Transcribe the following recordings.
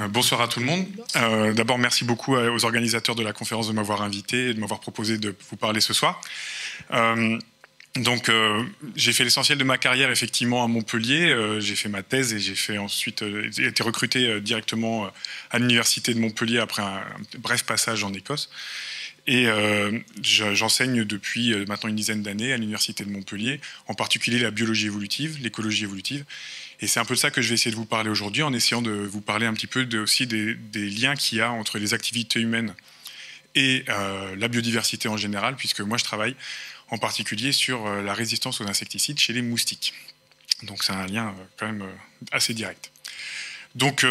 Bonsoir à tout le monde. D'abord, merci beaucoup aux organisateurs de la conférence de m'avoir invité et de m'avoir proposé de vous parler ce soir. J'ai fait l'essentiel de ma carrière effectivement à Montpellier. J'ai fait ma thèse et j'ai ensuite été recruté directement à l'université de Montpellier après un bref passage en Écosse. Et j'enseigne depuis maintenant une dizaine d'années à l'université de Montpellier, en particulier la biologie évolutive, l'écologie évolutive. Et c'est un peu de ça que je vais essayer de vous parler aujourd'hui, en essayant de vous parler un petit peu aussi des liens qu'il y a entre les activités humaines et la biodiversité en général, puisque moi je travaille en particulier sur la résistance aux insecticides chez les moustiques. Donc c'est un lien quand même assez direct. Donc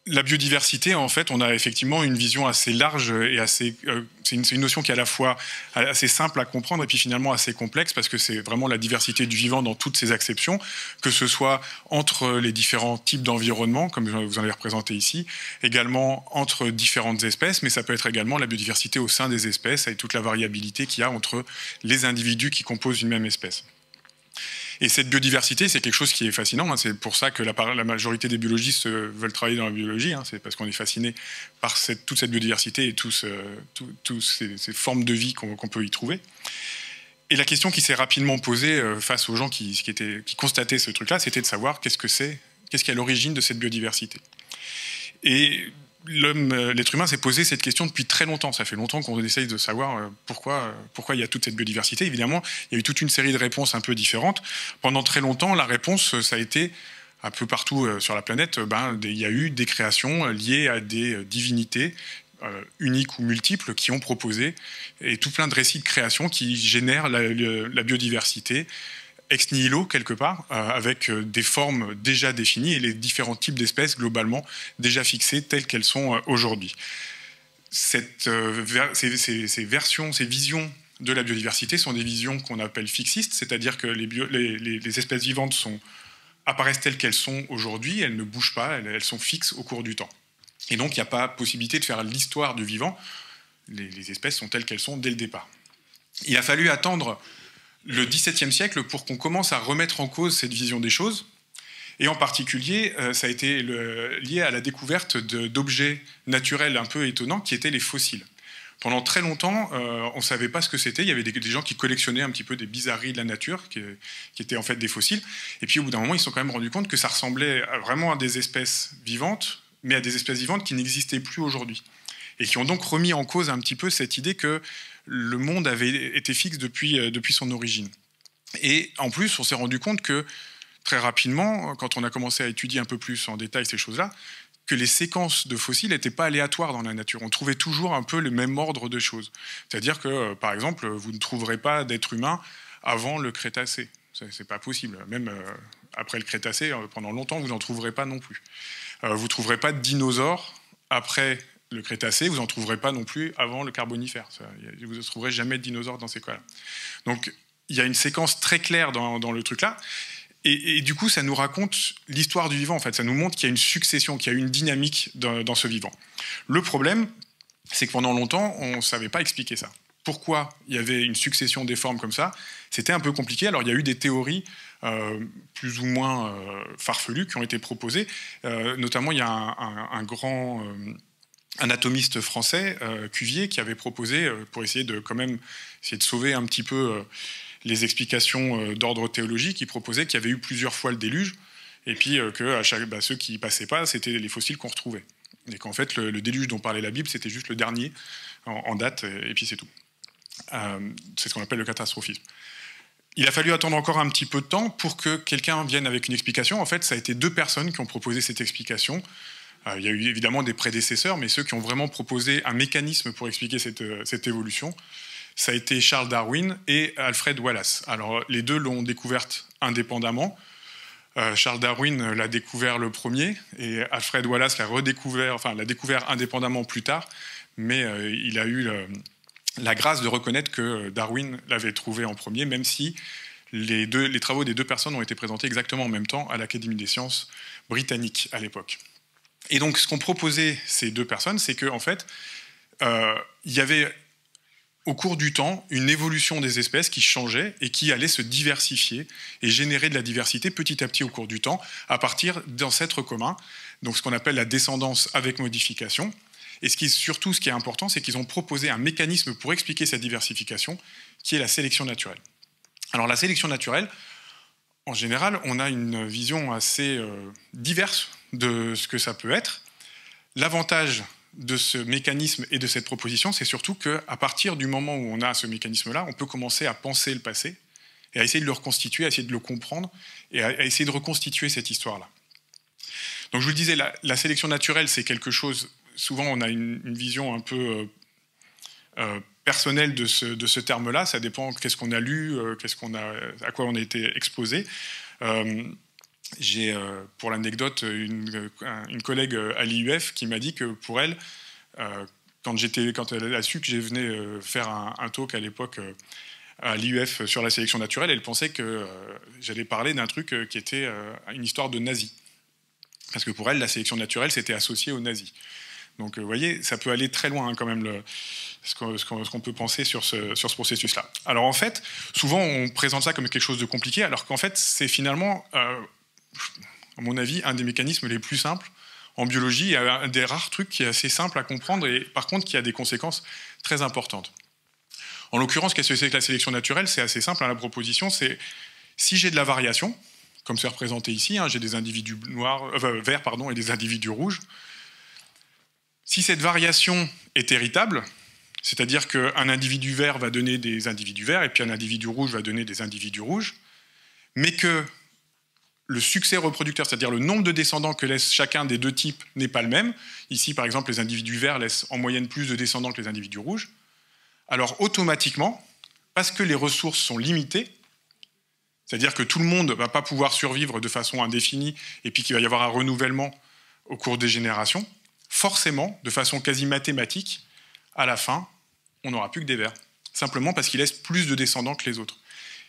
la biodiversité, en fait, on a effectivement une vision assez large et assez. C'est une notion qui est à la fois assez simple à comprendre et puis finalement assez complexe parce que c'est vraiment la diversité du vivant dans toutes ses acceptions, que ce soit entre les différents types d'environnements, comme vous en avez représenté ici, également entre différentes espèces, mais ça peut être également la biodiversité au sein des espèces avec toute la variabilité qu'il y a entre les individus qui composent une même espèce. Et cette biodiversité, c'est quelque chose qui est fascinant. C'est pour ça que la majorité des biologistes veulent travailler dans la biologie. C'est parce qu'on est fasciné par toute cette biodiversité et toutes ces formes de vie qu'on peut y trouver. Et la question qui s'est rapidement posée face aux gens qui constataient ce truc-là, c'était de savoir qu'est-ce qu'il y a à l'origine de cette biodiversité. Et l'être humain s'est posé cette question depuis très longtemps. Ça fait longtemps qu'on essaye de savoir pourquoi il y a toute cette biodiversité. Évidemment, il y a eu toute une série de réponses un peu différentes. Pendant très longtemps, la réponse, ça a été, un peu partout sur la planète, il y a eu des créations liées à des divinités uniques ou multiples qui ont proposé, et tout plein de récits de création qui génèrent la biodiversité ex nihilo, quelque part, avec des formes déjà définies et les différents types d'espèces, globalement, déjà fixées telles qu'elles sont aujourd'hui. Ces versions, ces visions de la biodiversité sont des visions qu'on appelle fixistes, c'est-à-dire que les espèces vivantes apparaissent telles qu'elles sont aujourd'hui, elles ne bougent pas, elles sont fixes au cours du temps. Et donc, il n'y a pas possibilité de faire l'histoire du vivant. Les espèces sont telles qu'elles sont dès le départ. Il a fallu attendre le XVIIe siècle pour qu'on commence à remettre en cause cette vision des choses. Et en particulier, ça a été lié à la découverte d'objets naturels un peu étonnants qui étaient les fossiles. Pendant très longtemps, on ne savait pas ce que c'était. Il y avait des gens qui collectionnaient un petit peu des bizarreries de la nature, qui étaient en fait des fossiles. Et puis au bout d'un moment, ils se sont quand même rendus compte que ça ressemblait vraiment à des espèces vivantes, mais à des espèces vivantes qui n'existaient plus aujourd'hui. Et qui ont donc remis en cause un petit peu cette idée que le monde avait été fixe depuis son origine. Et en plus, on s'est rendu compte que très rapidement, quand on a commencé à étudier un peu plus en détail ces choses-là, que les séquences de fossiles n'étaient pas aléatoires dans la nature. On trouvait toujours un peu le même ordre de choses. C'est-à-dire que, par exemple, vous ne trouverez pas d'être humain avant le Crétacé. C'est pas possible. Même après le Crétacé, pendant longtemps, vous n'en trouverez pas non plus. Vous ne trouverez pas de dinosaures après le Crétacé, vous n'en trouverez pas non plus avant le Carbonifère. Vous ne trouverez jamais de dinosaures dans ces cas-là. Donc, il y a une séquence très claire dans le truc-là. Et du coup, ça nous raconte l'histoire du vivant. En fait, ça nous montre qu'il y a une succession, qu'il y a une dynamique dans ce vivant. Le problème, c'est que pendant longtemps, on ne savait pas expliquer ça. Pourquoi il y avait une succession des formes comme ça? C'était un peu compliqué. Alors, il y a eu des théories plus ou moins farfelues qui ont été proposées. Notamment, il y a un grand anatomiste français, Cuvier, qui avait proposé, pour essayer de sauver un petit peu les explications d'ordre théologique, il proposait qu'il y avait eu plusieurs fois le déluge, et puis que ceux qui ne passaient pas, c'était les fossiles qu'on retrouvait. Et qu'en fait, le déluge dont parlait la Bible, c'était juste le dernier en date, et puis c'est tout. C'est ce qu'on appelle le catastrophisme. Il a fallu attendre encore un petit peu de temps pour que quelqu'un vienne avec une explication. En fait, ça a été 2 personnes qui ont proposé cette explication. Il y a eu évidemment des prédécesseurs, mais ceux qui ont vraiment proposé un mécanisme pour expliquer cette évolution, ça a été Charles Darwin et Alfred Wallace. Alors, les deux l'ont découverte indépendamment. Charles Darwin l'a découvert le premier, et Alfred Wallace l'a découvert indépendamment plus tard, mais il a eu la grâce de reconnaître que Darwin l'avait trouvé en premier, même si les travaux des 2 personnes ont été présentés exactement en même temps à l'Académie des sciences britannique à l'époque. Et donc, ce qu'ont proposé ces 2 personnes, c'est qu'en fait, il y avait au cours du temps, une évolution des espèces qui changeait et qui allait se diversifier et générer de la diversité petit à petit au cours du temps à partir d'ancêtres communs, donc ce qu'on appelle la descendance avec modification. Et ce qui est important, c'est qu'ils ont proposé un mécanisme pour expliquer cette diversification, qui est la sélection naturelle. Alors la sélection naturelle, en général, on a une vision assez diverse de ce que ça peut être. L'avantage de ce mécanisme et de cette proposition, c'est surtout qu'à partir du moment où on a ce mécanisme-là, on peut commencer à penser le passé et à essayer de le reconstituer, à essayer de le comprendre et à essayer de reconstituer cette histoire-là. Donc je vous le disais, la sélection naturelle, c'est quelque chose, souvent on a une vision un peu personnelle de ce terme-là, ça dépend qu'est-ce qu'on a lu, à quoi on a été exposé. J'ai, pour l'anecdote, une collègue à l'IUF qui m'a dit que pour elle, quand elle a su que je venais faire un talk à l'époque à l'IUF sur la sélection naturelle, elle pensait que j'allais parler d'un truc qui était une histoire de nazis. Parce que pour elle, la sélection naturelle, c'était associé aux nazis. Donc vous voyez, ça peut aller très loin hein, quand même, ce qu'on peut penser sur ce processus-là. Alors en fait, souvent on présente ça comme quelque chose de compliqué, alors qu'en fait, c'est finalement... à mon avis, un des mécanismes les plus simples en biologie, et un des rares trucs qui est assez simple à comprendre et par contre qui a des conséquences très importantes. En l'occurrence, qu'est-ce que c'est que la sélection naturelle? C'est assez simple, hein, la proposition, c'est si j'ai de la variation, comme c'est représenté ici, hein, j'ai des individus verts et des individus rouges, si cette variation est héritable, c'est-à-dire qu'un individu vert va donner des individus verts et puis un individu rouge va donner des individus rouges, mais que le succès reproducteur, c'est-à-dire le nombre de descendants que laisse chacun des deux types, n'est pas le même. Ici, par exemple, les individus verts laissent en moyenne plus de descendants que les individus rouges. Alors, automatiquement, parce que les ressources sont limitées, c'est-à-dire que tout le monde ne va pas pouvoir survivre de façon indéfinie et puis qu'il va y avoir un renouvellement au cours des générations, forcément, de façon quasi mathématique, à la fin, on n'aura plus que des verts. Simplement parce qu'ils laissent plus de descendants que les autres.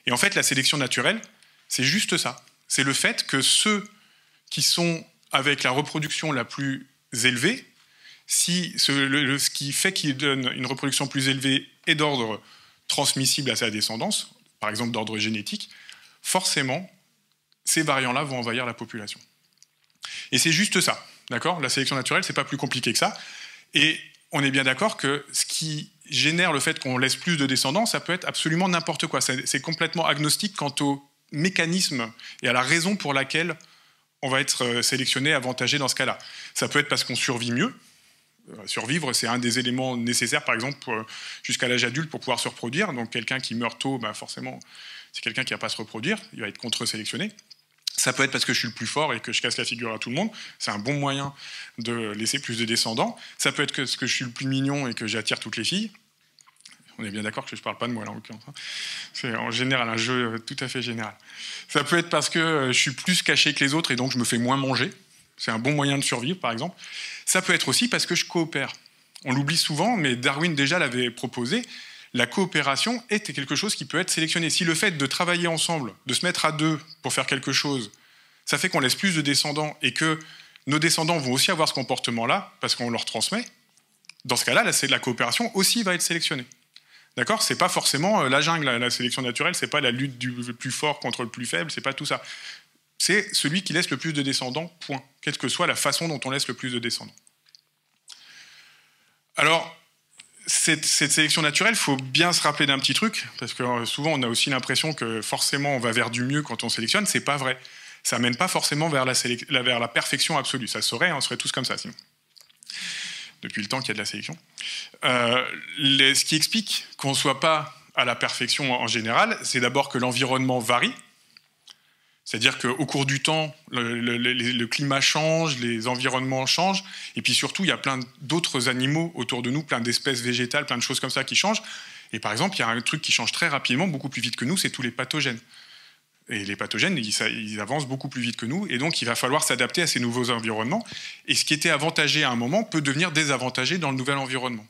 Et en fait, la sélection naturelle, c'est juste ça. C'est le fait que ceux qui sont avec la reproduction la plus élevée, ce qui fait qu'ils donnent une reproduction plus élevée est d'ordre transmissible à sa descendance, par exemple d'ordre génétique, forcément, ces variants-là vont envahir la population. Et c'est juste ça, d'accord? La sélection naturelle, c'est pas plus compliqué que ça. Et on est bien d'accord que ce qui génère le fait qu'on laisse plus de descendants, ça peut être absolument n'importe quoi. C'est complètement agnostique quant au mécanisme et à la raison pour laquelle on va être sélectionné, avantagé dans ce cas-là. Ça peut être parce qu'on survit mieux. Survivre, c'est un des éléments nécessaires, par exemple, jusqu'à l'âge adulte pour pouvoir se reproduire. Donc quelqu'un qui meurt tôt, forcément, c'est quelqu'un qui ne va pas se reproduire, il va être contre-sélectionné. Ça peut être parce que je suis le plus fort et que je casse la figure à tout le monde. C'est un bon moyen de laisser plus de descendants. Ça peut être parce que je suis le plus mignon et que j'attire toutes les filles. On est bien d'accord que je ne parle pas de moi, là, en l'occurrence. C'est en général un jeu tout à fait général. Ça peut être parce que je suis plus caché que les autres et donc je me fais moins manger. C'est un bon moyen de survivre, par exemple. Ça peut être aussi parce que je coopère. On l'oublie souvent, mais Darwin déjà l'avait proposé. La coopération est quelque chose qui peut être sélectionné. Si le fait de travailler ensemble, de se mettre à deux pour faire quelque chose, ça fait qu'on laisse plus de descendants et que nos descendants vont aussi avoir ce comportement-là parce qu'on leur transmet, dans ce cas-là, la coopération aussi va être sélectionnée. D'accord? C'est pas forcément la jungle, la sélection naturelle, c'est pas la lutte du plus fort contre le plus faible, c'est pas tout ça. C'est celui qui laisse le plus de descendants, point. Quelle que soit la façon dont on laisse le plus de descendants. Alors, cette sélection naturelle, il faut bien se rappeler d'un petit truc, parce que souvent on a aussi l'impression que forcément on va vers du mieux quand on sélectionne, c'est pas vrai. Ça mène pas forcément vers la perfection absolue. Ça serait, on serait tous comme ça sinon. Depuis le temps qu'il y a de la sélection. Ce qui explique qu'on ne soit pas à la perfection en général, c'est d'abord que l'environnement varie. C'est-à-dire qu'au cours du temps, le climat change, les environnements changent, et puis surtout, il y a plein d'autres animaux autour de nous, plein d'espèces végétales, plein de choses comme ça qui changent. Et par exemple, il y a un truc qui change très rapidement, beaucoup plus vite que nous, c'est tous les pathogènes. Et les pathogènes, ils avancent beaucoup plus vite que nous, et donc il va falloir s'adapter à ces nouveaux environnements. Et ce qui était avantagé à un moment peut devenir désavantagé dans le nouvel environnement.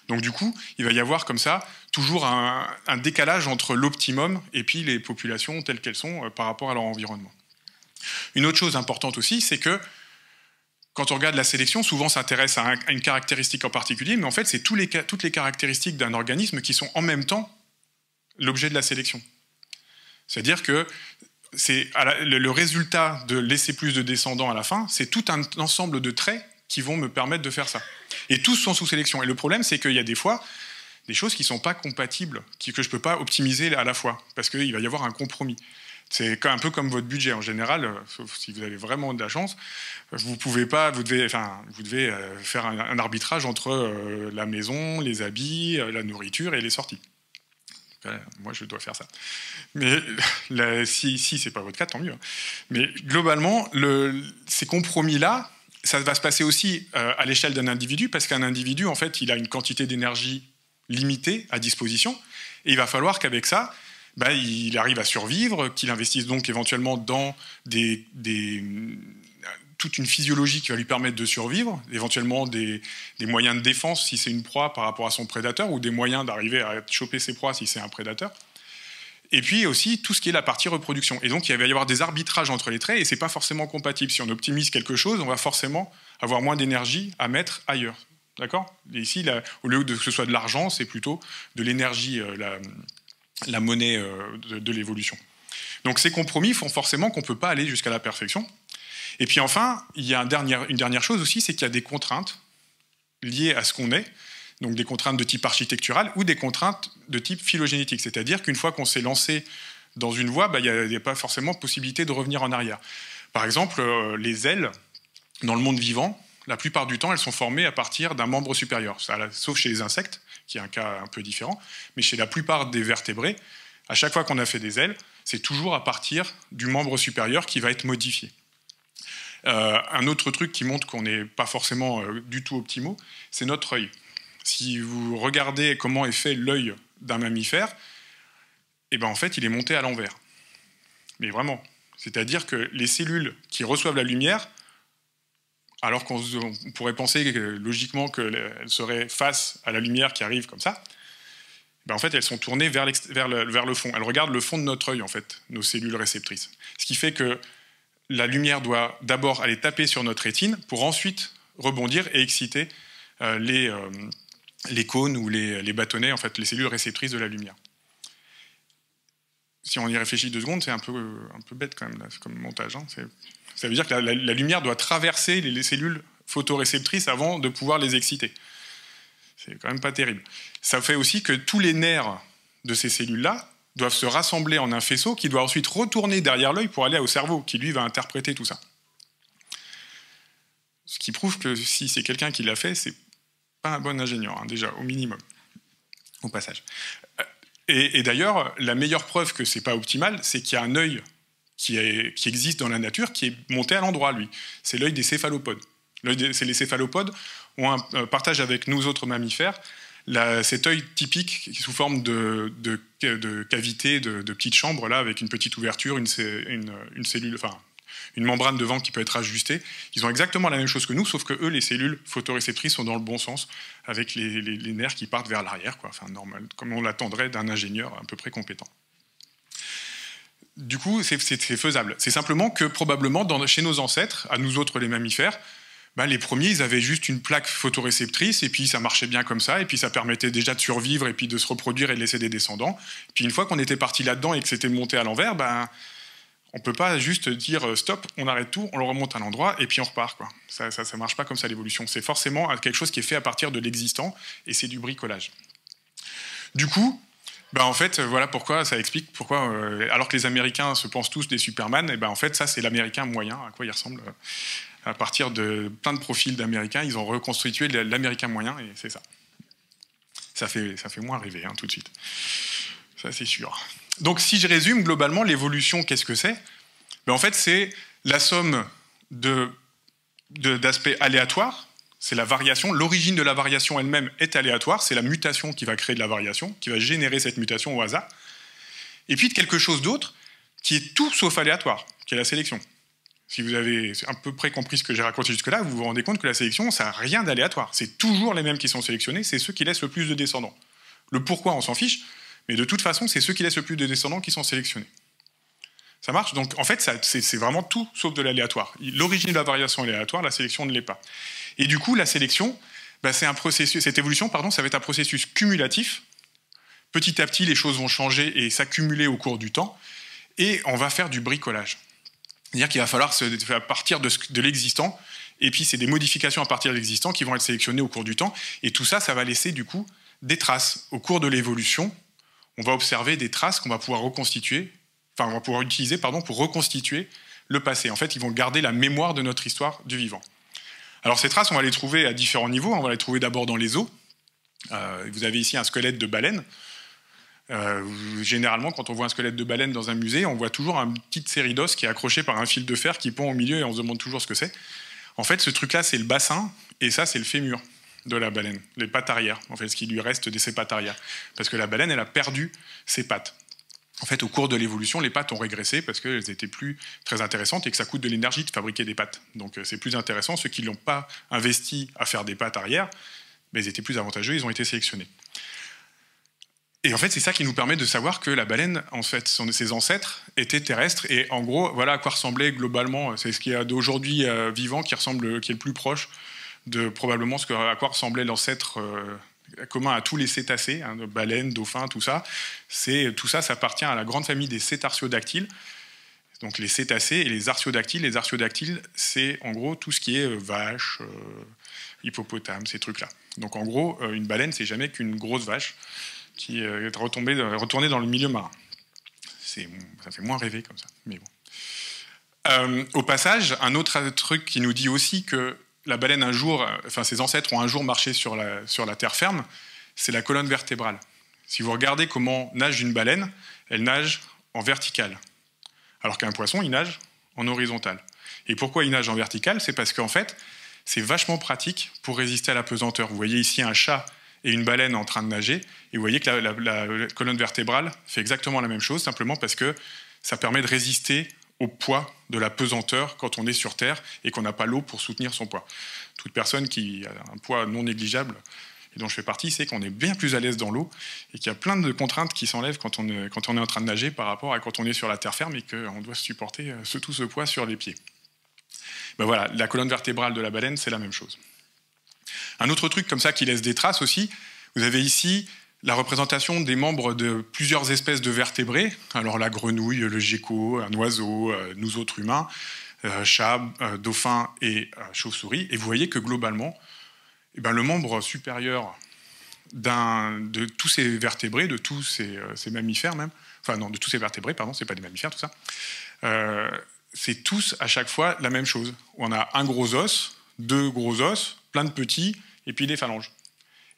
Donc du coup, il va y avoir comme ça toujours un décalage entre l'optimum et puis les populations telles qu'elles sont par rapport à leur environnement. Une autre chose importante aussi, c'est que quand on regarde la sélection, souvent on s'intéresse à une caractéristique en particulier, mais en fait, c'est toutes les caractéristiques d'un organisme qui sont en même temps l'objet de la sélection. C'est-à-dire que le résultat de laisser plus de descendants à la fin, c'est tout un ensemble de traits qui vont me permettre de faire ça. Et tous sont sous sélection. Et le problème, c'est qu'il y a des fois des choses qui ne sont pas compatibles, que je ne peux pas optimiser à la fois, parce qu'il va y avoir un compromis. C'est un peu comme votre budget en général, sauf si vous avez vraiment de la chance, vous devez faire un arbitrage entre la maison, les habits, la nourriture et les sorties. Moi, je dois faire ça. Mais si c'est pas votre cas, tant mieux. Mais globalement, ces compromis-là, ça va se passer aussi à l'échelle d'un individu, parce qu'un individu, en fait, il a une quantité d'énergie limitée à disposition, et il va falloir qu'avec ça, il arrive à survivre, qu'il investisse donc éventuellement dans toute une physiologie qui va lui permettre de survivre, éventuellement des moyens de défense si c'est une proie par rapport à son prédateur, ou des moyens d'arriver à choper ses proies si c'est un prédateur. Et puis aussi tout ce qui est la partie reproduction. Et donc il va y avoir des arbitrages entre les traits, et c'est pas forcément compatible. Si on optimise quelque chose, on va forcément avoir moins d'énergie à mettre ailleurs. D'accord ? Et ici, au lieu que ce soit de l'argent, c'est plutôt de l'énergie, la monnaie de l'évolution. Donc ces compromis font forcément qu'on ne peut pas aller jusqu'à la perfection. Et puis enfin, il y a une dernière chose aussi, c'est qu'il y a des contraintes liées à ce qu'on est, donc des contraintes de type architectural ou des contraintes de type phylogénétique. C'est-à-dire qu'une fois qu'on s'est lancé dans une voie, il n'y a pas forcément possibilité de revenir en arrière. Par exemple, les ailes, dans le monde vivant, la plupart du temps, elles sont formées à partir d'un membre supérieur, sauf chez les insectes, qui est un cas un peu différent, mais chez la plupart des vertébrés, à chaque fois qu'on a fait des ailes, c'est toujours à partir du membre supérieur qui va être modifié. Un autre truc qui montre qu'on n'est pas forcément du tout optimaux, c'est notre œil. Si vous regardez comment est fait l'œil d'un mammifère, en fait, il est monté à l'envers. Mais vraiment. C'est-à-dire que les cellules qui reçoivent la lumière, alors qu'on pourrait penser logiquement qu'elles seraient face à la lumière qui arrive comme ça, en fait, elles sont tournées vers le fond. Elles regardent le fond de notre œil, en fait, nos cellules réceptrices. Ce qui fait que la lumière doit d'abord aller taper sur notre rétine pour ensuite rebondir et exciter les cônes ou les bâtonnets, en fait, les cellules réceptrices de la lumière. Si on y réfléchit 2 secondes, c'est un peu bête quand même, là, comme montage. Hein. Ça veut dire que la lumière doit traverser les cellules photoréceptrices avant de pouvoir les exciter. C'est quand même pas terrible. Ça fait aussi que tous les nerfs de ces cellules-là doivent se rassembler en un faisceau qui doit ensuite retourner derrière l'œil pour aller au cerveau, qui lui va interpréter tout ça. Ce qui prouve que si c'est quelqu'un qui l'a fait, c'est pas un bon ingénieur, hein, déjà, au minimum, au passage. Et d'ailleurs, la meilleure preuve que c'est pas optimal, c'est qu'il y a un œil qui existe dans la nature, qui est monté à l'endroit, lui. C'est l'œil des céphalopodes. Les céphalopodes ont un partage avec nous autres mammifères, cet œil typique sous forme de cavité, de petite chambre, là, avec une petite ouverture, une cellule, enfin, une membrane devant qui peut être ajustée. Ils ont exactement la même chose que nous, sauf que eux, les cellules photoréceptrices sont dans le bon sens, avec les nerfs qui partent vers l'arrière, quoi. Enfin, normal, comme on l'attendrait d'un ingénieur à peu près compétent. Du coup, c'est faisable. C'est simplement que probablement, chez nos ancêtres, à nous autres les mammifères, les premiers, ils avaient juste une plaque photoréceptrice, et puis ça marchait bien comme ça, et puis ça permettait déjà de survivre, et puis de se reproduire et de laisser des descendants. Puis une fois qu'on était parti là-dedans et que c'était monté à l'envers, on ne peut pas juste dire stop, on arrête tout, on le remonte à l'endroit, et puis on repart, quoi. Ça ne marche pas comme ça, l'évolution. C'est forcément quelque chose qui est fait à partir de l'existant, et c'est du bricolage. Du coup, en fait, voilà pourquoi, ça explique pourquoi, alors que les Américains se pensent tous des Superman, en fait, ça, c'est l'Américain moyen, à quoi il ressemble. À partir de plein de profils d'Américains, ils ont reconstitué l'Américain moyen, et c'est ça. Ça fait moins rêver, hein, tout de suite. Ça, c'est sûr. Donc, si je résume, globalement, l'évolution, qu'est-ce que c'est ? En fait, c'est la somme d'aspects aléatoires, c'est la variation, l'origine de la variation elle-même est aléatoire, c'est la mutation qui va créer de la variation, qui va générer cette mutation au hasard, et puis de quelque chose d'autre qui est tout sauf aléatoire, qui est la sélection. Si vous avez à peu près compris ce que j'ai raconté jusque-là, vous vous rendez compte que la sélection, ça n'a rien d'aléatoire. C'est toujours les mêmes qui sont sélectionnés, c'est ceux qui laissent le plus de descendants. Le pourquoi, on s'en fiche, mais de toute façon, c'est ceux qui laissent le plus de descendants qui sont sélectionnés. Ça marche? Donc, en fait, c'est vraiment tout sauf de l'aléatoire. L'origine de la variation est aléatoire, la sélection ne l'est pas. Et du coup, la sélection, c'est un processus, cette évolution, pardon, ça va être un processus cumulatif. Petit à petit, les choses vont changer et s'accumuler au cours du temps, et on va faire du bricolage. C'est-à-dire qu'il va falloir partir de l'existant, et puis c'est des modifications à partir de l'existant qui vont être sélectionnées au cours du temps, et tout ça, ça va laisser du coup des traces. Au cours de l'évolution, on va observer des traces qu'on va pouvoir reconstituer, on va pouvoir utiliser pour reconstituer le passé. En fait, ils vont garder la mémoire de notre histoire du vivant. Alors ces traces, on va les trouver à différents niveaux. On va les trouver d'abord dans les os. Vous avez ici un squelette de baleine. Généralement, quand on voit un squelette de baleine dans un musée, on voit toujours une petite série d'os qui est accrochée par un fil de fer qui pend au milieu et on se demande toujours ce que c'est. En fait, ce truc-là, c'est le bassin et ça, c'est le fémur de la baleine, les pattes arrière, en fait, ce qui lui reste de ses pattes arrière. Parce que la baleine, elle a perdu ses pattes. En fait, au cours de l'évolution, les pattes ont régressé parce qu'elles étaient plus très intéressantes et que ça coûte de l'énergie de fabriquer des pattes. Donc c'est plus intéressant. Ceux qui ne l'ont pas investi à faire des pattes arrière, ils étaient plus avantageux, ils ont été sélectionnés. Et en fait, c'est ça qui nous permet de savoir que la baleine, en fait, ses ancêtres étaient terrestres. Et en gros, voilà à quoi ressemblait globalement, c'est ce qu'il y a d'aujourd'hui vivant qui est le plus proche de probablement à quoi ressemblait l'ancêtre commun à tous les cétacés, baleines, dauphins, tout ça. Tout ça, ça appartient à la grande famille des cétartiodactyles. Donc les cétacés et les artiodactyles. Les artiodactyles, c'est en gros tout ce qui est vache, hippopotame, ces trucs-là. Donc en gros, une baleine, c'est jamais qu'une grosse vache qui est retournée dans le milieu marin. Ça fait moins rêver comme ça, mais bon. Au passage, un autre truc qui nous dit aussi que la baleine ses ancêtres ont un jour marché sur la terre ferme, c'est la colonne vertébrale. Si vous regardez comment nage une baleine, elle nage en verticale, alors qu'un poisson, il nage en horizontal. Et pourquoi il nage en verticale? C'est parce qu'en fait, c'est vachement pratique pour résister à la pesanteur. Vous voyez ici un chat et une baleine en train de nager, et vous voyez que la colonne vertébrale fait exactement la même chose, simplement parce que ça permet de résister au poids de la pesanteur quand on est sur Terre et qu'on n'a pas l'eau pour soutenir son poids. Toute personne qui a un poids non négligeable, et dont je fais partie, sait qu'on est bien plus à l'aise dans l'eau et qu'il y a plein de contraintes qui s'enlèvent quand on est en train de nager par rapport à quand on est sur la terre ferme et qu'on doit supporter tout ce poids sur les pieds. Voilà, la colonne vertébrale de la baleine, c'est la même chose. Un autre truc comme ça qui laisse des traces aussi, vous avez ici la représentation des membres de plusieurs espèces de vertébrés. Alors la grenouille, le gecko, un oiseau, nous autres humains, chat, dauphin et chauve-souris. Et vous voyez que globalement, le membre supérieur de tous ces vertébrés, de tous ces mammifères même, enfin non, de tous ces vertébrés, pardon, c'est pas des mammifères tout ça, c'est tous à chaque fois la même chose. On a un gros os, deux gros os, plein de petits, et puis des phalanges.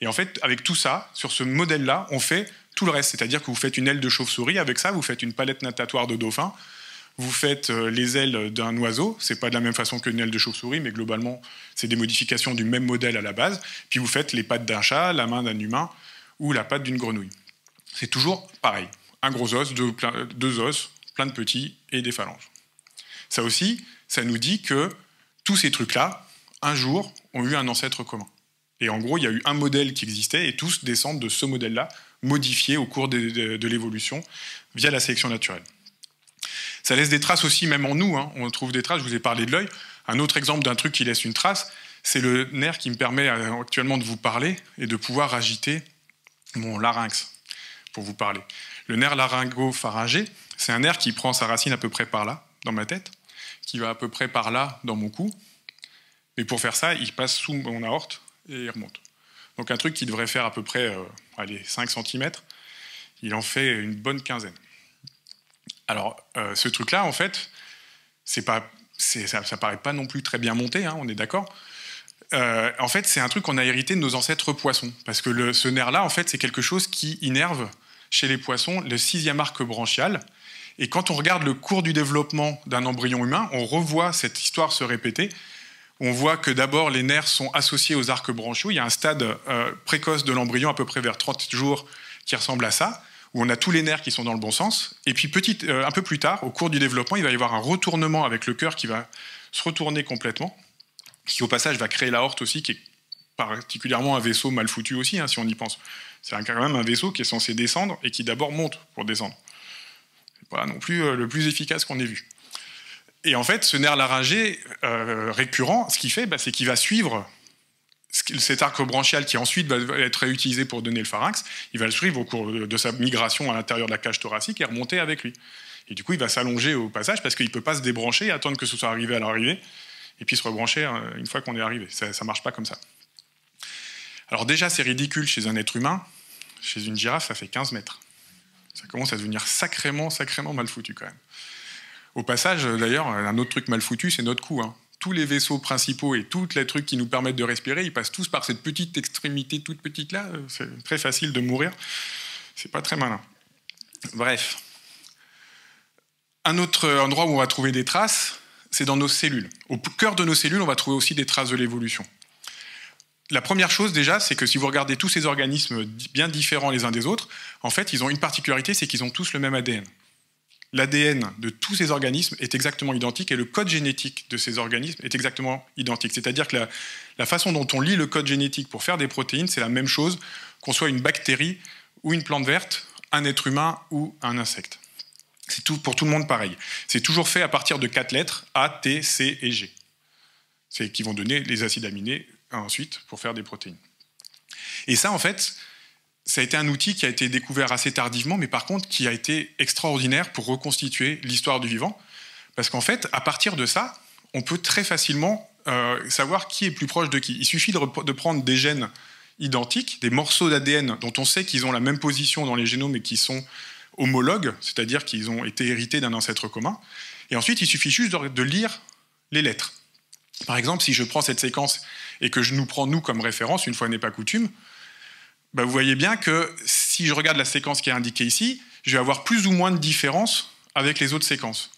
Et en fait, avec tout ça, sur ce modèle-là, on fait tout le reste. C'est-à-dire que vous faites une aile de chauve-souris, avec ça, vous faites une palette natatoire de dauphin, vous faites les ailes d'un oiseau, c'est pas de la même façon qu'une aile de chauve-souris, mais globalement, c'est des modifications du même modèle à la base, puis vous faites les pattes d'un chat, la main d'un humain, ou la patte d'une grenouille. C'est toujours pareil. Un gros os, deux os, plein de petits, et des phalanges. Ça aussi, ça nous dit que tous ces trucs-là, un jour, ont eu un ancêtre commun. Et en gros, il y a eu un modèle qui existait et tous descendent de ce modèle-là, modifié au cours de l'évolution via la sélection naturelle. Ça laisse des traces aussi, même en nous. On trouve des traces, je vous ai parlé de l'œil. Un autre exemple d'un truc qui laisse une trace, c'est le nerf qui me permet actuellement de vous parler et de pouvoir agiter mon larynx pour vous parler. Le nerf laryngopharyngé, c'est un nerf qui prend sa racine à peu près par là, dans ma tête, qui va à peu près par là, dans mon cou. Et pour faire ça, il passe sous mon aorte et il remonte. Donc un truc qui devrait faire à peu près 5 cm, il en fait une bonne quinzaine. Alors ce truc-là, en fait, ça paraît pas non plus très bien monté, on est d'accord. En fait, c'est un truc qu'on a hérité de nos ancêtres poissons, parce que ce nerf-là, en fait, c'est quelque chose qui innerve chez les poissons le 6e arc branchial. Et quand on regarde le cours du développement d'un embryon humain, on revoit cette histoire se répéter. On voit que d'abord, les nerfs sont associés aux arcs branchiaux. Il y a un stade précoce de l'embryon, à peu près vers 30 jours, qui ressemble à ça, où on a tous les nerfs qui sont dans le bon sens. Et puis, un peu plus tard, au cours du développement, il va y avoir un retournement avec le cœur qui va se retourner complètement, qui, au passage, va créer l'aorte aussi, qui est particulièrement un vaisseau mal foutu aussi, si on y pense. C'est quand même un vaisseau qui est censé descendre et qui d'abord monte pour descendre. pas non plus le plus efficace qu'on ait vu. Et en fait, ce nerf laryngé récurrent, ce qu'il fait, c'est qu'il va suivre cet arc branchial qui ensuite va être réutilisé pour donner le pharynx. Il va le suivre au cours de sa migration à l'intérieur de la cage thoracique et remonter avec lui. Et du coup, il va s'allonger au passage parce qu'il ne peut pas se débrancher et attendre que ce soit arrivé à l'arrivée et puis se rebrancher une fois qu'on est arrivé. Ça ne marche pas comme ça. Alors déjà, c'est ridicule chez un être humain. Chez une girafe, ça fait 15 mètres. Ça commence à devenir sacrément mal foutu quand même. Au passage, d'ailleurs, un autre truc mal foutu, c'est notre cou. Tous les vaisseaux principaux et tous les trucs qui nous permettent de respirer, ils passent tous par cette petite extrémité toute petite là. C'est très facile de mourir. C'est pas très malin. Bref. Un autre endroit où on va trouver des traces, c'est dans nos cellules. Au cœur de nos cellules, on va trouver aussi des traces de l'évolution. La première chose déjà, c'est que si vous regardez tous ces organismes bien différents les uns des autres, en fait, ils ont une particularité, c'est qu'ils ont tous le même ADN. L'ADN de tous ces organismes est exactement identique et le code génétique de ces organismes est exactement identique. C'est-à-dire que la façon dont on lit le code génétique pour faire des protéines, c'est la même chose qu'on soit une bactérie ou une plante verte, un être humain ou un insecte. C'est tout, pour tout le monde pareil. C'est toujours fait à partir de 4 lettres, A, T, C et G. C'est qui vont donner les acides aminés ensuite pour faire des protéines. Et ça, en fait, ça a été un outil qui a été découvert assez tardivement, mais par contre qui a été extraordinaire pour reconstituer l'histoire du vivant. Parce qu'en fait, à partir de ça, on peut très facilement savoir qui est plus proche de qui. Il suffit de prendre des gènes identiques, des morceaux d'ADN dont on sait qu'ils ont la même position dans les génomes et qui sont homologues, c'est-à-dire qu'ils ont été hérités d'un ancêtre commun. Et ensuite, il suffit juste de lire les lettres. Par exemple, si je prends cette séquence et que je nous prends nous comme référence, une fois n'est pas coutume, vous voyez bien que si je regarde la séquence qui est indiquée ici, je vais avoir plus ou moins de différences avec les autres séquences.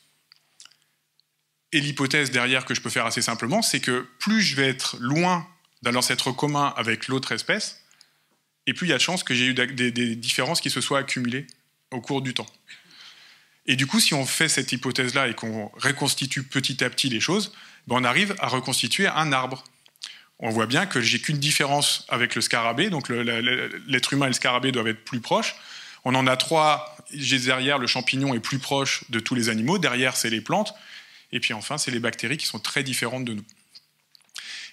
Et l'hypothèse derrière que je peux faire assez simplement, c'est que plus je vais être loin d'un ancêtre commun avec l'autre espèce, et plus il y a de chances que j'ai eu des différences qui se soient accumulées au cours du temps. Et du coup, si on fait cette hypothèse-là et qu'on reconstitue petit à petit les choses, on arrive à reconstituer un arbre. On voit bien que j'ai qu'une différence avec le scarabée, donc l'être humain et le scarabée doivent être plus proches. On en a 3, derrière, le champignon est plus proche de tous les animaux, derrière, c'est les plantes, et puis enfin, c'est les bactéries qui sont très différentes de nous.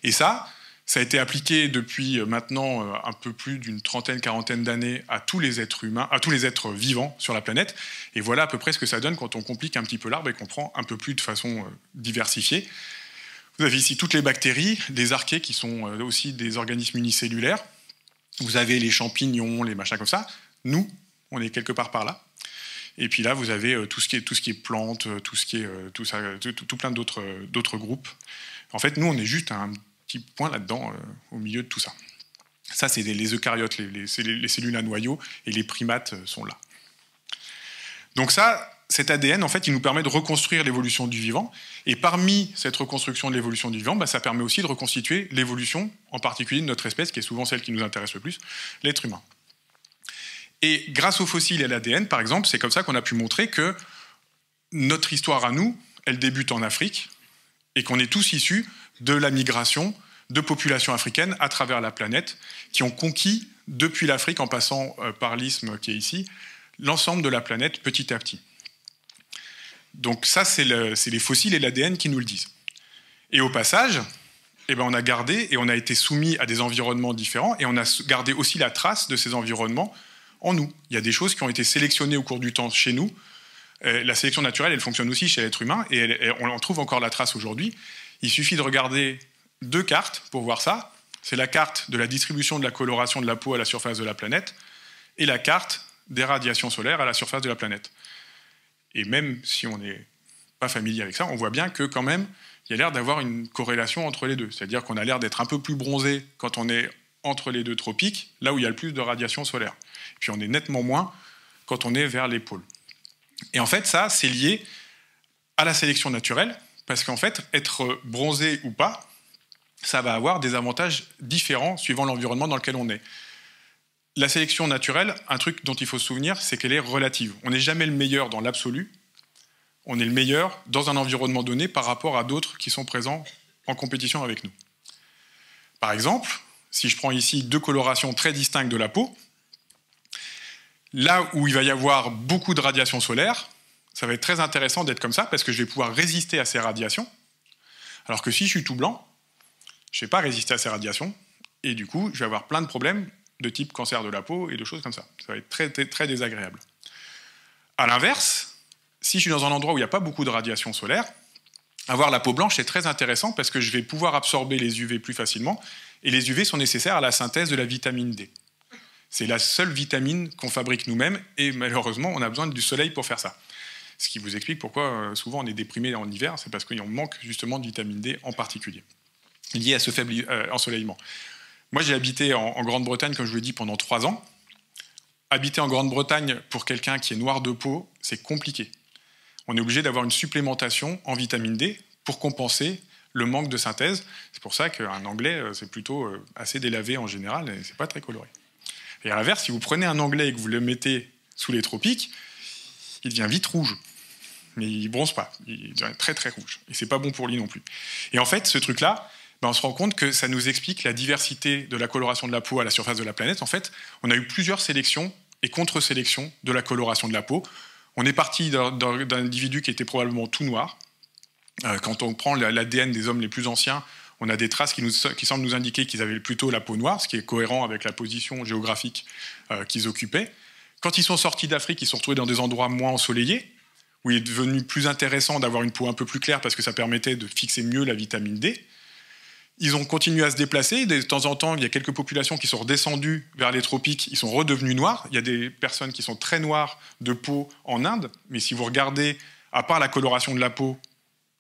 Et ça a été appliqué depuis maintenant un peu plus d'une trentaine, quarantaine d'années à tous les êtres humains, à tous les êtres vivants sur la planète, et voilà à peu près ce que ça donne quand on complique un petit peu l'arbre et qu'on prend un peu plus de façon diversifiée. Vous avez ici toutes les bactéries, les archées qui sont aussi des organismes unicellulaires. Vous avez les champignons, les machins comme ça. Nous, on est quelque part par là. Et puis là, vous avez tout ce qui est plantes, tout ce qui est tout plein d'autres groupes. En fait, nous, on est juste un petit point là-dedans, au milieu de tout ça. Ça, c'est les eucaryotes, les cellules à noyau, et les primates sont là. Donc ça, cet ADN, en fait, il nous permet de reconstruire l'évolution du vivant. Et parmi cette reconstruction de l'évolution du vivant, ça permet aussi de reconstituer l'évolution, en particulier de notre espèce, qui est souvent celle qui nous intéresse le plus, l'être humain. Et grâce aux fossiles et à l'ADN, par exemple, c'est comme ça qu'on a pu montrer que notre histoire à nous, elle débute en Afrique, et qu'on est tous issus de la migration de populations africaines à travers la planète, qui ont conquis, depuis l'Afrique, en passant par l'isthme qui est ici, l'ensemble de la planète petit à petit. Donc ça, c'est les fossiles et l'ADN qui nous le disent. Et au passage, on a gardé et on a été soumis à des environnements différents et on a gardé aussi la trace de ces environnements en nous. Il y a des choses qui ont été sélectionnées au cours du temps chez nous. La sélection naturelle, elle fonctionne aussi chez l'être humain et on en trouve encore la trace aujourd'hui. Il suffit de regarder 2 cartes pour voir ça. C'est la carte de la distribution de la coloration de la peau à la surface de la planète et la carte des radiations solaires à la surface de la planète. Et même si on n'est pas familier avec ça, on voit bien que quand même, il y a l'air d'avoir une corrélation entre les deux. C'est-à-dire qu'on a l'air d'être un peu plus bronzé quand on est entre les 2 tropiques, là où il y a le plus de radiation solaire. Et puis on est nettement moins quand on est vers les pôles. Et en fait, ça, c'est lié à la sélection naturelle, parce qu'en fait, être bronzé ou pas, ça va avoir des avantages différents suivant l'environnement dans lequel on est. La sélection naturelle, un truc dont il faut se souvenir, c'est qu'elle est relative. On n'est jamais le meilleur dans l'absolu, on est le meilleur dans un environnement donné par rapport à d'autres qui sont présents en compétition avec nous. Par exemple, si je prends ici 2 colorations très distinctes de la peau, là où il va y avoir beaucoup de radiation solaire, ça va être très intéressant d'être comme ça, parce que je vais pouvoir résister à ces radiations, alors que si je suis tout blanc, je ne vais pas résister à ces radiations, et du coup, je vais avoir plein de problèmes de type cancer de la peau et de choses comme ça. Ça va être très, très, très désagréable. À l'inverse, si je suis dans un endroit où il n'y a pas beaucoup de radiation solaire, avoir la peau blanche, c'est très intéressant parce que je vais pouvoir absorber les UV plus facilement, et les UV sont nécessaires à la synthèse de la vitamine D. C'est la seule vitamine qu'on fabrique nous-mêmes, et malheureusement, on a besoin du soleil pour faire ça. Ce qui vous explique pourquoi souvent on est déprimé en hiver, c'est parce qu'on manque justement de vitamine D en particulier, lié à ce faible ensoleillement. Moi, j'ai habité en Grande-Bretagne, comme je vous l'ai dit, pendant 3 ans. Habiter en Grande-Bretagne pour quelqu'un qui est noir de peau, c'est compliqué. On est obligé d'avoir une supplémentation en vitamine D pour compenser le manque de synthèse. C'est pour ça qu'un Anglais, c'est plutôt assez délavé en général, et c'est pas très coloré. Et à l'inverse, si vous prenez un Anglais et que vous le mettez sous les tropiques, il devient vite rouge. Mais il bronze pas, il devient très très rouge. Et c'est pas bon pour lui non plus. Et en fait, ce truc-là, on se rend compte que ça nous explique la diversité de la coloration de la peau à la surface de la planète. En fait, on a eu plusieurs sélections et contre-sélections de la coloration de la peau. On est parti d'un individu qui était probablement tout noir. Quand on prend l'ADN des hommes les plus anciens, on a des traces qui semblent nous indiquer qu'ils avaient plutôt la peau noire, ce qui est cohérent avec la position géographique qu'ils occupaient. Quand ils sont sortis d'Afrique, ils se sont retrouvés dans des endroits moins ensoleillés, où il est devenu plus intéressant d'avoir une peau un peu plus claire parce que ça permettait de fixer mieux la vitamine D. Ils ont continué à se déplacer. De temps en temps, il y a quelques populations qui sont redescendues vers les tropiques. Ils sont redevenus noirs. Il y a des personnes qui sont très noires de peau en Inde. Mais si vous regardez, à part la coloration de la peau,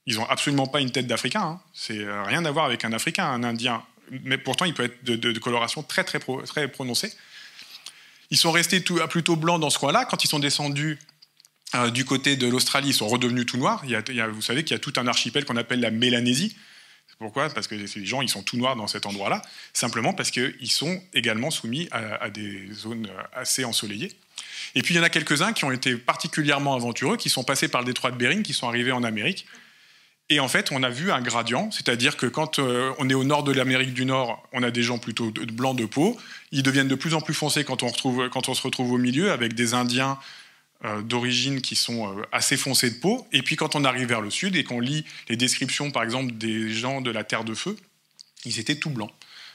ils n'ont absolument pas une tête d'Africain. Hein. C'est rien à voir avec un Africain, un Indien. Mais pourtant, il peut être de coloration très, très, très prononcée. Ils sont restés plutôt blancs dans ce coin-là. Quand ils sont descendus du côté de l'Australie, ils sont redevenus tout noirs. Vous savez qu'il y a tout un archipel qu'on appelle la Mélanésie. Pourquoi ? Parce que les gens, ils sont tout noirs dans cet endroit-là, simplement parce qu'ils sont également soumis à des zones assez ensoleillées. Et puis, il y en a quelques-uns qui ont été particulièrement aventureux, qui sont passés par le détroit de Bering, qui sont arrivés en Amérique. Et en fait, on a vu un gradient, c'est-à-dire que quand on est au nord de l'Amérique du Nord, on a des gens plutôt blancs de peau. Ils deviennent de plus en plus foncés quand on se retrouve au milieu, avec des Indiens d'origine qui sont assez foncés de peau. Et puis quand on arrive vers le sud et qu'on lit les descriptions, par exemple, des gens de la Terre de Feu, ils étaient tout blancs.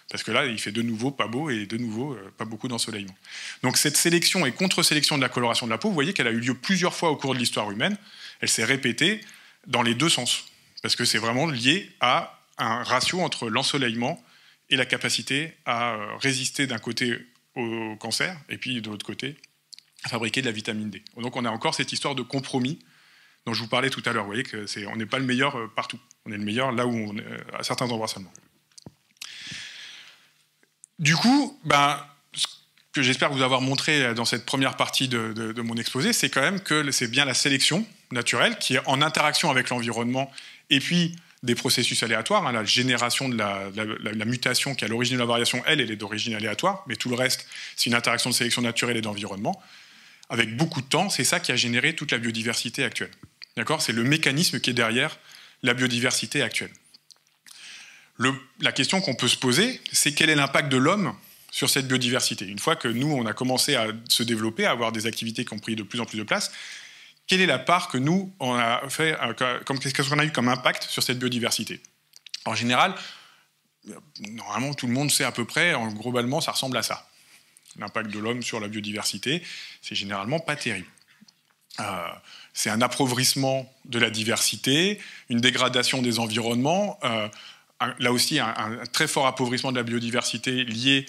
Parce que là, il fait de nouveau pas beau et de nouveau pas beaucoup d'ensoleillement. Donc cette sélection et contre-sélection de la coloration de la peau, vous voyez qu'elle a eu lieu plusieurs fois au cours de l'histoire humaine. Elle s'est répétée dans les deux sens. Parce que c'est vraiment lié à un ratio entre l'ensoleillement et la capacité à résister d'un côté au cancer et puis de l'autre côté à fabriquer de la vitamine D. Donc on a encore cette histoire de compromis dont je vous parlais tout à l'heure. Vous voyez qu'on n'est pas le meilleur partout. On est le meilleur là où on est, à certains endroits seulement. Du coup, ce que j'espère vous avoir montré dans cette première partie de mon exposé, c'est quand même que c'est bien la sélection naturelle qui est en interaction avec l'environnement et puis des processus aléatoires. Hein, la génération de la mutation qui est à l'origine de la variation, elle est d'origine aléatoire, mais tout le reste, c'est une interaction de sélection naturelle et d'environnement. Avec beaucoup de temps, c'est ça qui a généré toute la biodiversité actuelle. D'accord ? C'est le mécanisme qui est derrière la biodiversité actuelle. La question qu'on peut se poser, c'est quel est l'impact de l'homme sur cette biodiversité ? Une fois que nous, on a commencé à se développer, à avoir des activités qui ont pris de plus en plus de place, quelle est la part que nous, on a fait, qu'est-ce qu'on a eu comme impact sur cette biodiversité ? En général, normalement, tout le monde sait à peu près, globalement, ça ressemble à ça. L'impact de l'homme sur la biodiversité, c'est généralement pas terrible. C'est un appauvrissement de la diversité, une dégradation des environnements, là aussi un très fort appauvrissement de la biodiversité lié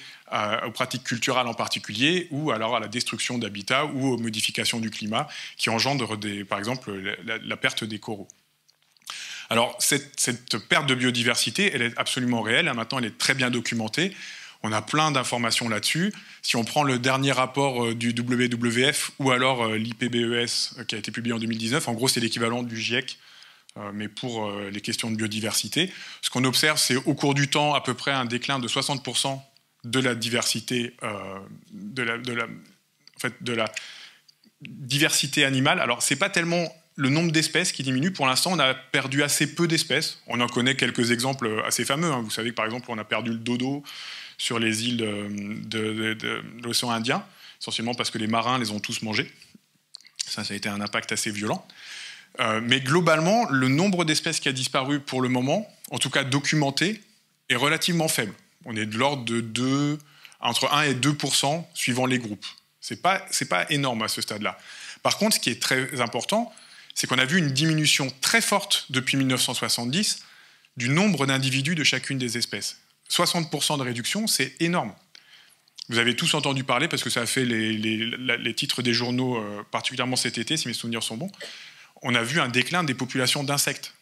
aux pratiques culturelles en particulier, ou alors à la destruction d'habitats ou aux modifications du climat qui engendrent, par exemple, la perte des coraux. Alors, cette perte de biodiversité, elle est absolument réelle. Maintenant, elle est très bien documentée. On a plein d'informations là-dessus. Si on prend le dernier rapport du WWF ou alors l'IPBES qui a été publié en 2019, en gros, c'est l'équivalent du GIEC, mais pour les questions de biodiversité. Ce qu'on observe, c'est au cours du temps, à peu près un déclin de 60% de la diversité, de la diversité animale. Alors, ce n'est pas tellement le nombre d'espèces qui diminue. Pour l'instant, on a perdu assez peu d'espèces. On en connaît quelques exemples assez fameux. Hein. Vous savez que, par exemple, on a perdu le dodo sur les îles de l'océan Indien, essentiellement parce que les marins les ont tous mangés. Ça a été un impact assez violent. Mais globalement, le nombre d'espèces qui a disparu pour le moment, en tout cas documenté, est relativement faible. On est de l'ordre de entre 1 et 2% suivant les groupes. C'est pas énorme à ce stade-là. Par contre, ce qui est très important, c'est qu'on a vu une diminution très forte depuis 1970 du nombre d'individus de chacune des espèces. 60% de réduction, c'est énorme. Vous avez tous entendu parler, parce que ça a fait les titres des journaux, particulièrement cet été, si mes souvenirs sont bons. On a vu un déclin des populations d'insectes.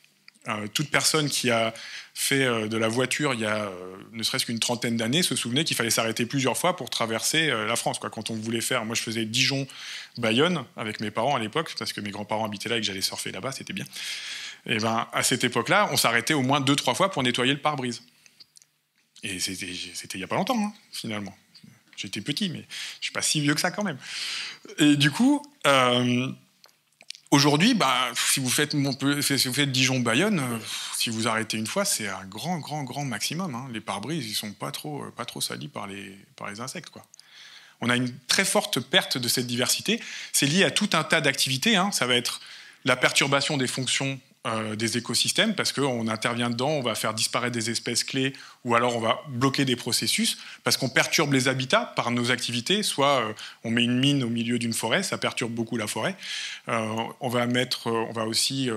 Toute personne qui a fait de la voiture il y a ne serait-ce qu'une trentaine d'années se souvenait qu'il fallait s'arrêter plusieurs fois pour traverser la France. Quand on voulait faire, moi je faisais Dijon-Bayonne avec mes parents à l'époque, parce que mes grands-parents habitaient là et que j'allais surfer là-bas, c'était bien. Et ben, à cette époque-là, on s'arrêtait au moins 2-3 fois pour nettoyer le pare-brise. Et c'était il n'y a pas longtemps, hein, finalement. J'étais petit, mais je ne suis pas si vieux que ça quand même. Et du coup, aujourd'hui, si vous faites Dijon-Bayonne, si vous arrêtez une fois, c'est un grand maximum. Hein. Les pare-brises, ils ne sont pas trop salis par les insectes, quoi. On a une très forte perte de cette diversité. C'est lié à tout un tas d'activités. Hein. Ça va être la perturbation des fonctions des écosystèmes, parce qu'on intervient dedans, on va faire disparaître des espèces clés, ou alors on va bloquer des processus, parce qu'on perturbe les habitats par nos activités. Soit on met une mine au milieu d'une forêt, ça perturbe beaucoup la forêt. On va aussi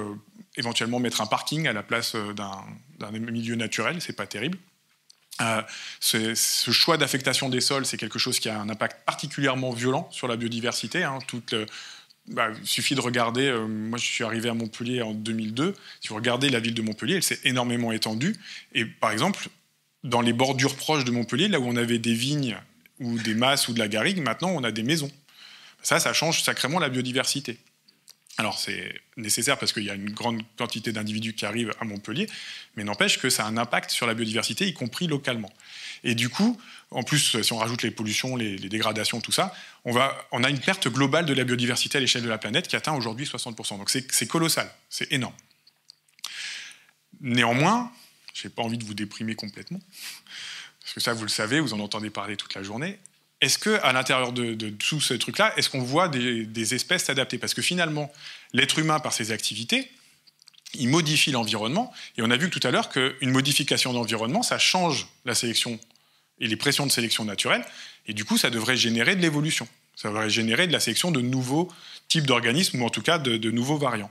éventuellement mettre un parking à la place d'un milieu naturel, c'est pas terrible. Ce choix d'affectation des sols, c'est quelque chose qui a un impact particulièrement violent sur la biodiversité. Hein. Il suffit de regarder, moi je suis arrivé à Montpellier en 2002, si vous regardez la ville de Montpellier, elle s'est énormément étendue. Et par exemple, dans les bordures proches de Montpellier, là où on avait des vignes ou des masses ou de la garrigue, maintenant on a des maisons. Ça change sacrément la biodiversité. Alors c'est nécessaire parce qu'il y a une grande quantité d'individus qui arrivent à Montpellier, mais n'empêche que ça a un impact sur la biodiversité, y compris localement. Et du coup, en plus, si on rajoute les pollutions, les dégradations, tout ça, on a une perte globale de la biodiversité à l'échelle de la planète qui atteint aujourd'hui 60%. Donc c'est colossal, c'est énorme. Néanmoins, je n'ai pas envie de vous déprimer complètement, parce que ça, vous le savez, vous en entendez parler toute la journée. Est-ce qu'à l'intérieur de tout ce truc-là, est-ce qu'on voit des espèces s'adapter ? Parce que finalement, l'être humain, par ses activités, il modifie l'environnement. Et on a vu tout à l'heure qu'une modification d'environnement, ça change la sélection et les pressions de sélection naturelle. Et du coup, ça devrait générer de l'évolution. Ça devrait générer de la sélection de nouveaux types d'organismes, ou en tout cas de nouveaux variants.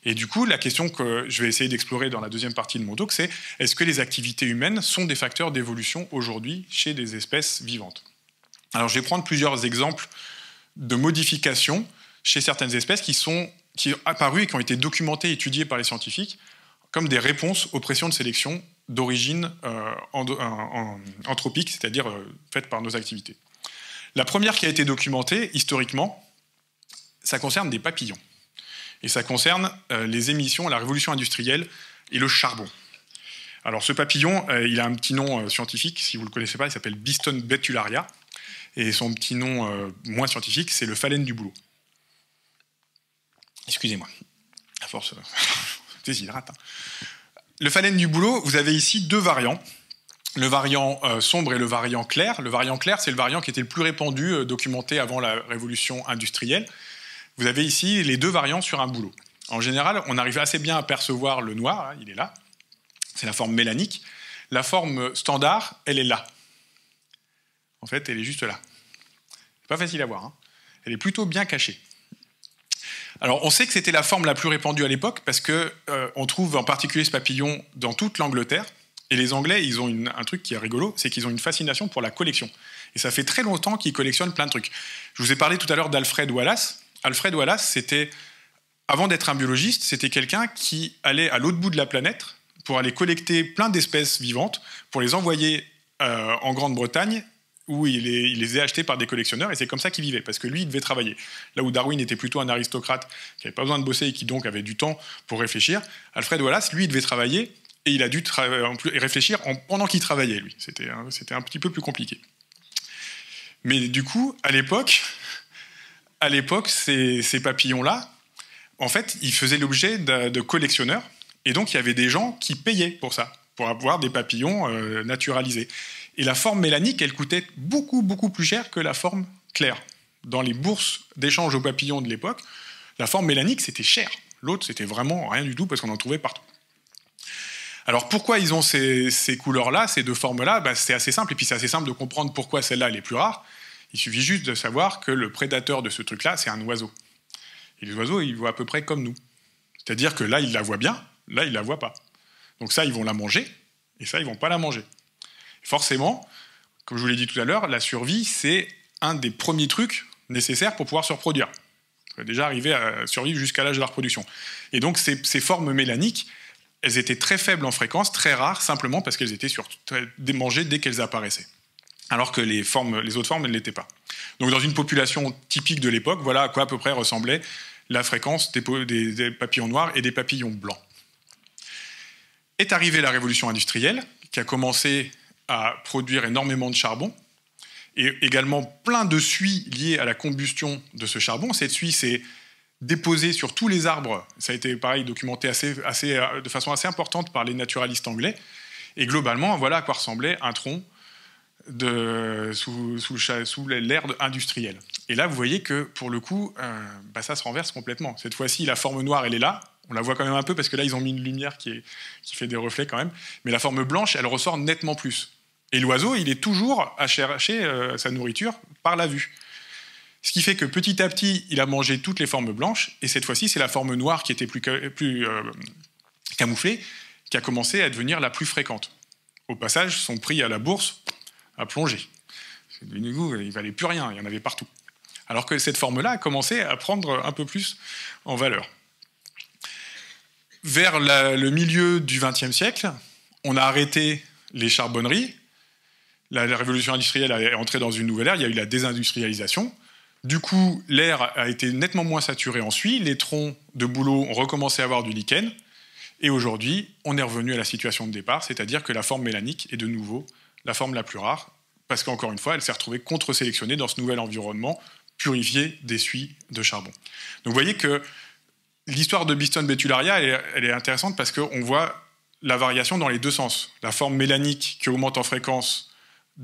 Et du coup, la question que je vais essayer d'explorer dans la deuxième partie de mon talk, c'est est-ce que les activités humaines sont des facteurs d'évolution aujourd'hui chez des espèces vivantes ? Alors, je vais prendre plusieurs exemples de modifications chez certaines espèces qui sont apparues et qui ont été documentées et étudiées par les scientifiques comme des réponses aux pressions de sélection d'origine anthropique, c'est-à-dire faites par nos activités. La première qui a été documentée historiquement, ça concerne des papillons. Et ça concerne les émissions, la révolution industrielle et le charbon. Alors, ce papillon, il a un petit nom scientifique, si vous ne le connaissez pas, il s'appelle Biston betularia. Et son petit nom moins scientifique, c'est le phalène du bouleau. Excusez-moi, à force, déshydrate. Hein. Le phalène du bouleau, vous avez ici deux variants. Le variant sombre et le variant clair. Le variant clair, c'est le variant qui était le plus répandu, documenté avant la révolution industrielle. Vous avez ici les deux variants sur un bouleau. En général, on arrive assez bien à percevoir le noir, hein, il est là. C'est la forme mélanique. La forme standard, elle est là. En fait, elle est juste là. C'est pas facile à voir. Hein. Elle est plutôt bien cachée. Alors, on sait que c'était la forme la plus répandue à l'époque parce qu'on trouve en particulier ce papillon dans toute l'Angleterre. Et les Anglais, ils ont un truc qui est rigolo, c'est qu'ils ont une fascination pour la collection. Et ça fait très longtemps qu'ils collectionnent plein de trucs. Je vous ai parlé tout à l'heure d'Alfred Wallace. Alfred Wallace, avant d'être un biologiste, c'était quelqu'un qui allait à l'autre bout de la planète pour aller collecter plein d'espèces vivantes, pour les envoyer en Grande-Bretagne, où il les a achetés par des collectionneurs, et c'est comme ça qu'il vivait, parce que lui, il devait travailler. Là où Darwin était plutôt un aristocrate qui n'avait pas besoin de bosser et qui donc avait du temps pour réfléchir, Alfred Wallace, lui, il devait travailler, et il a dû réfléchir pendant qu'il travaillait, lui. C'était un petit peu plus compliqué. Mais du coup, à l'époque, ces papillons-là, en fait, ils faisaient l'objet de collectionneurs, et donc il y avait des gens qui payaient pour ça, pour avoir des papillons naturalisés. Et la forme mélanique, elle coûtait beaucoup, beaucoup plus cher que la forme claire. dans les bourses d'échange aux papillons de l'époque, la forme mélanique, c'était cher. L'autre, c'était vraiment rien du tout parce qu'on en trouvait partout. Alors pourquoi ils ont ces couleurs-là, ces deux formes-là? C'est assez simple, et puis c'est assez simple de comprendre pourquoi celle-là elle est plus rare. Il suffit juste de savoir que le prédateur de ce truc-là, c'est un oiseau. Et les oiseaux, ils voient à peu près comme nous. C'est-à-dire que là, ils la voient bien, là, ils la voient pas. Donc ça, ils vont la manger, et ça, ils vont pas la manger. Forcément, comme je vous l'ai dit tout à l'heure, la survie, c'est un des premiers trucs nécessaires pour pouvoir se reproduire. On va déjà arriver à survivre jusqu'à l'âge de la reproduction. Et donc, ces formes mélaniques, elles étaient très faibles en fréquence, très rares, simplement parce qu'elles étaient mangées dès qu'elles apparaissaient. Alors que les autres formes, elles ne l'étaient pas. Donc, dans une population typique de l'époque, voilà à quoi à peu près ressemblait la fréquence des papillons noirs et des papillons blancs. Est arrivée la révolution industrielle, qui a commencé à produire énormément de charbon, et également plein de suie liées à la combustion de ce charbon. Cette suie s'est déposée sur tous les arbres. Ça a été, pareil, documenté de façon assez importante par les naturalistes anglais. Et globalement, voilà à quoi ressemblait un tronc sous l'ère industrielle. Et là, vous voyez que, pour le coup, ça se renverse complètement. Cette fois-ci, la forme noire, elle est là. On la voit quand même un peu, parce que là, ils ont mis une lumière qui fait des reflets quand même. Mais la forme blanche, elle ressort nettement plus. Et l'oiseau, il est toujours à chercher sa nourriture par la vue. Ce qui fait que petit à petit, il a mangé toutes les formes blanches, et cette fois-ci, c'est la forme noire qui était plus camouflée, qui a commencé à devenir la plus fréquente. Au passage, son prix à la bourse a plongé. Il ne valait plus rien, il y en avait partout. Alors que cette forme-là a commencé à prendre un peu plus en valeur. Vers le milieu du XXe siècle, on a arrêté les charbonneries. La révolution industrielle est entrée dans une nouvelle ère, il y a eu la désindustrialisation. Du coup, l'air a été nettement moins saturé en suie, les troncs de bouleau ont recommencé à avoir du lichen, et aujourd'hui, on est revenu à la situation de départ, c'est-à-dire que la forme mélanique est de nouveau la forme la plus rare, parce qu'encore une fois, elle s'est retrouvée contre-sélectionnée dans ce nouvel environnement purifié des suies de charbon. Donc vous voyez que l'histoire de Biston betularia, elle est intéressante parce qu'on voit la variation dans les deux sens. La forme mélanique qui augmente en fréquence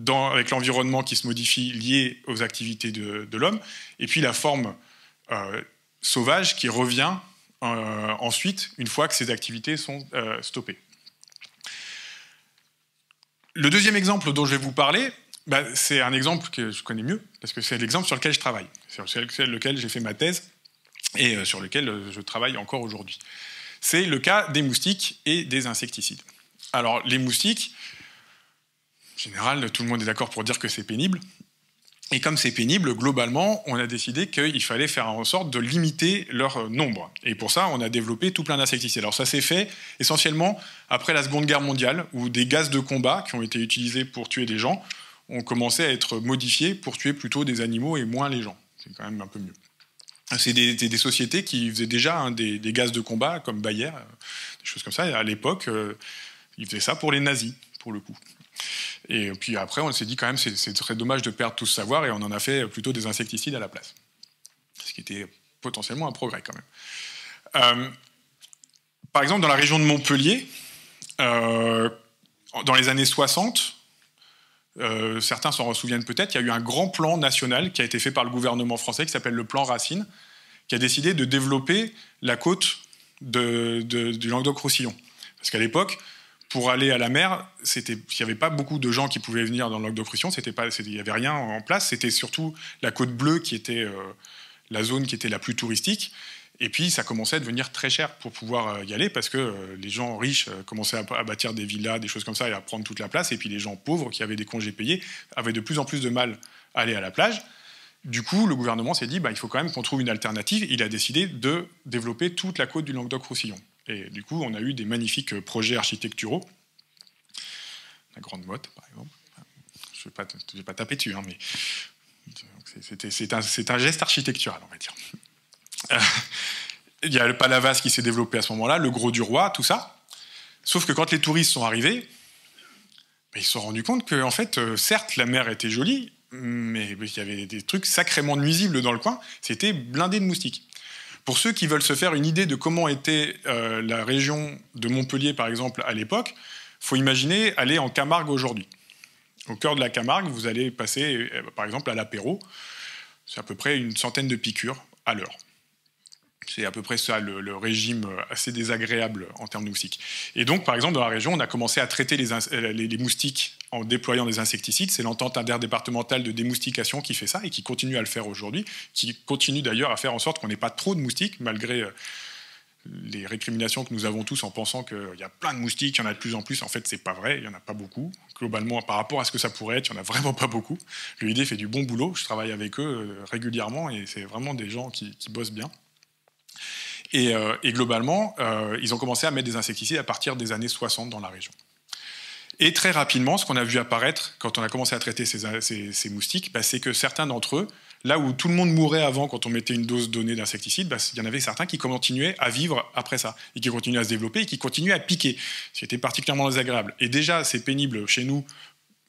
avec l'environnement qui se modifie lié aux activités de l'homme, et puis la forme sauvage qui revient ensuite, une fois que ces activités sont stoppées. Le deuxième exemple dont je vais vous parler, c'est un exemple que je connais mieux, parce que c'est l'exemple sur lequel je travaille, sur lequel j'ai fait ma thèse, et sur lequel je travaille encore aujourd'hui. C'est le cas des moustiques et des insecticides. Alors, les moustiques, en général, tout le monde est d'accord pour dire que c'est pénible. Et comme c'est pénible, globalement, on a décidé qu'il fallait faire en sorte de limiter leur nombre. Et pour ça, on a développé tout plein d'insecticides. Alors ça s'est fait essentiellement après la Seconde Guerre mondiale, où des gaz de combat qui ont été utilisés pour tuer des gens ont commencé à être modifiés pour tuer plutôt des animaux et moins les gens. C'est quand même un peu mieux. C'est des sociétés qui faisaient déjà des gaz de combat, comme Bayer, des choses comme ça. Et à l'époque, ils faisaient ça pour les nazis, pour le coup. Et puis après, on s'est dit quand même c'est très dommage de perdre tout ce savoir, et on en a fait plutôt des insecticides à la place. Ce qui était potentiellement un progrès quand même. Par exemple, dans la région de Montpellier, dans les années 60, certains s'en souviennent peut-être, il y a eu un grand plan national qui a été fait par le gouvernement français, qui s'appelle le plan Racine, qui a décidé de développer la côte du Languedoc-Roussillon. Parce qu'à l'époque, pour aller à la mer, il n'y avait pas beaucoup de gens qui pouvaient venir dans le Languedoc-Roussillon, il n'y avait rien en place, c'était surtout la côte bleue qui était la zone qui était la plus touristique, et puis ça commençait à devenir très cher pour pouvoir y aller, parce que les gens riches commençaient à bâtir des villas, des choses comme ça, et à prendre toute la place, et puis les gens pauvres, qui avaient des congés payés, avaient de plus en plus de mal à aller à la plage. Du coup, le gouvernement s'est dit il faut quand même qu'on trouve une alternative. Il a décidé de développer toute la côte du Languedoc-Roussillon. Et du coup, on a eu des magnifiques projets architecturaux. La Grande Motte, par exemple. Je ne vais pas taper dessus, mais c'est un geste architectural, on va dire. Il y a le Palavas qui s'est développé à ce moment-là, le Gros du Roi, tout ça. Sauf que quand les touristes sont arrivés, ils se sont rendus compte que, en fait, certes, la mer était jolie, mais il y avait des trucs sacrément nuisibles dans le coin. C'était blindé de moustiques. Pour ceux qui veulent se faire une idée de comment était la région de Montpellier, par exemple, à l'époque, il faut imaginer aller en Camargue aujourd'hui. Au cœur de la Camargue, vous allez passer, par exemple, à l'apéro. C'est à peu près une centaine de piqûres à l'heure. C'est à peu près ça le régime assez désagréable en termes de moustiques. Et donc, par exemple, dans la région, on a commencé à traiter les moustiques en déployant des insecticides. C'est l'entente interdépartementale de démoustication qui fait ça et qui continue à le faire aujourd'hui, qui continue d'ailleurs à faire en sorte qu'on n'ait pas trop de moustiques, malgré les récriminations que nous avons tous en pensant qu'il y a plein de moustiques, il y en a de plus en plus. En fait, c'est pas vrai, il n'y en a pas beaucoup. Globalement, par rapport à ce que ça pourrait être, il n'y en a vraiment pas beaucoup. L'UID fait du bon boulot, je travaille avec eux régulièrement et c'est vraiment des gens qui bossent bien. Et globalement, ils ont commencé à mettre des insecticides à partir des années 60 dans la région. Et très rapidement, ce qu'on a vu apparaître quand on a commencé à traiter ces moustiques, c'est que certains d'entre eux, là où tout le monde mourait avant quand on mettait une dose donnée d'insecticide, il y en avait certains qui continuaient à vivre après ça, et qui continuaient à se développer, et qui continuaient à piquer, ce qui était particulièrement désagréable. Et déjà, c'est pénible chez nous,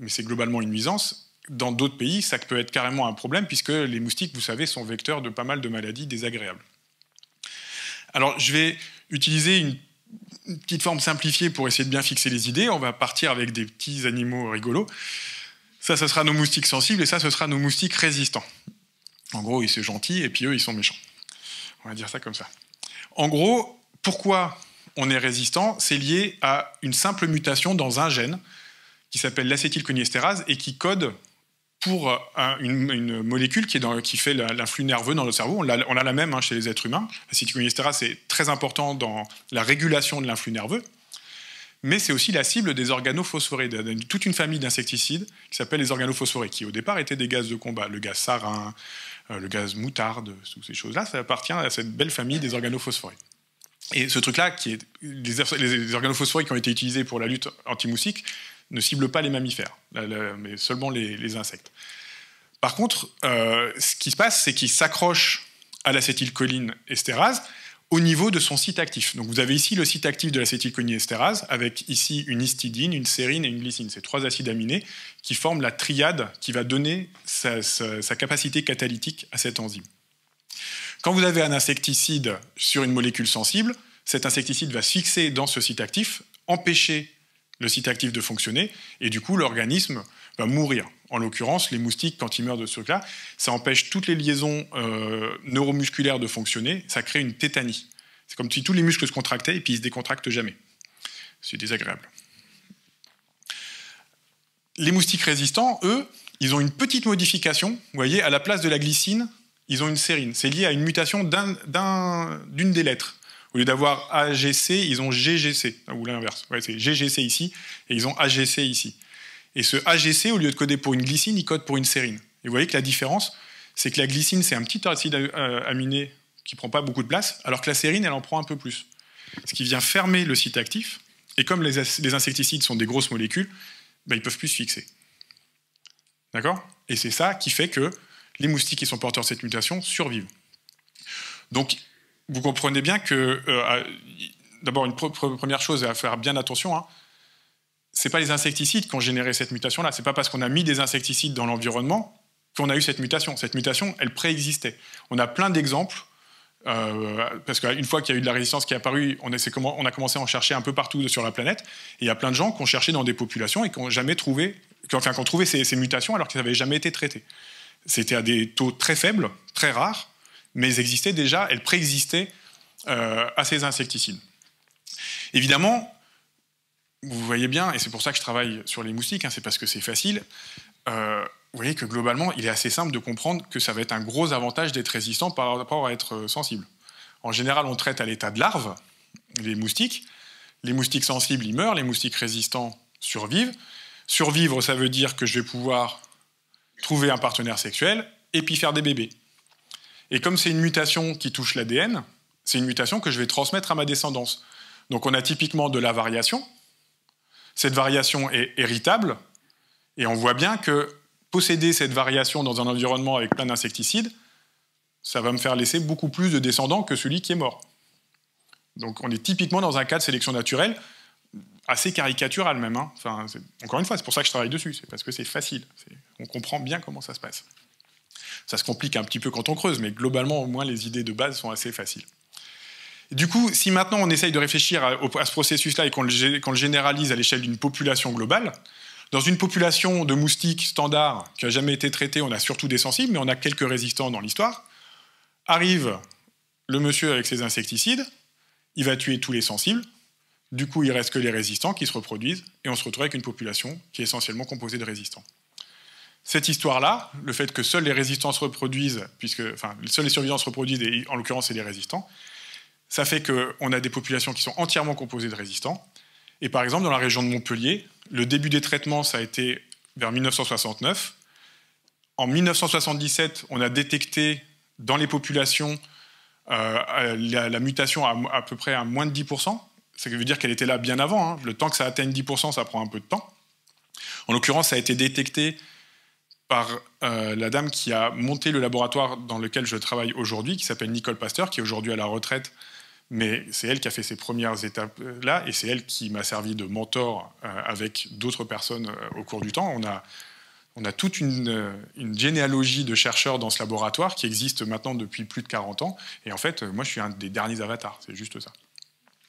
mais c'est globalement une nuisance. Dans d'autres pays, ça peut être carrément un problème, puisque les moustiques, vous savez, sont vecteurs de pas mal de maladies désagréables. Alors, je vais utiliser une petite forme simplifiée pour essayer de bien fixer les idées. On va partir avec des petits animaux rigolos. Ça, ce sera nos moustiques sensibles, et ça, ce sera nos moustiques résistants. En gros, ils sont gentils, et puis eux, ils sont méchants. On va dire ça comme ça. En gros, pourquoi on est résistant? C'est lié à une simple mutation dans un gène qui s'appelle l'acétylcholinestérase et qui code pour une molécule qui fait l'influx nerveux dans le cerveau. On a la même chez les êtres humains. L'acétylcholinestérase, c'est très important dans la régulation de l'influx nerveux, mais c'est aussi la cible des organophosphorés, toute une famille d'insecticides qui s'appelle les organophosphorés, qui au départ étaient des gaz de combat. Le gaz sarin, le gaz moutarde, toutes ces choses-là, ça appartient à cette belle famille des organophosphorés. Et ce truc-là, les organophosphorés qui ont été utilisés pour la lutte anti-moustique, ne ciblent pas les mammifères, mais seulement les insectes. Par contre, ce qui se passe, c'est qu'ils s'accrochent à l'acétylcholinestérase au niveau de son site actif. Donc vous avez ici le site actif de l'acétylcholinestérase, avec ici une histidine, une sérine et une glycine. C'est 3 acides aminés qui forment la triade qui va donner sa capacité catalytique à cette enzyme. Quand vous avez un insecticide sur une molécule sensible, cet insecticide va se fixer dans ce site actif, empêcher le site actif de fonctionner, et du coup, l'organisme va mourir. En l'occurrence, les moustiques, quand ils meurent de ce truc-là, ça empêche toutes les liaisons neuromusculaires de fonctionner, ça crée une tétanie. C'est comme si tous les muscles se contractaient et puis ils se décontractent jamais. C'est désagréable. Les moustiques résistants, eux, ils ont une petite modification. Vous voyez, à la place de la glycine, ils ont une sérine. C'est lié à une mutation d'une des lettres. Au lieu d'avoir AGC, ils ont GGC, ou l'inverse. Ouais, c'est GGC ici, et ils ont AGC ici. Et ce AGC, au lieu de coder pour une glycine, il code pour une sérine. Et vous voyez que la différence, c'est que la glycine, c'est un petit acide aminé qui ne prend pas beaucoup de place, alors que la sérine, elle en prend un peu plus. Ce qui vient fermer le site actif, et comme les insecticides sont des grosses molécules, ils ne peuvent plus se fixer. D'accord? Et c'est ça qui fait que les moustiques qui sont porteurs de cette mutation survivent. Donc, vous comprenez bien que, d'abord, une première chose à faire bien attention, ce n'est pas les insecticides qui ont généré cette mutation-là. Ce n'est pas parce qu'on a mis des insecticides dans l'environnement qu'on a eu cette mutation. Cette mutation, elle préexistait. On a plein d'exemples, parce qu'une fois qu'il y a eu de la résistance qui est apparue, on a commencé à en chercher un peu partout sur la planète. Et il y a plein de gens qui ont cherché dans des populations et qui ont jamais trouvé, qui ont trouvé ces mutations alors qu'elles n'avaient jamais été traitées. C'était à des taux très faibles, très rares, mais elles existaient déjà, elles préexistaient à ces insecticides. Évidemment, vous voyez bien, et c'est pour ça que je travaille sur les moustiques, c'est parce que c'est facile, vous voyez que globalement, il est assez simple de comprendre que ça va être un gros avantage d'être résistant par rapport à être sensible. En général, on traite à l'état de larve les moustiques. Les moustiques sensibles, ils meurent, les moustiques résistants survivent. Survivre, ça veut dire que je vais pouvoir trouver un partenaire sexuel et puis faire des bébés. Et comme c'est une mutation qui touche l'ADN, c'est une mutation que je vais transmettre à ma descendance. Donc on a typiquement de la variation. Cette variation est héritable, et on voit bien que posséder cette variation dans un environnement avec plein d'insecticides, ça va me faire laisser beaucoup plus de descendants que celui qui est mort. Donc on est typiquement dans un cas de sélection naturelle assez caricatural même. Enfin, encore une fois, c'est pour ça que je travaille dessus, c'est parce que c'est facile. On comprend bien comment ça se passe. Ça se complique un petit peu quand on creuse, mais globalement, au moins, les idées de base sont assez faciles. Et du coup, si maintenant on essaye de réfléchir à ce processus-là et qu'on le généralise à l'échelle d'une population globale, Dans une population de moustiques standard qui n'a jamais été traitée, on a surtout des sensibles, mais on a quelques résistants dans l'histoire. Arrive le monsieur avec ses insecticides, il va tuer tous les sensibles, du coup il reste que les résistants qui se reproduisent, et on se retrouve avec une population qui est essentiellement composée de résistants. Cette histoire-là, le fait que seuls les résistants se reproduisent, seuls les survivants se reproduisent, et en l'occurrence c'est les résistants, ça fait qu'on a des populations qui sont entièrement composées de résistants. Et par exemple, dans la région de Montpellier, le début des traitements, ça a été vers 1969. En 1977, on a détecté dans les populations la mutation à peu près à moins de 10%. Ça veut dire qu'elle était là bien avant. Hein. Le temps que ça atteigne 10%, ça prend un peu de temps. En l'occurrence, ça a été détecté par la dame qui a monté le laboratoire dans lequel je travaille aujourd'hui, qui s'appelle Nicole Pasteur, qui est aujourd'hui à la retraite. Mais c'est elle qui a fait ces premières étapes-là, et c'est elle qui m'a servi de mentor avec d'autres personnes au cours du temps. On a toute une généalogie de chercheurs dans ce laboratoire qui existe maintenant depuis plus de 40 ans. Et en fait, moi, je suis un des derniers avatars, c'est juste ça.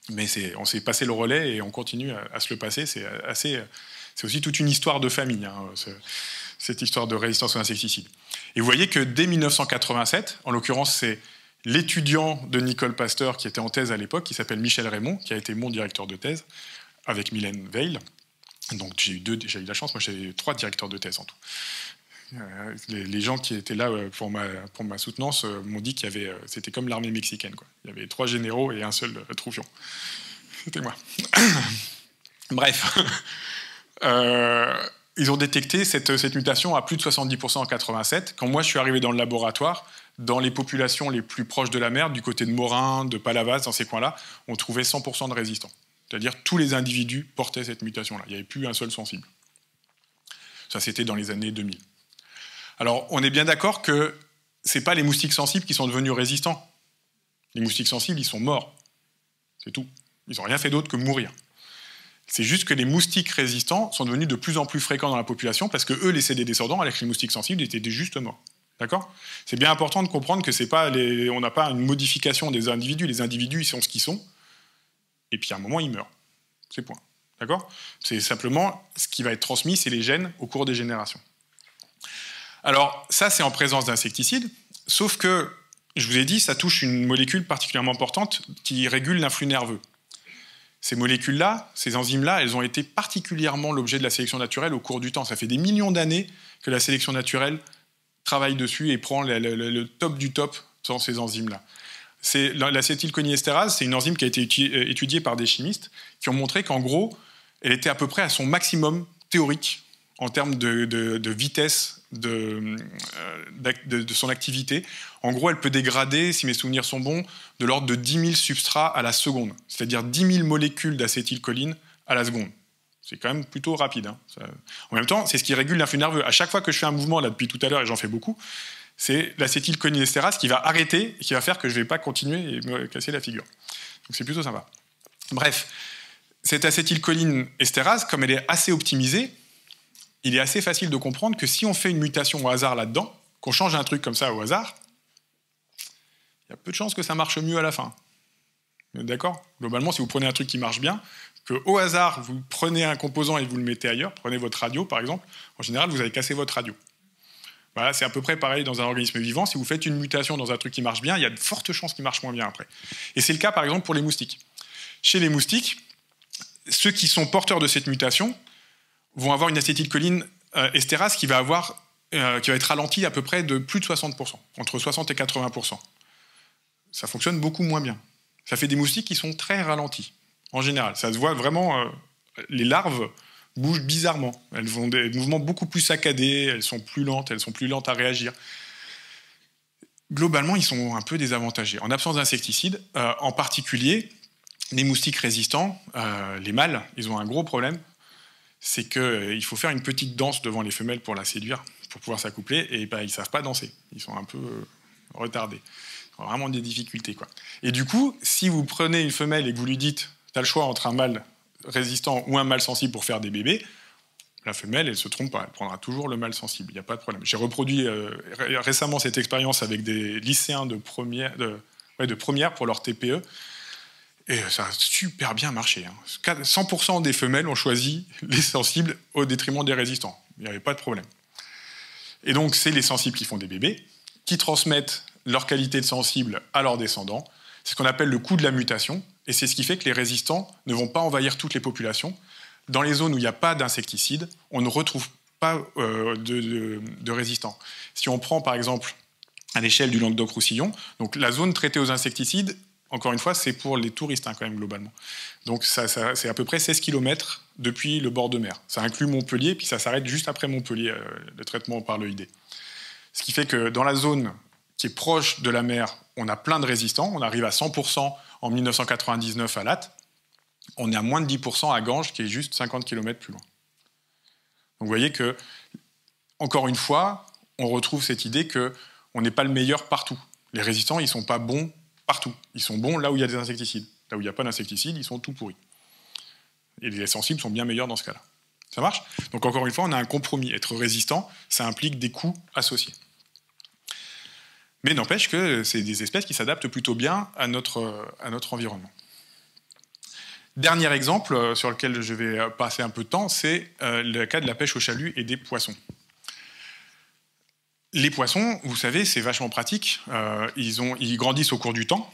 Mais on s'est passé le relais et on continue à se le passer. C'est aussi toute une histoire de famille, hein, cette histoire de résistance aux insecticides. Et vous voyez que dès 1987, en l'occurrence, c'est l'étudiant de Nicole Pasteur qui était en thèse à l'époque, qui s'appelle Michel Raymond, qui a été mon directeur de thèse, avec Mylène Veil. Donc j'ai eu la chance, moi j'ai 3 directeurs de thèse en tout. Les gens qui étaient là pour ma soutenance m'ont dit c'était comme l'armée mexicaine, quoi. Il y avait 3 généraux et un seul troufion. C'était moi. Bref. Ils ont détecté cette mutation à plus de 70% en 87. Quand moi je suis arrivé dans le laboratoire, dans les populations les plus proches de la mer, du côté de Morin, de Palavas, dans ces coins-là, on trouvait 100% de résistants. C'est-à-dire tous les individus portaient cette mutation-là. Il n'y avait plus un seul sensible. Ça, c'était dans les années 2000. Alors, on est bien d'accord que ce n'est pas les moustiques sensibles qui sont devenus résistants. Les moustiques sensibles, ils sont morts. C'est tout. Ils n'ont rien fait d'autre que mourir. C'est juste que les moustiques résistants sont devenus de plus en plus fréquents dans la population parce que eux laissaient des descendants alors que les moustiques sensibles étaient juste morts. D'accord ? C'est bien important de comprendre que on n'a pas une modification des individus. Les individus, ils sont ce qu'ils sont. Et puis à un moment, ils meurent. C'est point. D'accord ? C'est simplement ce qui va être transmis, c'est les gènes au cours des générations. Alors, ça, c'est en présence d'insecticides. Sauf que, je vous ai dit, ça touche une molécule particulièrement importante qui régule l'influx nerveux. Ces molécules-là, ces enzymes-là, elles ont été particulièrement l'objet de la sélection naturelle au cours du temps. Ça fait des millions d'années que la sélection naturelle travaille dessus et prend le top du top dans ces enzymes-là. L'acétylcholinestérase, c'est une enzyme qui a été étudiée par des chimistes qui ont montré qu'en gros, elle était à peu près à son maximum théorique en termes de vitesse de son activité. En gros, elle peut dégrader, si mes souvenirs sont bons, de l'ordre de 10 000 substrats à la seconde, c'est-à-dire 10 000 molécules d'acétylcholine à la seconde. C'est quand même plutôt rapide. Hein. En même temps, c'est ce qui régule l'influx nerveux. À chaque fois que je fais un mouvement, là, depuis tout à l'heure, et j'en fais beaucoup, c'est l'acétylcholinestérase qui va arrêter et qui va faire que je ne vais pas continuer et me casser la figure. Donc c'est plutôt sympa. Bref, cette acétylcholinestérase, comme elle est assez optimisée, il est assez facile de comprendre que si on fait une mutation au hasard là-dedans, qu'on change un truc comme ça au hasard, il y a peu de chances que ça marche mieux à la fin. D'accord ? Globalement, si vous prenez un truc qui marche bien, qu'au hasard, vous prenez un composant et vous le mettez ailleurs, prenez votre radio par exemple, en général, vous avez cassé votre radio. Voilà, c'est à peu près pareil dans un organisme vivant. Si vous faites une mutation dans un truc qui marche bien, il y a de fortes chances qu'il marche moins bien après. Et c'est le cas par exemple pour les moustiques. Chez les moustiques, ceux qui sont porteurs de cette mutation vont avoir une acétylcholinestérase qui va être ralentie à peu près de plus de 60%, entre 60 et 80%. Ça fonctionne beaucoup moins bien. Ça fait des moustiques qui sont très ralentis, en général. Ça se voit vraiment, les larves bougent bizarrement. Elles font des mouvements beaucoup plus saccadés, elles sont plus lentes à réagir. Globalement, ils sont un peu désavantagés. En absence d'insecticides, en particulier, les moustiques résistants, les mâles, ils ont un gros problème. C'est qu'il faut faire une petite danse devant les femelles pour la séduire, pour pouvoir s'accoupler, et ils ne savent pas danser. Ils sont un peu retardés. Ils ont vraiment des difficultés, quoi. Et du coup, si vous prenez une femelle et que vous lui dites « tu as le choix entre un mâle résistant ou un mâle sensible pour faire des bébés », la femelle, elle ne se trompe pas, elle prendra toujours le mâle sensible, il n'y a pas de problème. J'ai reproduit récemment cette expérience avec des lycéens de première pour leur TPE, Et ça a super bien marché. 100% des femelles ont choisi les sensibles au détriment des résistants. Il n'y avait pas de problème. Et donc, c'est les sensibles qui font des bébés, qui transmettent leur qualité de sensible à leurs descendants. C'est ce qu'on appelle le coût de la mutation. Et c'est ce qui fait que les résistants ne vont pas envahir toutes les populations. Dans les zones où il n'y a pas d'insecticides, on ne retrouve pas de résistants. Si on prend, par exemple, à l'échelle du Languedoc-Roussillon, donc la zone traitée aux insecticides, encore une fois, c'est pour les touristes, quand même, globalement. Donc, c'est à peu près 16 km depuis le bord de mer. Ça inclut Montpellier, puis ça s'arrête juste après Montpellier, le traitement par l'EID. Ce qui fait que dans la zone qui est proche de la mer, on a plein de résistants. On arrive à 100% en 1999 à Latte. On est à moins de 10% à Ganges, qui est juste 50 km plus loin. Donc, vous voyez que, encore une fois, on retrouve cette idée qu'on n'est pas le meilleur partout. Les résistants, ils ne sont pas bons partout. Ils sont bons là où il y a des insecticides. Là où il n'y a pas d'insecticides, ils sont tout pourris. Et les sensibles sont bien meilleurs dans ce cas-là. Ça marche? Donc encore une fois, on a un compromis. Être résistant, ça implique des coûts associés. Mais n'empêche que c'est des espèces qui s'adaptent plutôt bien à notre environnement. Dernier exemple sur lequel je vais passer un peu de temps, c'est le cas de la pêche au chalut et des poissons. Les poissons, vous savez, c'est vachement pratique. Ils grandissent au cours du temps.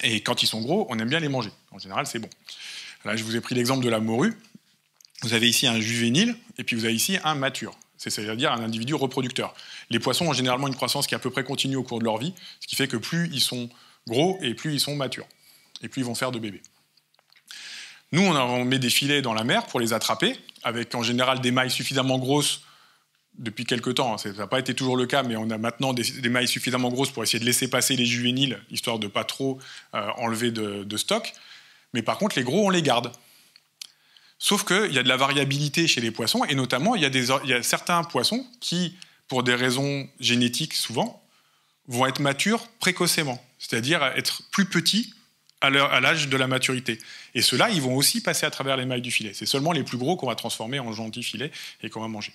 Et quand ils sont gros, on aime bien les manger. En général, c'est bon. Là, je vous ai pris l'exemple de la morue. Vous avez ici un juvénile, et puis vous avez ici un mature. C'est-à-dire un individu reproducteur. Les poissons ont généralement une croissance qui est à peu près continue au cours de leur vie, ce qui fait que plus ils sont gros, et plus ils sont matures. Et plus ils vont faire de bébés. Nous, on met des filets dans la mer pour les attraper, avec en général des mailles suffisamment grosses. Depuis quelques temps, ça n'a pas été toujours le cas, mais on a maintenant des mailles suffisamment grosses pour essayer de laisser passer les juvéniles, histoire de ne pas trop enlever de stock. Mais par contre, les gros, on les garde. Sauf qu'il y a de la variabilité chez les poissons, et notamment, il y a certains poissons qui, pour des raisons génétiques souvent, vont être matures précocement, c'est-à-dire être plus petits à l'âge de la maturité. Et ceux-là, ils vont aussi passer à travers les mailles du filet. C'est seulement les plus gros qu'on va transformer en gentils filets et qu'on va manger.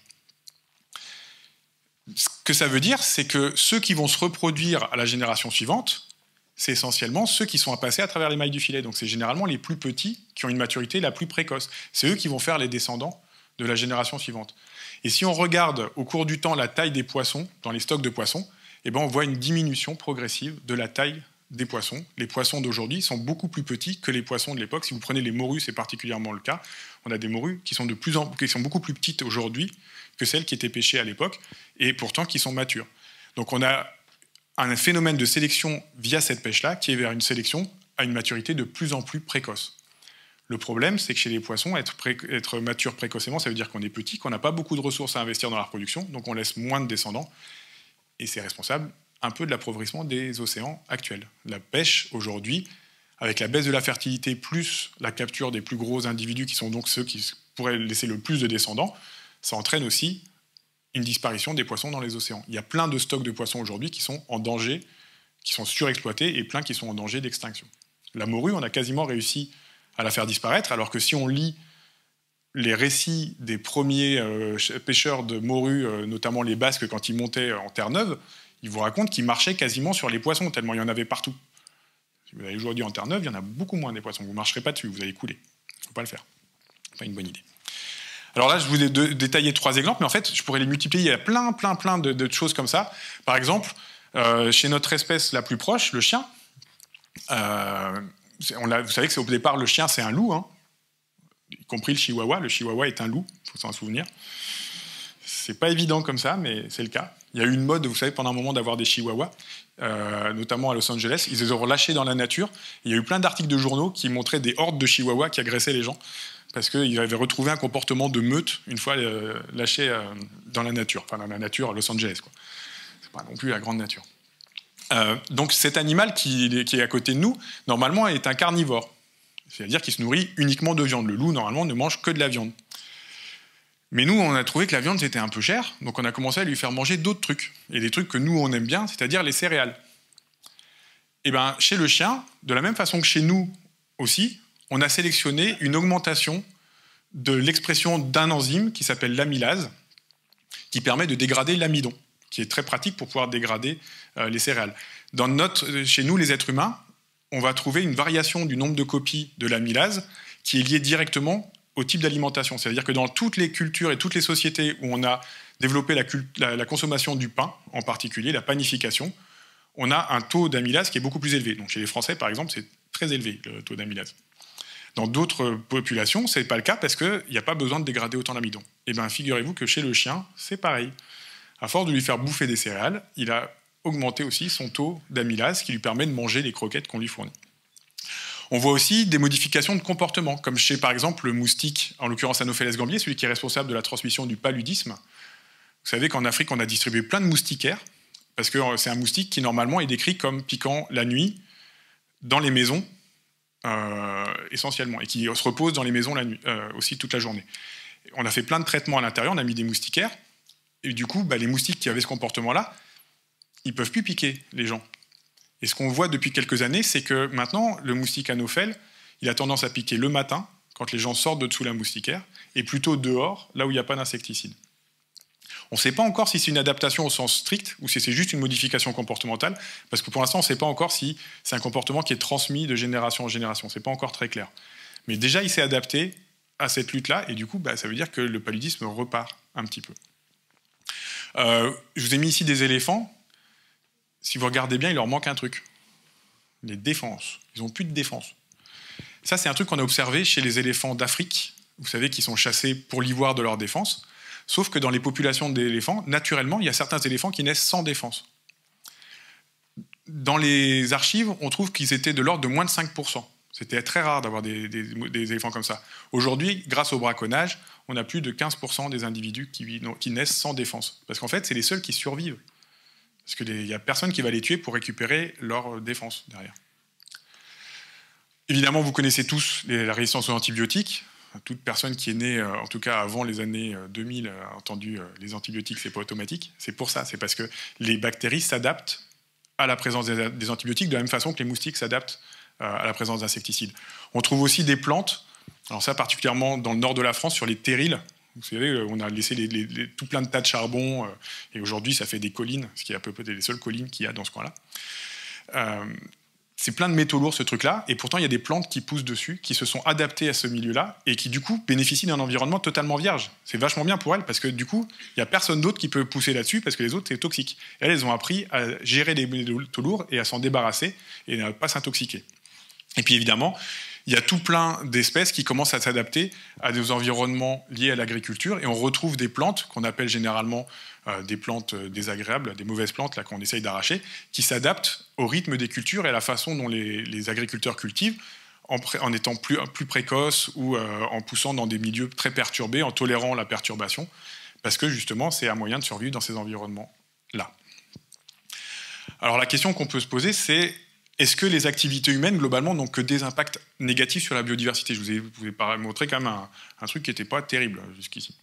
Ce que ça veut dire, c'est que ceux qui vont se reproduire à la génération suivante, c'est essentiellement ceux qui sont à passer à travers les mailles du filet. Donc c'est généralement les plus petits qui ont une maturité la plus précoce. C'est eux qui vont faire les descendants de la génération suivante. Et si on regarde au cours du temps la taille des poissons, dans les stocks de poissons, eh ben on voit une diminution progressive de la taille des poissons. Les poissons d'aujourd'hui sont beaucoup plus petits que les poissons de l'époque. Si vous prenez les morues, c'est particulièrement le cas. On a des morues qui sont beaucoup plus petites aujourd'hui que celles qui étaient pêchées à l'époque, et pourtant qui sont matures. Donc on a un phénomène de sélection via cette pêche-là, qui est vers une sélection à une maturité de plus en plus précoce. Le problème, c'est que chez les poissons, être mature précocement, ça veut dire qu'on est petit, qu'on n'a pas beaucoup de ressources à investir dans la reproduction, donc on laisse moins de descendants, et c'est responsable un peu de l'appauvrissement des océans actuels. La pêche, aujourd'hui, avec la baisse de la fertilité, plus la capture des plus gros individus, qui sont donc ceux qui pourraient laisser le plus de descendants, ça entraîne aussi une disparition des poissons dans les océans. Il y a plein de stocks de poissons aujourd'hui qui sont en danger, qui sont surexploités, et plein qui sont en danger d'extinction. La morue, on a quasiment réussi à la faire disparaître, alors que si on lit les récits des premiers pêcheurs de morue, notamment les Basques, quand ils montaient en Terre-Neuve, ils vous racontent qu'ils marchaient quasiment sur les poissons, tellement il y en avait partout. Si vous allez aujourd'hui en Terre-Neuve, il y en a beaucoup moins des poissons. Vous ne marcherez pas dessus, vous allez couler. Il ne faut pas le faire. Ce n'est pas une bonne idée. Alors là, je vous ai détaillé 3 exemples, mais en fait, je pourrais les multiplier. Il y a plein de choses comme ça. Par exemple, chez notre espèce la plus proche, le chien, vous savez que au départ, le chien, c'est un loup, hein, y compris le chihuahua. Le chihuahua est un loup, il faut s'en souvenir. C'est pas évident comme ça, mais c'est le cas. Il y a eu une mode, vous savez, pendant un moment d'avoir des chihuahuas, notamment à Los Angeles. Ils les ont relâchés dans la nature. Il y a eu plein d'articles de journaux qui montraient des hordes de chihuahuas qui agressaient les gens, parce qu'ils avaient retrouvé un comportement de meute une fois lâchés dans la nature. Enfin, dans la nature à Los Angeles, quoi. C'est pas non plus la grande nature. Donc cet animal qui est à côté de nous, normalement, est un carnivore. C'est-à-dire qu'il se nourrit uniquement de viande. Le loup, normalement, ne mange que de la viande. Mais nous, on a trouvé que la viande, c'était un peu cher, donc on a commencé à lui faire manger d'autres trucs. Et des trucs que nous, on aime bien, c'est-à-dire les céréales. Et bien, chez le chien, de la même façon que chez nous aussi, on a sélectionné une augmentation de l'expression d'un enzyme qui s'appelle l'amylase, qui permet de dégrader l'amidon, qui est très pratique pour pouvoir dégrader les céréales. Chez nous, les êtres humains, on va trouver une variation du nombre de copies de l'amylase qui est liée directement au type d'alimentation. C'est-à-dire que dans toutes les cultures et toutes les sociétés où on a développé la consommation du pain, en particulier la panification, on a un taux d'amylase qui est beaucoup plus élevé. Donc chez les Français, par exemple, c'est très élevé, le taux d'amylase. Dans d'autres populations, ce n'est pas le cas parce qu'il n'y a pas besoin de dégrader autant l'amidon. Et bien, figurez-vous que chez le chien, c'est pareil. À force de lui faire bouffer des céréales, il a augmenté aussi son taux d'amylase qui lui permet de manger les croquettes qu'on lui fournit. On voit aussi des modifications de comportement, comme chez, par exemple, le moustique, en l'occurrence Anopheles gambier, celui qui est responsable de la transmission du paludisme. Vous savez qu'en Afrique, on a distribué plein de moustiquaires, parce que c'est un moustique qui, normalement, est décrit comme piquant la nuit dans les maisons, essentiellement, et qui se repose dans les maisons la nuit, aussi toute la journée. On a fait plein de traitements à l'intérieur, on a mis des moustiquaires, et du coup, les moustiques qui avaient ce comportement-là, ils ne peuvent plus piquer les gens. Et ce qu'on voit depuis quelques années, c'est que maintenant, le moustique Anophèle, il a tendance à piquer le matin, quand les gens sortent de dessous la moustiquaire, et plutôt dehors, là où il n'y a pas d'insecticide. On ne sait pas encore si c'est une adaptation au sens strict, ou si c'est juste une modification comportementale, parce que pour l'instant, on ne sait pas encore si c'est un comportement qui est transmis de génération en génération. Ce n'est pas encore très clair. Mais déjà, il s'est adapté à cette lutte-là, et du coup, ça veut dire que le paludisme repart un petit peu. Je vous ai mis ici des éléphants. Si vous regardez bien, il leur manque un truc. Les défenses. Ils n'ont plus de défense. Ça, c'est un truc qu'on a observé chez les éléphants d'Afrique, vous savez, qui sont chassés pour l'ivoire de leur défense. Sauf que dans les populations d'éléphants, naturellement, il y a certains éléphants qui naissent sans défense. Dans les archives, on trouve qu'ils étaient de l'ordre de moins de 5%. C'était très rare d'avoir des éléphants comme ça. Aujourd'hui, grâce au braconnage, on a plus de 15% des individus qui naissent sans défense. Parce qu'en fait, c'est les seuls qui survivent. Parce qu'il n'y a personne qui va les tuer pour récupérer leur défense derrière. Évidemment, vous connaissez tous la résistance aux antibiotiques. Toute personne qui est née, en tout cas avant les années 2000, a entendu les antibiotiques, c'est pas automatique. C'est pour ça, c'est parce que les bactéries s'adaptent à la présence des antibiotiques de la même façon que les moustiques s'adaptent à la présence d'insecticides. On trouve aussi des plantes, alors ça particulièrement dans le nord de la France, sur les terrils. Vous savez, on a laissé tout plein de tas de charbon, et aujourd'hui ça fait des collines, ce qui est à peu près les seules collines qu'il y a dans ce coin-là. C'est plein de métaux lourds, ce truc-là, et pourtant il y a des plantes qui poussent dessus, qui se sont adaptées à ce milieu-là, et qui du coup bénéficient d'un environnement totalement vierge. C'est vachement bien pour elles, parce que du coup, il n'y a personne d'autre qui peut pousser là-dessus, parce que les autres, c'est toxique. Elles ont appris à gérer les métaux lourds, et à s'en débarrasser, et à ne pas s'intoxiquer. Et puis évidemment, il y a tout plein d'espèces qui commencent à s'adapter à des environnements liés à l'agriculture, et on retrouve des plantes qu'on appelle généralement des plantes désagréables, des mauvaises plantes là qu'on essaye d'arracher, qui s'adaptent au rythme des cultures et à la façon dont les agriculteurs cultivent, en étant plus précoces ou en poussant dans des milieux très perturbés, en tolérant la perturbation, parce que justement c'est un moyen de survivre dans ces environnements-là. Alors la question qu'on peut se poser, c'est: est-ce que les activités humaines, globalement, n'ont que des impacts négatifs sur la biodiversité? Je vous ai montré quand même un truc qui n'était pas terrible jusqu'ici.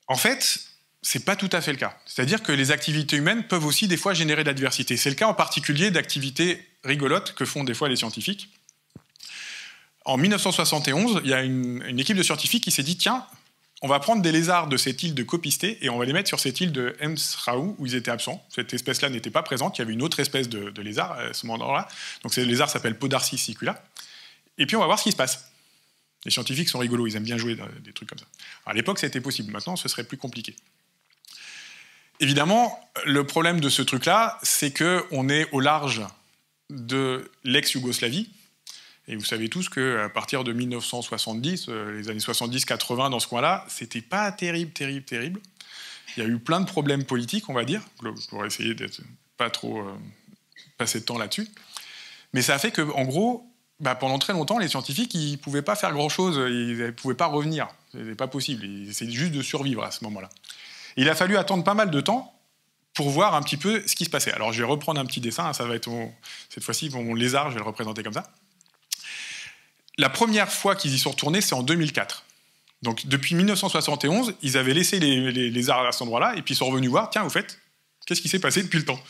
En fait, ce n'est pas tout à fait le cas. C'est-à-dire que les activités humaines peuvent aussi des fois générer de la diversité. C'est le cas en particulier d'activités rigolotes que font des fois les scientifiques. En 1971, il y a une équipe de scientifiques qui s'est dit: tiens, on va prendre des lézards de cette île de Copistée et on va les mettre sur cette île de Msraou où ils étaient absents. Cette espèce-là n'était pas présente, il y avait une autre espèce de lézard à ce moment-là. Donc ce lézard s'appelle Podarcis sicula. Et puis on va voir ce qui se passe. Les scientifiques sont rigolos, ils aiment bien jouer des trucs comme ça. Alors, à l'époque, ça a été possible, maintenant ce serait plus compliqué. Évidemment, le problème de ce truc-là, c'est qu'on est au large de l'ex-Yougoslavie. Et vous savez tous qu'à partir de 1970, les années 70-80 dans ce coin-là, c'était pas terrible. Il y a eu plein de problèmes politiques, on va dire, pour essayer d'être pas trop passer de temps là-dessus. Mais ça a fait qu'en gros, pendant très longtemps, les scientifiques, ils pouvaient pas faire grand-chose, ils ne pouvaient pas revenir. C'était pas possible, ils essayaient juste de survivre à ce moment-là. Il a fallu attendre pas mal de temps pour voir un petit peu ce qui se passait. Alors je vais reprendre un petit dessin, ça va être cette fois-ci mon lézard, je vais le représenter comme ça. La première fois qu'ils y sont retournés, c'est en 2004. Donc depuis 1971, ils avaient laissé les lézards à cet endroit-là, et puis ils sont revenus voir, tiens, au fait, qu'est-ce qui s'est passé depuis le temps?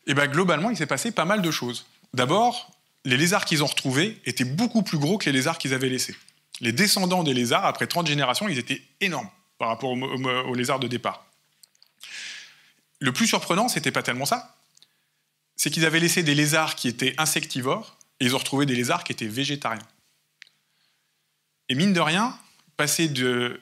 Et globalement, il s'est passé pas mal de choses. D'abord, les lézards qu'ils ont retrouvés étaient beaucoup plus gros que les lézards qu'ils avaient laissés. Les descendants des lézards, après 30 générations, ils étaient énormes par rapport aux lézards de départ. Le plus surprenant, c'était pas tellement ça. c'est qu'ils avaient laissé des lézards qui étaient insectivores, et ils ont retrouvé des lézards qui étaient végétariens. Et mine de rien, passer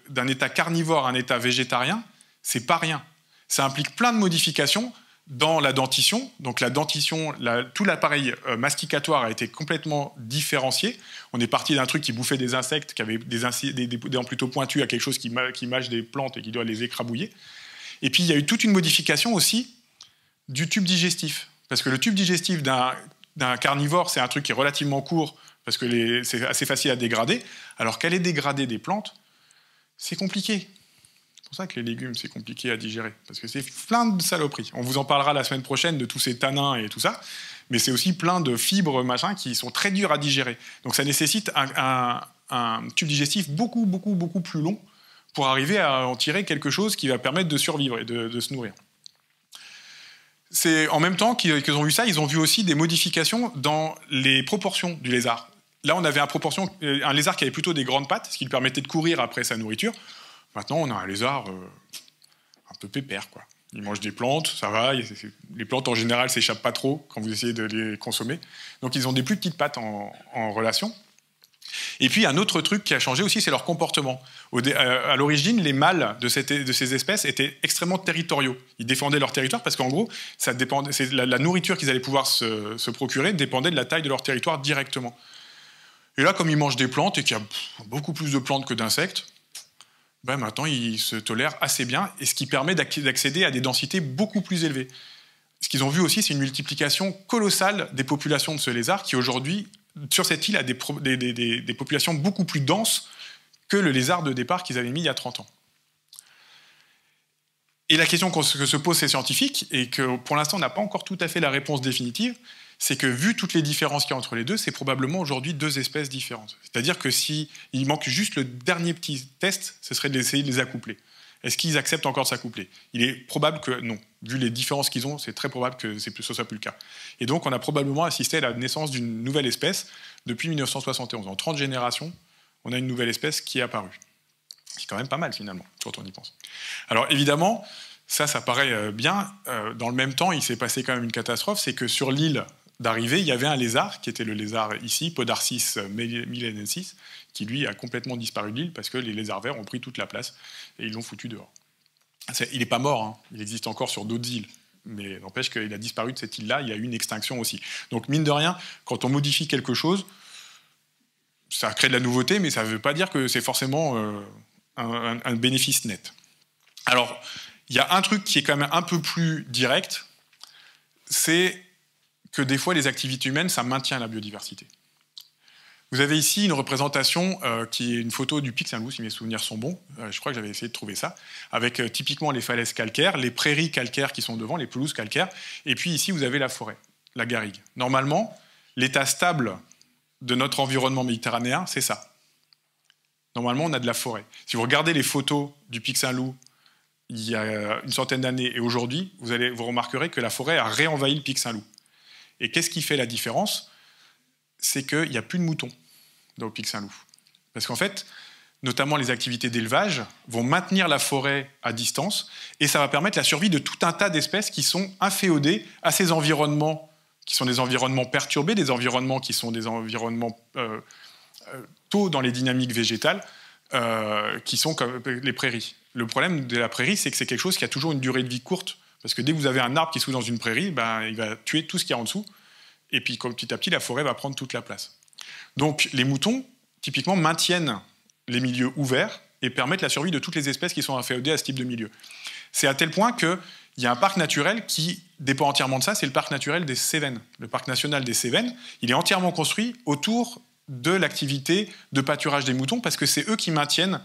d'un état carnivore à un état végétarien, c'est pas rien. Ça implique plein de modifications dans la dentition. Donc la dentition, tout l'appareil masticatoire a été complètement différencié. On est parti d'un truc qui bouffait des insectes, qui avait des dents plutôt pointues, à quelque chose qui mâche des plantes et qui doit les écrabouiller. Et puis il y a eu toute une modification aussi du tube digestif. Parce que le tube digestif d'un carnivore, c'est un truc qui est relativement court, parce que c'est assez facile à dégrader, alors qu'aller dégrader des plantes, c'est compliqué. C'est pour ça que les légumes, c'est compliqué à digérer, parce que c'est plein de saloperies. On vous en parlera la semaine prochaine de tous ces tanins et tout ça, mais c'est aussi plein de fibres, machin, qui sont très dures à digérer. Donc ça nécessite un tube digestif beaucoup, beaucoup, beaucoup plus long pour arriver à en tirer quelque chose qui va permettre de survivre et de se nourrir. En même temps qu'ils ont vu ça, ils ont vu aussi des modifications dans les proportions du lézard. Là, on avait un lézard qui avait plutôt des grandes pattes, ce qui lui permettait de courir après sa nourriture. Maintenant, on a un lézard un peu pépère, quoi. Il mange des plantes, ça va. Les plantes, en général, s'échappent pas trop quand vous essayez de les consommer. Donc, ils ont des plus petites pattes en relation. Et puis, un autre truc qui a changé aussi, c'est leur comportement. À l'origine, les mâles de ces espèces étaient extrêmement territoriaux. Ils défendaient leur territoire parce qu'en gros, la nourriture qu'ils allaient pouvoir se procurer dépendait de la taille de leur territoire directement. Et là, comme ils mangent des plantes et qu'il y a beaucoup plus de plantes que d'insectes, maintenant, ils se tolèrent assez bien, et ce qui permet d'accéder à des densités beaucoup plus élevées. Ce qu'ils ont vu aussi, c'est une multiplication colossale des populations de ce lézard qui, aujourd'hui, sur cette île, a des populations beaucoup plus denses que le lézard de départ qu'ils avaient mis il y a 30 ans. Et la question que se posent ces scientifiques, et que pour l'instant on n'a pas encore tout à fait la réponse définitive, c'est que vu toutes les différences qu'il y a entre les deux, c'est probablement aujourd'hui deux espèces différentes. C'est-à-dire que s'il manque juste le dernier petit test, ce serait d'essayer de les accoupler. Est-ce qu'ils acceptent encore de s'accoupler? Il est probable que non. Vu les différences qu'ils ont, c'est très probable que ce ne soit plus le cas. Et donc on a probablement assisté à la naissance d'une nouvelle espèce depuis 1971. En 30 générations, on a une nouvelle espèce qui est apparue. C'est quand même pas mal finalement, quand on y pense. Alors évidemment, ça paraît bien. Dans le même temps, il s'est passé quand même une catastrophe, c'est que sur l'île d'arrivée, il y avait un lézard, qui était le lézard ici, Podarcis milenensis, qui lui a complètement disparu de l'île parce que les lézards verts ont pris toute la place et ils l'ont foutu dehors. Il n'est pas mort, hein. Il existe encore sur d'autres îles, mais n'empêche qu'il a disparu de cette île-là, il y a eu une extinction aussi. Donc mine de rien, quand on modifie quelque chose, ça crée de la nouveauté, mais ça ne veut pas dire que c'est forcément un bénéfice net. Alors, il y a un truc qui est quand même un peu plus direct, c'est que des fois, les activités humaines, ça maintient la biodiversité. Vous avez ici une représentation qui est une photo du pic Saint-Loup, si mes souvenirs sont bons. Je crois que j'avais essayé de trouver ça, avec typiquement les falaises calcaires, les prairies calcaires qui sont devant, les pelouses calcaires, et puis ici, vous avez la forêt, la garrigue. Normalement, l'état stable de notre environnement méditerranéen, c'est ça. Normalement, on a de la forêt. Si vous regardez les photos du pic Saint-Loup il y a une centaine d'années et aujourd'hui, vous remarquerez que la forêt a réenvahi le pic Saint-Loup. Et qu'est-ce qui fait la différence? C'est qu'il n'y a plus de moutons dans le pic Saint-Loup. Parce qu'en fait, notamment les activités d'élevage vont maintenir la forêt à distance et ça va permettre la survie de tout un tas d'espèces qui sont inféodées à ces environnements, qui sont des environnements perturbés, des environnements qui sont des environnements tôt dans les dynamiques végétales, qui sont comme les prairies. Le problème de la prairie, c'est que c'est quelque chose qui a toujours une durée de vie courte. Parce que dès que vous avez un arbre qui se trouve dans une prairie, il va tuer tout ce qu'il y a en dessous. Et puis, petit à petit, la forêt va prendre toute la place. Donc, les moutons, typiquement, maintiennent les milieux ouverts et permettent la survie de toutes les espèces qui sont inféodées à ce type de milieu. C'est à tel point qu'il y a un parc naturel qui dépend entièrement de ça, c'est le parc naturel des Cévennes. Le parc national des Cévennes, il est entièrement construit autour de l'activité de pâturage des moutons, parce que c'est eux qui maintiennent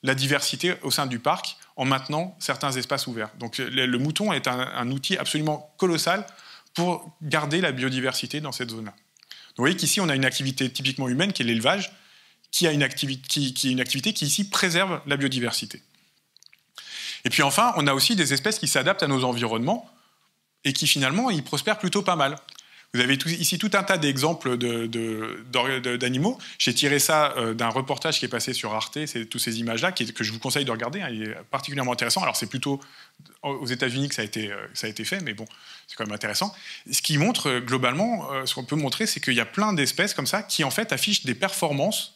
la diversité au sein du parc en maintenant certains espaces ouverts. Donc le mouton est un outil absolument colossal pour garder la biodiversité dans cette zone-là. Donc vous voyez qu'ici, on a une activité typiquement humaine, qui est l'élevage, qui est une activité qui, ici, préserve la biodiversité. Et puis enfin, on a aussi des espèces qui s'adaptent à nos environnements et qui, finalement, y prospèrent plutôt pas mal. Vous avez ici tout un tas d'exemples d'animaux. J'ai tiré ça d'un reportage qui est passé sur Arte, c'est toutes ces images-là, que je vous conseille de regarder, hein, il est particulièrement intéressant. Alors c'est plutôt aux États-Unis que ça a été fait, mais bon, c'est quand même intéressant. Ce qui montre, globalement, ce qu'on peut montrer, c'est qu'il y a plein d'espèces comme ça qui en fait affichent des performances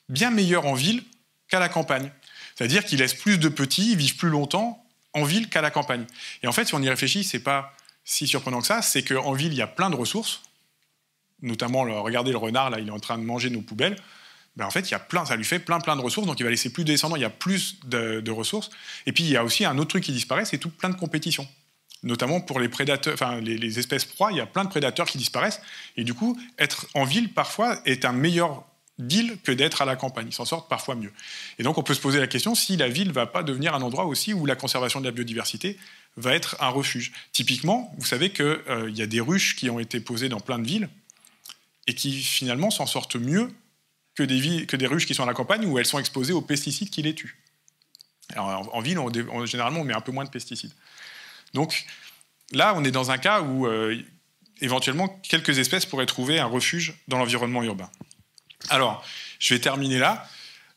bien meilleures en ville qu'à la campagne. C'est-à-dire qu'ils laissent plus de petits, ils vivent plus longtemps en ville qu'à la campagne. Et en fait, si on y réfléchit, c'est pas si surprenant que ça, c'est qu'en ville, il y a plein de ressources, notamment, regardez le renard, là, il est en train de manger nos poubelles. Ben, en fait, ça lui fait plein de ressources, donc il va laisser plus de descendants, il y a plus de ressources. Et puis, il y a aussi un autre truc qui disparaît, c'est plein de compétitions. Notamment pour les prédateurs, enfin, les espèces proies, il y a plein de prédateurs qui disparaissent. Et du coup, être en ville, parfois, est un meilleur deal que d'être à la campagne. Ils s'en sortent parfois mieux. Et donc, on peut se poser la question si la ville ne va pas devenir un endroit aussi où la conservation de la biodiversité va être un refuge. Typiquement, vous savez qu'il y a des ruches qui ont été posées dans plein de villes et qui, finalement, s'en sortent mieux que des ruches qui sont à la campagne où elles sont exposées aux pesticides qui les tuent. Alors, en ville, généralement, on met un peu moins de pesticides. Donc, là, on est dans un cas où, éventuellement, quelques espèces pourraient trouver un refuge dans l'environnement urbain. Alors, je vais terminer là.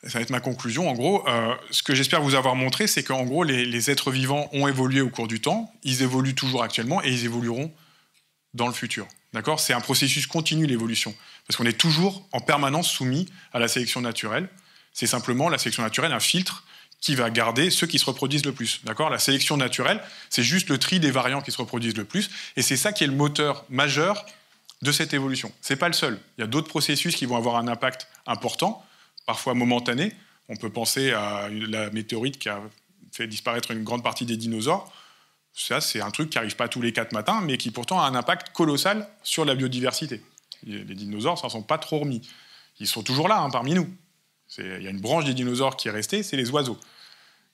Ça va être ma conclusion. En gros, ce que j'espère vous avoir montré, c'est qu'en gros, les êtres vivants ont évolué au cours du temps, ils évoluent toujours actuellement et ils évolueront dans le futur. D'accord ? C'est un processus continu, l'évolution. Parce qu'on est toujours en permanence soumis à la sélection naturelle. C'est simplement la sélection naturelle, un filtre qui va garder ceux qui se reproduisent le plus. D'accord ? La sélection naturelle, c'est juste le tri des variants qui se reproduisent le plus. Et c'est ça qui est le moteur majeur de cette évolution. Ce n'est pas le seul. Il y a d'autres processus qui vont avoir un impact important, parfois momentané. On peut penser à la météorite qui a fait disparaître une grande partie des dinosaures. Ça, c'est un truc qui n'arrive pas tous les 4 matins, mais qui pourtant a un impact colossal sur la biodiversité. Les dinosaures ne s'en sont pas trop remis. Ils sont toujours là, hein, parmi nous. Il y a une branche des dinosaures qui est restée, c'est les oiseaux.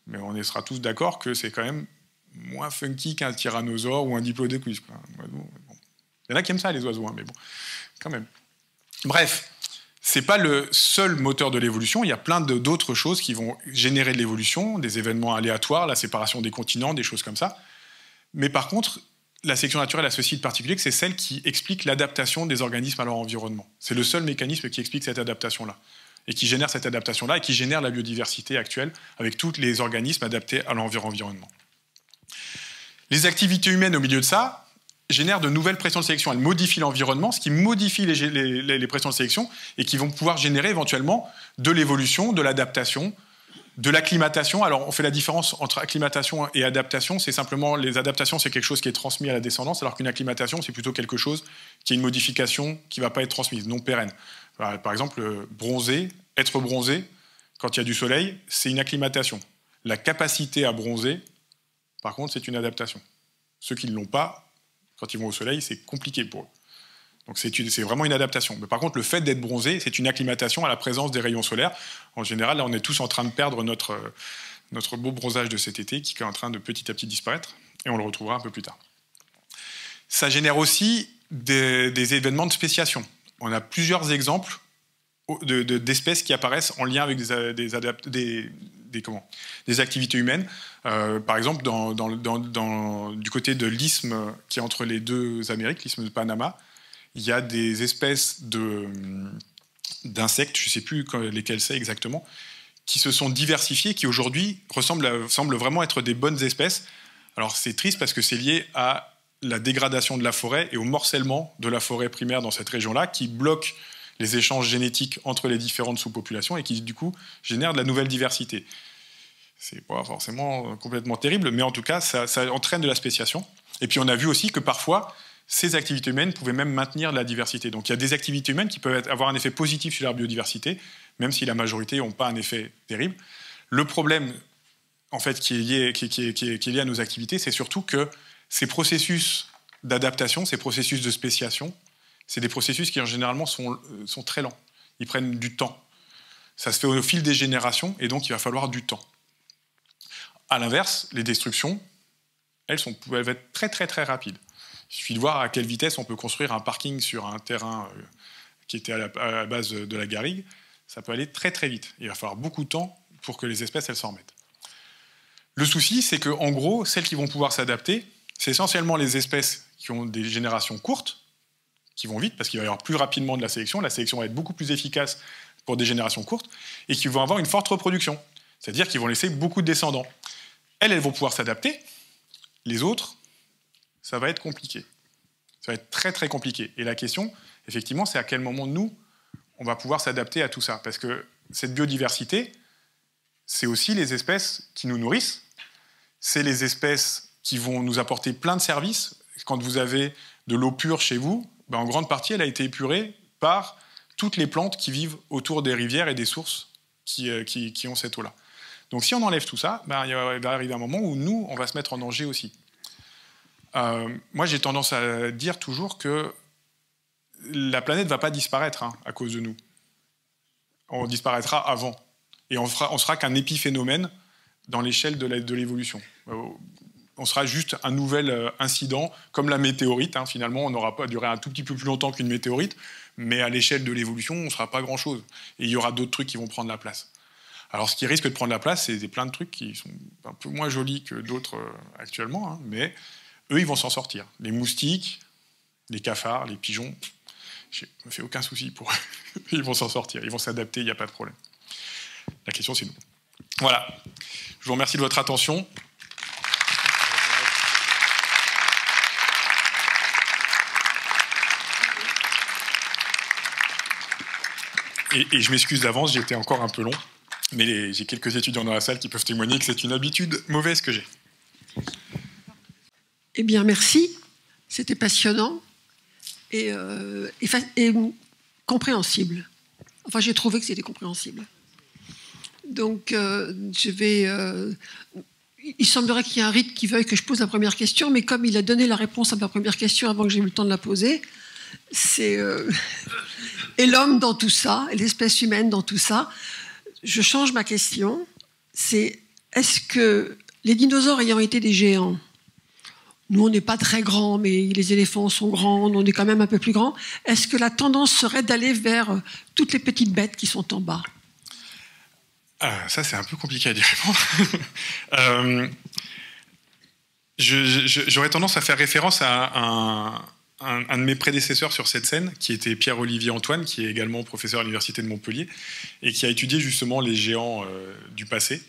Mais on sera tous d'accord que c'est quand même moins funky qu'un tyrannosaure ou un diplodocus. Il y en a qui aiment ça, les oiseaux, hein, mais bon, quand même. Bref, ce n'est pas le seul moteur de l'évolution. Il y a plein d'autres choses qui vont générer de l'évolution, des événements aléatoires, la séparation des continents, des choses comme ça. Mais par contre, la sélection naturelle a ceci de particulier que c'est celle qui explique l'adaptation des organismes à leur environnement. C'est le seul mécanisme qui explique cette adaptation-là, et qui génère cette adaptation-là, et qui génère la biodiversité actuelle, avec tous les organismes adaptés à leur environnement. Les activités humaines au milieu de ça génèrent de nouvelles pressions de sélection. Elles modifient l'environnement, ce qui modifie les pressions de sélection, et qui vont pouvoir générer éventuellement de l'évolution, de l'adaptation, de l'acclimatation. Alors, on fait la différence entre acclimatation et adaptation. C'est simplement, les adaptations, c'est quelque chose qui est transmis à la descendance, alors qu'une acclimatation, c'est plutôt quelque chose qui est une modification qui ne va pas être transmise, non pérenne. Par exemple, être bronzé, quand il y a du soleil, c'est une acclimatation. La capacité à bronzer, par contre, c'est une adaptation. Ceux qui ne l'ont pas, quand ils vont au soleil, c'est compliqué pour eux. Donc c'est vraiment une adaptation. Mais par contre, le fait d'être bronzé, c'est une acclimatation à la présence des rayons solaires. En général, là, on est tous en train de perdre notre beau bronzage de cet été, qui est en train de petit à petit disparaître, et on le retrouvera un peu plus tard. Ça génère aussi des événements de spéciation. On a plusieurs exemples d'espèces qui apparaissent en lien avec des activités humaines. Par exemple, du côté de l'isthme qui est entre les deux Amériques, l'isthme de Panama, il y a des espèces d'insectes, je ne sais plus lesquels c'est exactement, qui se sont diversifiés, qui aujourd'hui semblent vraiment être des bonnes espèces. Alors c'est triste parce que c'est lié à la dégradation de la forêt et au morcellement de la forêt primaire dans cette région-là, qui bloque les échanges génétiques entre les différentes sous-populations et qui, du coup, génère de la nouvelle diversité. C'est pas forcément complètement terrible, mais en tout cas, ça entraîne de la spéciation. Et puis, on a vu aussi que parfois, ces activités humaines pouvaient même maintenir la diversité. Donc, il y a des activités humaines qui peuvent avoir un effet positif sur la biodiversité, même si la majorité n'ont pas un effet terrible. Le problème, en fait, qui est lié à nos activités, c'est surtout que ces processus d'adaptation, ces processus de spéciation, c'est des processus qui, généralement, sont très lents. Ils prennent du temps. Ça se fait au fil des générations, et donc il va falloir du temps. À l'inverse, les destructions, elles peuvent être très, très, très rapides. Il suffit de voir à quelle vitesse on peut construire un parking sur un terrain qui était à la base de la garrigue. Ça peut aller très, très vite. Il va falloir beaucoup de temps pour que les espèces elles s'en remettent. Le souci, c'est qu'en gros, celles qui vont pouvoir s'adapter, c'est essentiellement les espèces qui ont des générations courtes, qui vont vite, parce qu'il va y avoir plus rapidement de la sélection va être beaucoup plus efficace pour des générations courtes, et qui vont avoir une forte reproduction, c'est-à-dire qu'ils vont laisser beaucoup de descendants. Elles vont pouvoir s'adapter, les autres, ça va être compliqué. Ça va être très très compliqué. Et la question, effectivement, c'est à quel moment, nous, on va pouvoir s'adapter à tout ça. Parce que cette biodiversité, c'est aussi les espèces qui nous nourrissent, c'est les espèces qui vont nous apporter plein de services. Quand vous avez de l'eau pure chez vous, ben en grande partie, elle a été épurée par toutes les plantes qui vivent autour des rivières et des sources qui ont cette eau-là. Donc si on enlève tout ça, ben, il va arriver un moment où nous, on va se mettre en danger aussi. Moi, j'ai tendance à dire toujours que la planète ne va pas disparaître à cause de nous. On disparaîtra avant. Et on sera qu'un épiphénomène dans l'échelle de l'évolution. On sera juste un nouvel incident, comme la météorite. Finalement, on n'aura pas duré un tout petit peu plus longtemps qu'une météorite, mais à l'échelle de l'évolution, on ne sera pas grand-chose. Et il y aura d'autres trucs qui vont prendre la place. Alors, ce qui risque de prendre la place, c'est plein de trucs qui sont un peu moins jolis que d'autres actuellement, mais eux, ils vont s'en sortir. Les moustiques, les cafards, les pigeons, je ne me fais aucun souci pour eux. Ils vont s'en sortir, ils vont s'adapter, il n'y a pas de problème. La question, c'est nous. Voilà. Je vous remercie de votre attention. Et je m'excuse d'avance, j'étais encore un peu long, mais j'ai quelques étudiants dans la salle qui peuvent témoigner que c'est une habitude mauvaise que j'ai. Eh bien, merci. C'était passionnant et compréhensible. Enfin, j'ai trouvé que c'était compréhensible. Donc, il semblerait qu'il y ait un rite qui veuille que je pose la première question, mais comme il a donné la réponse à ma première question avant que j'ai eu le temps de la poser, c'est... et l'homme dans tout ça, et l'espèce humaine dans tout ça, je change ma question. C'est, est-ce que les dinosaures ayant été des géants, nous on n'est pas très grands, mais les éléphants sont grands, on est quand même un peu plus grands, est-ce que la tendance serait d'aller vers toutes les petites bêtes qui sont en bas ? Ça, c'est un peu compliqué à y répondre. J'aurais tendance à faire référence à un de mes prédécesseurs sur cette scène, qui était Pierre-Olivier Antoine, qui est également professeur à l'Université de Montpellier, et qui a étudié justement les géants du passé.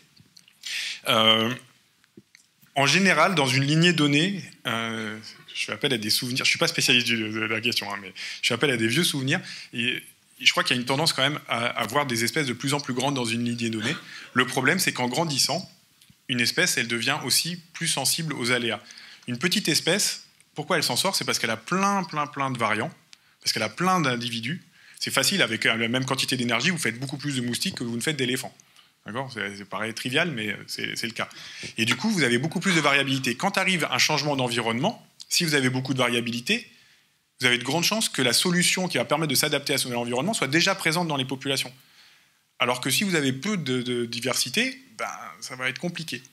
En général, dans une lignée donnée, je fais appel à des souvenirs, je ne suis pas spécialiste de la question, mais je fais appel à des vieux souvenirs, et je crois qu'il y a une tendance quand même à avoir des espèces de plus en plus grandes dans une lignée donnée. Le problème, c'est qu'en grandissant, une espèce, elle devient aussi plus sensible aux aléas. Une petite espèce, pourquoi elle s'en sort ? C'est parce qu'elle a plein de variants, parce qu'elle a plein d'individus. C'est facile, avec la même quantité d'énergie, vous faites beaucoup plus de moustiques que vous ne faites d'éléphants. D'accord ? C'est pareil, trivial, mais c'est le cas. Et du coup, vous avez beaucoup plus de variabilité. Quand arrive un changement d'environnement, si vous avez beaucoup de variabilité, vous avez de grandes chances que la solution qui va permettre de s'adapter à son environnement soit déjà présente dans les populations. Alors que si vous avez peu de diversité, ça va être compliqué.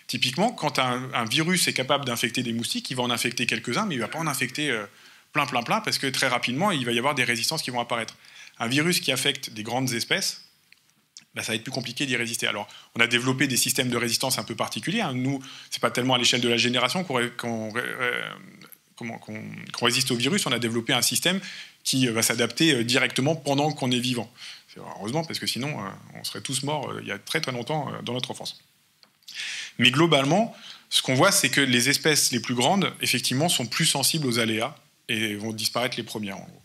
Typiquement, quand un virus est capable d'infecter des moustiques, il va en infecter quelques-uns, mais il ne va pas en infecter plein, parce que très rapidement, il va y avoir des résistances qui vont apparaître. Un virus qui affecte des grandes espèces, ça va être plus compliqué d'y résister. Alors, on a développé des systèmes de résistance un peu particuliers. Nous, ce n'est pas tellement à l'échelle de la génération qu'on résiste au virus. On a développé un système qui va s'adapter directement pendant qu'on est vivant. Heureusement, parce que sinon, on serait tous morts il y a très très longtemps dans notre enfance. Mais globalement, ce qu'on voit, c'est que les espèces les plus grandes, effectivement, sont plus sensibles aux aléas et vont disparaître les premières, en gros.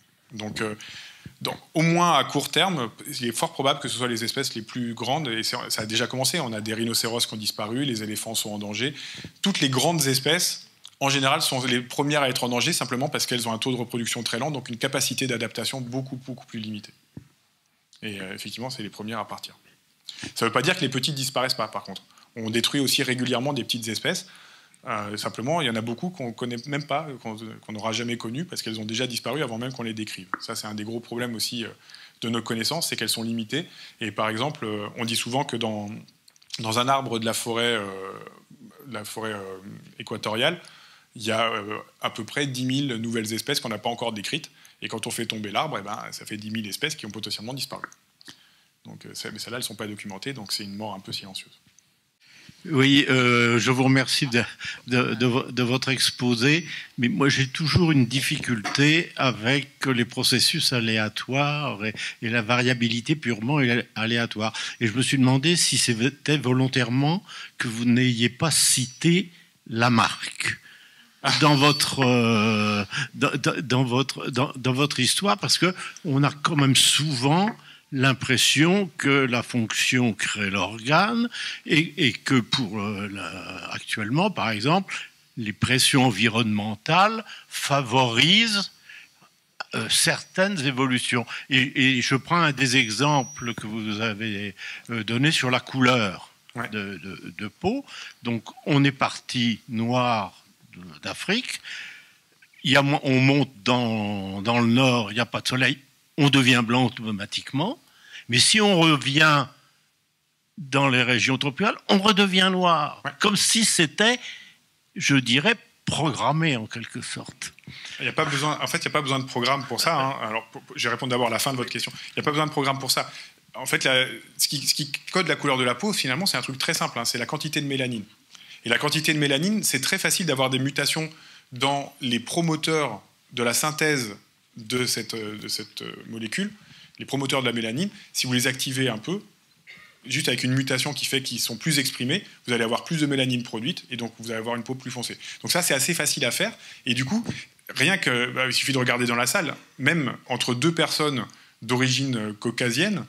Donc, au moins à court terme, il est fort probable que ce soit les espèces les plus grandes, et ça a déjà commencé. On a des rhinocéros qui ont disparu, les éléphants sont en danger. Toutes les grandes espèces, en général, sont les premières à être en danger, simplement parce qu'elles ont un taux de reproduction très lent, donc une capacité d'adaptation beaucoup plus limitée. Et effectivement, c'est les premières à partir. Ça ne veut pas dire que les petites disparaissent pas, par contre. On détruit aussi régulièrement des petites espèces. Simplement, il y en a beaucoup qu'on ne connaît même pas, qu'on n'aura jamais connues, parce qu'elles ont déjà disparu avant même qu'on les décrive. Ça, c'est un des gros problèmes aussi de nos connaissances, c'est qu'elles sont limitées. Et par exemple, on dit souvent que dans un arbre de la forêt équatoriale, il y a à peu près 10 000 nouvelles espèces qu'on n'a pas encore décrites. Et quand on fait tomber l'arbre, ça fait 10 000 espèces qui ont potentiellement disparu. Donc, mais celles-là, elles ne sont pas documentées, donc c'est une mort un peu silencieuse. Oui, je vous remercie de votre exposé, mais moi j'ai toujours une difficulté avec les processus aléatoires et la variabilité purement aléatoire. Et je me suis demandé si c'était volontairement que vous n'ayez pas cité Lamarck dans votre histoire, parce que on a quand même souvent l'impression que la fonction crée l'organe et que actuellement, par exemple, les pressions environnementales favorisent certaines évolutions. Et je prends un des exemples que vous avez donné sur la couleur de peau. Donc, on est parti noir d'Afrique. On monte dans le nord, il n'y a pas de soleil. On devient blanc automatiquement, mais si on revient dans les régions tropicales, on redevient noir, comme si c'était, je dirais, programmé en quelque sorte. Il n'y a pas besoin, en fait, il n'y a pas besoin de programme pour ça. Hein. Alors, je vais répondre d'abord à la fin de votre question. Il n'y a pas besoin de programme pour ça. En fait, ce qui code la couleur de la peau, finalement, c'est un truc très simple. Hein. C'est la quantité de mélanine. Et la quantité de mélanine, c'est très facile d'avoir des mutations dans les promoteurs de la synthèse de cette molécule, les promoteurs de la mélanine. Si vous les activez un peu, juste avec une mutation qui fait qu'ils sont plus exprimés, vous allez avoir plus de mélanine produite et donc vous allez avoir une peau plus foncée. Donc ça, c'est assez facile à faire. Et du coup, rien que, il suffit de regarder dans la salle, même entre deux personnes d'origine caucasienne,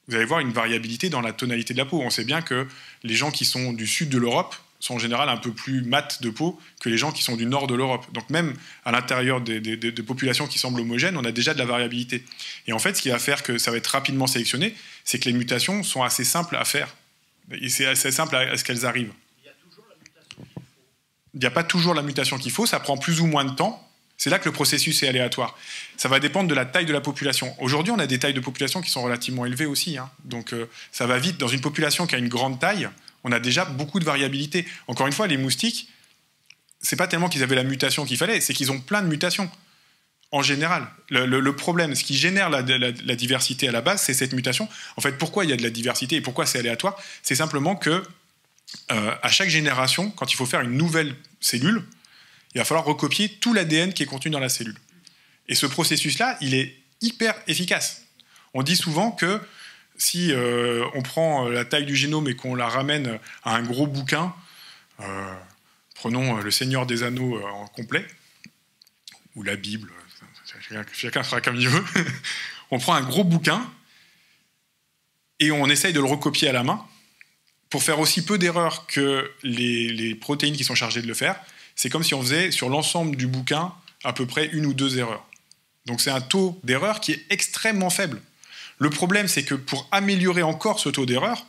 vous allez voir une variabilité dans la tonalité de la peau. On sait bien que les gens qui sont du sud de l'Europe sont en général un peu plus mat de peau que les gens qui sont du nord de l'Europe. Donc même à l'intérieur des populations qui semblent homogènes, on a déjà de la variabilité. Et en fait, ce qui va faire que ça va être rapidement sélectionné, c'est que les mutations sont assez simples à faire. Et c'est assez simple à ce qu'elles arrivent. Il y a toujours la mutation qu'il faut. Il n'y a pas toujours la mutation qu'il faut, ça prend plus ou moins de temps. C'est là que le processus est aléatoire. Ça va dépendre de la taille de la population. Aujourd'hui, on a des tailles de population qui sont relativement élevées aussi. Hein. Donc ça va vite. Dans une population qui a une grande taille, on a déjà beaucoup de variabilité. Encore une fois, les moustiques, c'est pas tellement qu'ils avaient la mutation qu'il fallait, c'est qu'ils ont plein de mutations. En général, le problème, ce qui génère la diversité à la base, c'est cette mutation. En fait, pourquoi il y a de la diversité et pourquoi c'est aléatoire? C'est simplement que à chaque génération, quand il faut faire une nouvelle cellule, il va falloir recopier tout l'ADN qui est contenu dans la cellule. Et ce processus-là, il est hyper efficace. On dit souvent que si on prend la taille du génome et qu'on la ramène à un gros bouquin, prenons Le Seigneur des Anneaux en complet, ou la Bible, chacun fera comme il veut, on prend un gros bouquin et on essaye de le recopier à la main pour faire aussi peu d'erreurs que les protéines qui sont chargées de le faire. C'est comme si on faisait sur l'ensemble du bouquin à peu près 1 ou 2 erreurs. Donc c'est un taux d'erreur qui est extrêmement faible. Le problème, c'est que pour améliorer encore ce taux d'erreur,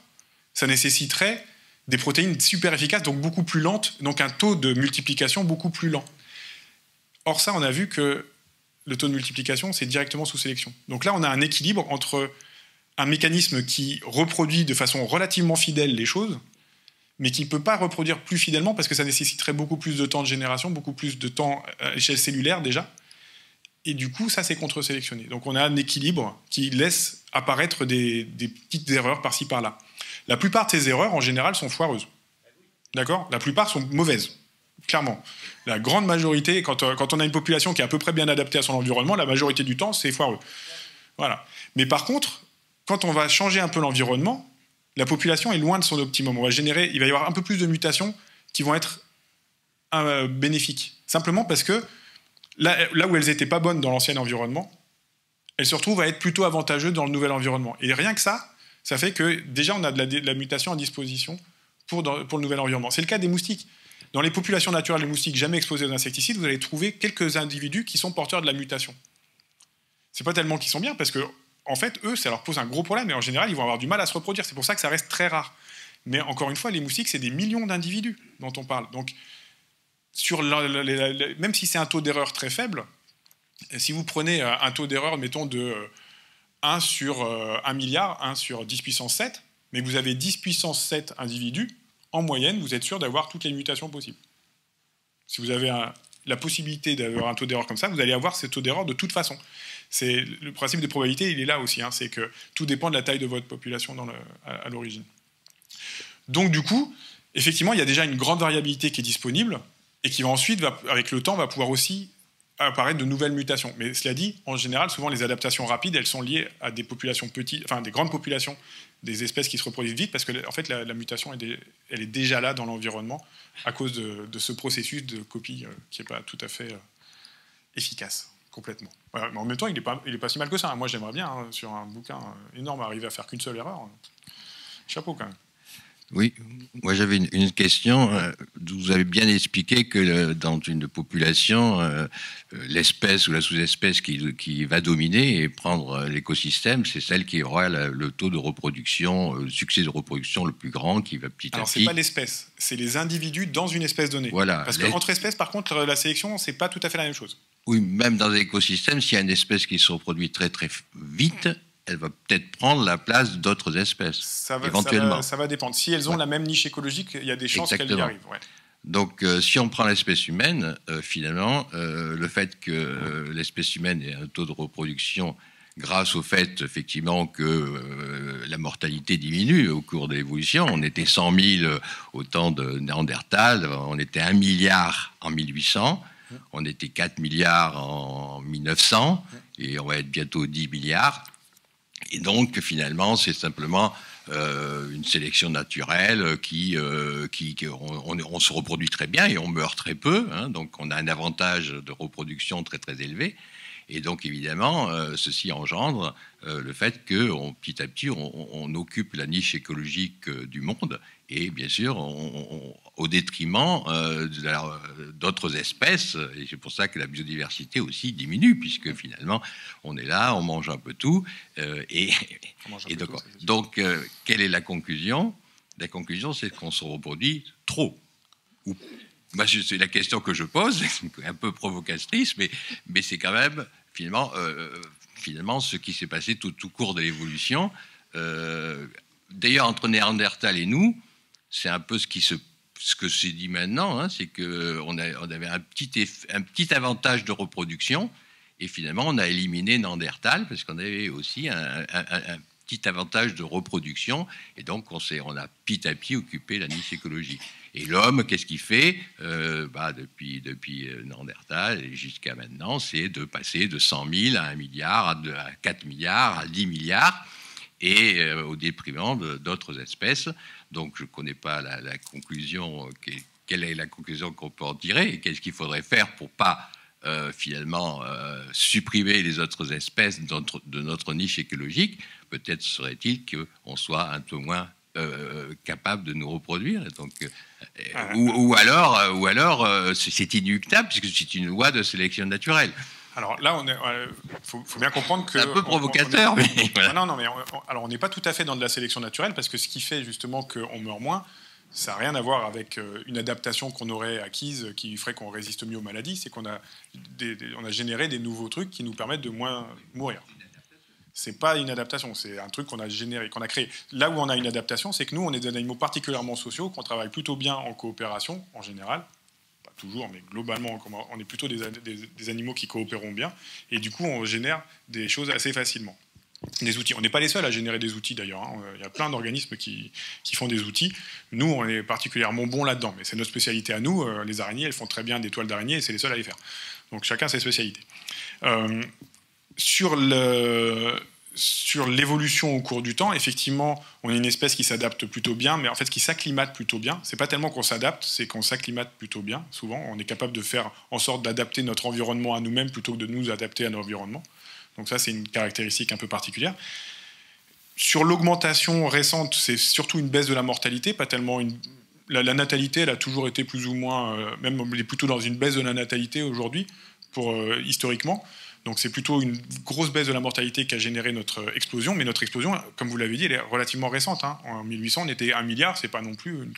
ça nécessiterait des protéines super efficaces, donc beaucoup plus lentes, donc un taux de multiplication beaucoup plus lent. Or ça, on a vu que le taux de multiplication, c'est directement sous sélection. Donc là, on a un équilibre entre un mécanisme qui reproduit de façon relativement fidèle les choses, mais qui ne peut pas reproduire plus fidèlement parce que ça nécessiterait beaucoup plus de temps de génération, beaucoup plus de temps à échelle cellulaire déjà. Et du coup, ça, c'est contre-sélectionné. Donc on a un équilibre qui laisse apparaître des petites erreurs par-ci, par-là. La plupart de ces erreurs, en général, sont foireuses. D'accord ? La plupart sont mauvaises, clairement. La grande majorité, quand on a une population qui est à peu près bien adaptée à son environnement, la majorité du temps, c'est foireux. Voilà. Mais par contre, quand on va changer un peu l'environnement, la population est loin de son optimum. Il va y avoir un peu plus de mutations qui vont être bénéfiques. Simplement parce que là où elles n'étaient pas bonnes dans l'ancien environnement, elles se retrouvent à être plutôt avantageuses dans le nouvel environnement. Et rien que ça fait que déjà on a de la mutation à disposition pour le nouvel environnement. C'est le cas des moustiques. Dans les populations naturelles de moustiques jamais exposées aux insecticides, vous allez trouver quelques individus qui sont porteurs de la mutation. C'est pas tellement qu'ils sont bien, parce que en fait, eux, ça leur pose un gros problème, et en général, ils vont avoir du mal à se reproduire. C'est pour ça que ça reste très rare. Mais encore une fois, les moustiques, c'est des millions d'individus dont on parle. Donc, même si c'est un taux d'erreur très faible, si vous prenez un taux d'erreur, mettons, de 1 sur 1 milliard, 1 sur 10 puissance 7, mais que vous avez 10 puissance 7 individus, en moyenne, vous êtes sûr d'avoir toutes les mutations possibles. Si vous avez la possibilité d'avoir un taux d'erreur comme ça, vous allez avoir ce taux d'erreur de toute façon. C'est le principe des probabilités, il est là aussi. Hein, c'est que tout dépend de la taille de votre population à l'origine. Donc du coup, effectivement, il y a déjà une grande variabilité qui est disponible et qui va ensuite, avec le temps, va pouvoir aussi apparaître de nouvelles mutations. Mais cela dit, en général, souvent les adaptations rapides, elles sont liées à des populations petites, enfin des grandes populations, des espèces qui se reproduisent vite, parce que en fait la mutation elle est déjà là dans l'environnement à cause de ce processus de copie qui n'est pas tout à fait efficace, complètement. Voilà, mais en même temps, il est pas si mal que ça. Moi, j'aimerais bien, sur un bouquin énorme, arriver à faire qu'une seule erreur. Chapeau quand même. Oui, moi j'avais une question. Vous avez bien expliqué que dans une population, l'espèce ou la sous-espèce qui va dominer et prendre l'écosystème, c'est celle qui aura le taux de reproduction, le succès de reproduction le plus grand, qui va petit à petit... Alors c'est pas l'espèce, c'est les individus dans une espèce donnée. Voilà. Parce qu'entre espèces, par contre, la sélection, c'est pas tout à fait la même chose. Oui, même dans un écosystème, s'il y a une espèce qui se reproduit très très vite, elle va peut-être prendre la place d'autres espèces, éventuellement. Ça va dépendre. Si elles ont la même niche écologique, il y a des chances qu'elles y arrivent. Ouais. Donc, si on prend l'espèce humaine, finalement, le fait que l'espèce humaine ait un taux de reproduction grâce au fait, effectivement, que la mortalité diminue au cours de l'évolution. On était 100 000 au temps de Néandertal, on était 1 milliard en 1800, on était 4 milliards en 1900, et on va être bientôt 10 milliards. Et donc, finalement, c'est simplement une sélection naturelle on se reproduit très bien et on meurt très peu. Hein, donc, on a un avantage de reproduction très, très élevé. Et donc, évidemment, ceci engendre le fait que petit à petit, on occupe la niche écologique du monde. Et bien sûr, au détriment d'autres espèces. Et c'est pour ça que la biodiversité aussi diminue, puisque finalement, on est là, on mange un peu tout. Donc, quelle est la conclusion? La conclusion, c'est qu'on se reproduit trop. Moi, c'est la question que je pose, un peu provocatrice, mais c'est quand même, finalement, ce qui s'est passé tout au cours de l'évolution. D'ailleurs, entre Néandertal et nous, c'est un peu ce que s'est dit maintenant, hein, c'est qu'on avait un petit avantage de reproduction, et finalement on a éliminé Néandertal parce qu'on avait aussi un petit avantage de reproduction, et donc on a petit à petit occupé la niche écologique. Et l'homme, qu'est-ce qu'il fait depuis Néandertal et jusqu'à maintenant, c'est de passer de 100 000 à 1 milliard, à 4 milliards, à 10 milliards, et au détriment d'autres espèces. Donc je ne connais pas la conclusion. Quelle est la conclusion qu'on peut en tirer et qu'est-ce qu'il faudrait faire pour pas finalement supprimer les autres espèces de notre niche écologique? Peut-être serait-il qu'on soit un peu moins capable de nous reproduire. Donc, ou alors c'est inéluctable puisque c'est une loi de sélection naturelle. Alors là, faut bien comprendre que... C'est un peu provocateur, mais... Voilà. Non, mais alors on n'est pas tout à fait dans de la sélection naturelle, parce que ce qui fait justement qu'on meurt moins, ça n'a rien à voir avec une adaptation qu'on aurait acquise qui ferait qu'on résiste mieux aux maladies, c'est qu'on a généré des nouveaux trucs qui nous permettent de moins mourir. C'est pas une adaptation, c'est un truc qu'on a généré, qu'on a créé. Là où on a une adaptation, c'est que nous, on est des animaux particulièrement sociaux, qu'on travaille plutôt bien en coopération, en général. Toujours, mais globalement, on est plutôt des animaux qui coopérons bien, et du coup, on génère des choses assez facilement. Des outils. On n'est pas les seuls à générer des outils, d'ailleurs. Hein. Il y a plein d'organismes qui font des outils. Nous, on est particulièrement bons là-dedans, mais c'est notre spécialité à nous. Les araignées, elles font très bien des toiles d'araignées, et c'est les seuls à les faire. Donc, chacun ses spécialités. Sur l'évolution au cours du temps, effectivement, on est une espèce qui s'adapte plutôt bien, mais en fait qui s'acclimate plutôt bien. C'est pas tellement qu'on s'adapte, c'est qu'on s'acclimate plutôt bien. Souvent, on est capable de faire en sorte d'adapter notre environnement à nous-mêmes plutôt que de nous adapter à l'environnement. Donc ça, c'est une caractéristique un peu particulière. Sur l'augmentation récente, c'est surtout une baisse de la mortalité, pas tellement la natalité, elle a toujours été plus ou moins, même elle est plutôt dans une baisse de la natalité aujourd'hui, historiquement. Donc c'est plutôt une grosse baisse de la mortalité qui a généré notre explosion, mais notre explosion, comme vous l'avez dit, elle est relativement récente. Hein. En 1800, on était 1 milliard, c'est pas non plus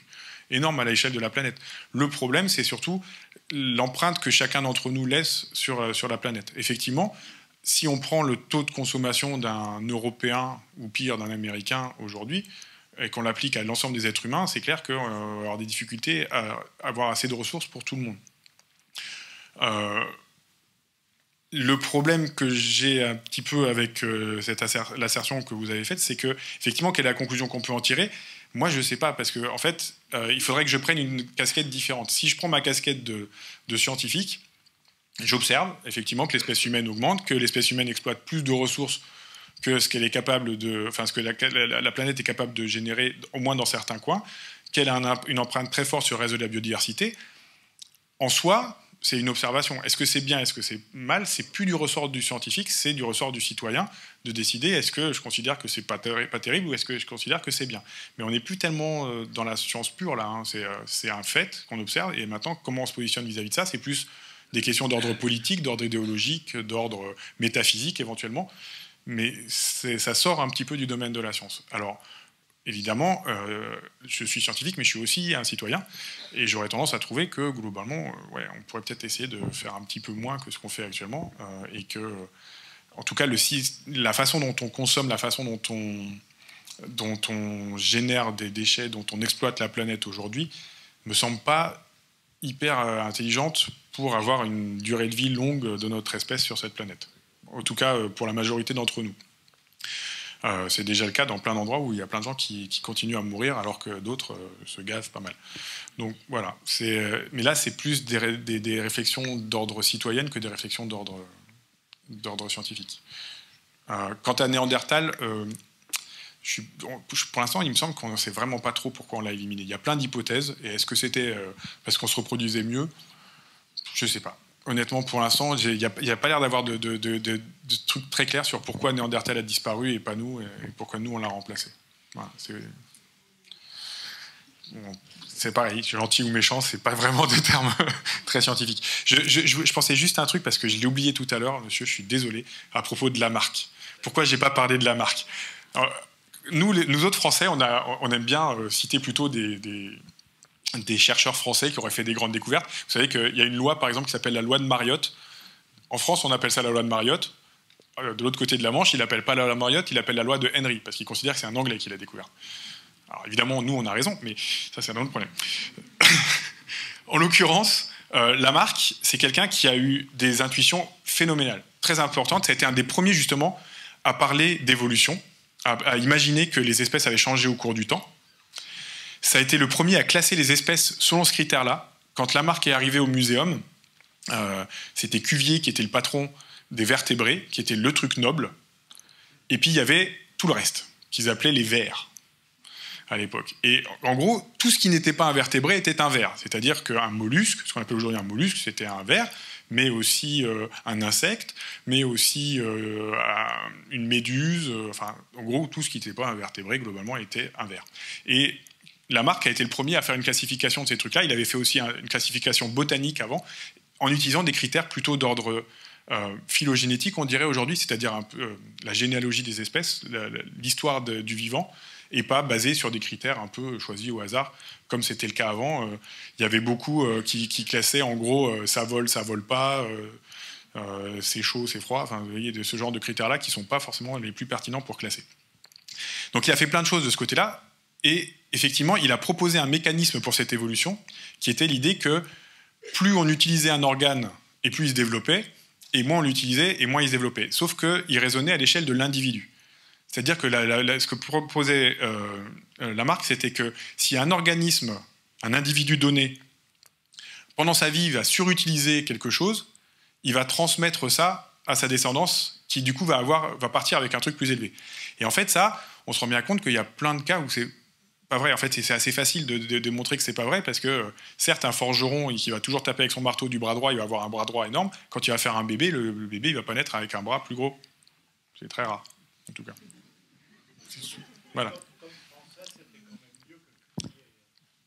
énorme à l'échelle de la planète. Le problème, c'est surtout l'empreinte que chacun d'entre nous laisse sur la planète. Effectivement, si on prend le taux de consommation d'un Européen, ou pire d'un Américain aujourd'hui, et qu'on l'applique à l'ensemble des êtres humains, c'est clair qu'on va avoir des difficultés à avoir assez de ressources pour tout le monde. le problème que j'ai un petit peu avec l'assertion que vous avez faite, c'est que, effectivement, quelle est la conclusion qu'on peut en tirer? Moi, je ne sais pas, parce que, en fait, il faudrait que je prenne une casquette différente. Si je prends ma casquette de scientifique, j'observe, effectivement, que l'espèce humaine augmente, que l'espèce humaine exploite plus de ressources que ce qu'elle est capable de, enfin, ce que la planète est capable de générer, au moins dans certains coins, qu'elle a une empreinte très forte sur le reste de la biodiversité. En soi, c'est une observation. Est-ce que c'est bien, est-ce que c'est mal? C'est plus du ressort du scientifique, c'est du ressort du citoyen de décider est-ce que je considère que c'est pas terrible ou est-ce que je considère que c'est bien. Mais on n'est plus tellement dans la science pure là. Hein. C'est un fait qu'on observe et maintenant comment on se positionne vis-à-vis de ça, c'est plus des questions d'ordre politique, d'ordre idéologique, d'ordre métaphysique éventuellement. Mais ça sort un petit peu du domaine de la science. Alors, évidemment, je suis scientifique, mais je suis aussi un citoyen, et j'aurais tendance à trouver que, globalement, on pourrait peut-être essayer de faire un petit peu moins que ce qu'on fait actuellement, et que, en tout cas, la façon dont on consomme, la façon dont on génère des déchets, dont on exploite la planète aujourd'hui, me semble pas hyper intelligente pour avoir une durée de vie longue de notre espèce sur cette planète. En tout cas, pour la majorité d'entre nous. C'est déjà le cas dans plein d'endroits où il y a plein de gens qui continuent à mourir alors que d'autres se gavent pas mal. Donc voilà. Mais là, c'est plus des réflexions d'ordre citoyenne que des réflexions d'ordre scientifique. Quant à Néandertal, pour l'instant, il me semble qu'on ne sait vraiment pas trop pourquoi on l'a éliminé. Il y a plein d'hypothèses. Et est-ce que c'était parce qu'on se reproduisait mieux? Je ne sais pas. Honnêtement, pour l'instant, il n'y a pas l'air d'avoir de trucs très clairs sur pourquoi Néandertal a disparu et pas nous, et pourquoi nous, on l'a remplacé. Voilà, c'est pareil, gentil ou méchant, c'est pas vraiment des termes très scientifiques. Je pensais juste à un truc, parce que je l'ai oublié tout à l'heure, monsieur, je suis désolé, à propos de Lamarck. Pourquoi je n'ai pas parlé de Lamarck? Alors, nous autres Français, on aime bien citer plutôt des chercheurs français qui auraient fait des grandes découvertes. Vous savez qu'il y a une loi, par exemple, qui s'appelle la loi de Mariotte. En France, on appelle ça la loi de Mariotte. De l'autre côté de la Manche, il n'appelle pas la loi de Mariotte, il appelle la loi de Henry, parce qu'il considère que c'est un Anglais qui l'a découvert. Alors évidemment, nous, on a raison, mais ça, c'est un autre problème. En l'occurrence, Lamarck, c'est quelqu'un qui a eu des intuitions phénoménales, très importantes. Ça a été un des premiers, justement, à parler d'évolution, à imaginer que les espèces avaient changé au cours du temps. Ça a été le premier à classer les espèces selon ce critère-là. Quand Lamarck est arrivé au muséum, c'était Cuvier qui était le patron des vertébrés, qui était le truc noble. Et puis il y avait tout le reste, qu'ils appelaient les vers à l'époque. Et en gros, tout ce qui n'était pas un vertébré était un ver. C'est-à-dire qu'un mollusque, ce qu'on appelle aujourd'hui un mollusque, c'était un ver, mais aussi un insecte, mais aussi une méduse. Enfin, en gros, tout ce qui n'était pas un vertébré, globalement, était un ver. Et Lamarck a été le premier à faire une classification de ces trucs-là. Il avait fait aussi une classification botanique avant, en utilisant des critères plutôt d'ordre phylogénétique, on dirait aujourd'hui, c'est-à-dire un peu la généalogie des espèces, l'histoire du vivant, et pas basée sur des critères un peu choisis au hasard, comme c'était le cas avant. Il y avait beaucoup qui classaient en gros ça vole pas, c'est chaud, c'est froid. Enfin, vous voyez, ce genre de critères-là qui ne sont pas forcément les plus pertinents pour classer. Donc il a fait plein de choses de ce côté-là. Et effectivement, il a proposé un mécanisme pour cette évolution, qui était l'idée que plus on utilisait un organe, et plus il se développait, et moins on l'utilisait, et moins il se développait. Sauf qu'il raisonnait à l'échelle de l'individu. C'est-à-dire que ce que proposait Lamarck, c'était que si un organisme, un individu donné, pendant sa vie, va surutiliser quelque chose, il va transmettre ça à sa descendance, qui du coup va partir avec un truc plus élevé. Et en fait, ça, on se rend bien compte qu'il y a plein de cas où c'est pas vrai. En fait, c'est assez facile de montrer que c'est pas vrai, parce que certes, un forgeron qui va toujours taper avec son marteau du bras droit, il va avoir un bras droit énorme. Quand il va faire un bébé, le bébé il va pas naître avec un bras plus gros. C'est très rare, en tout cas. Voilà.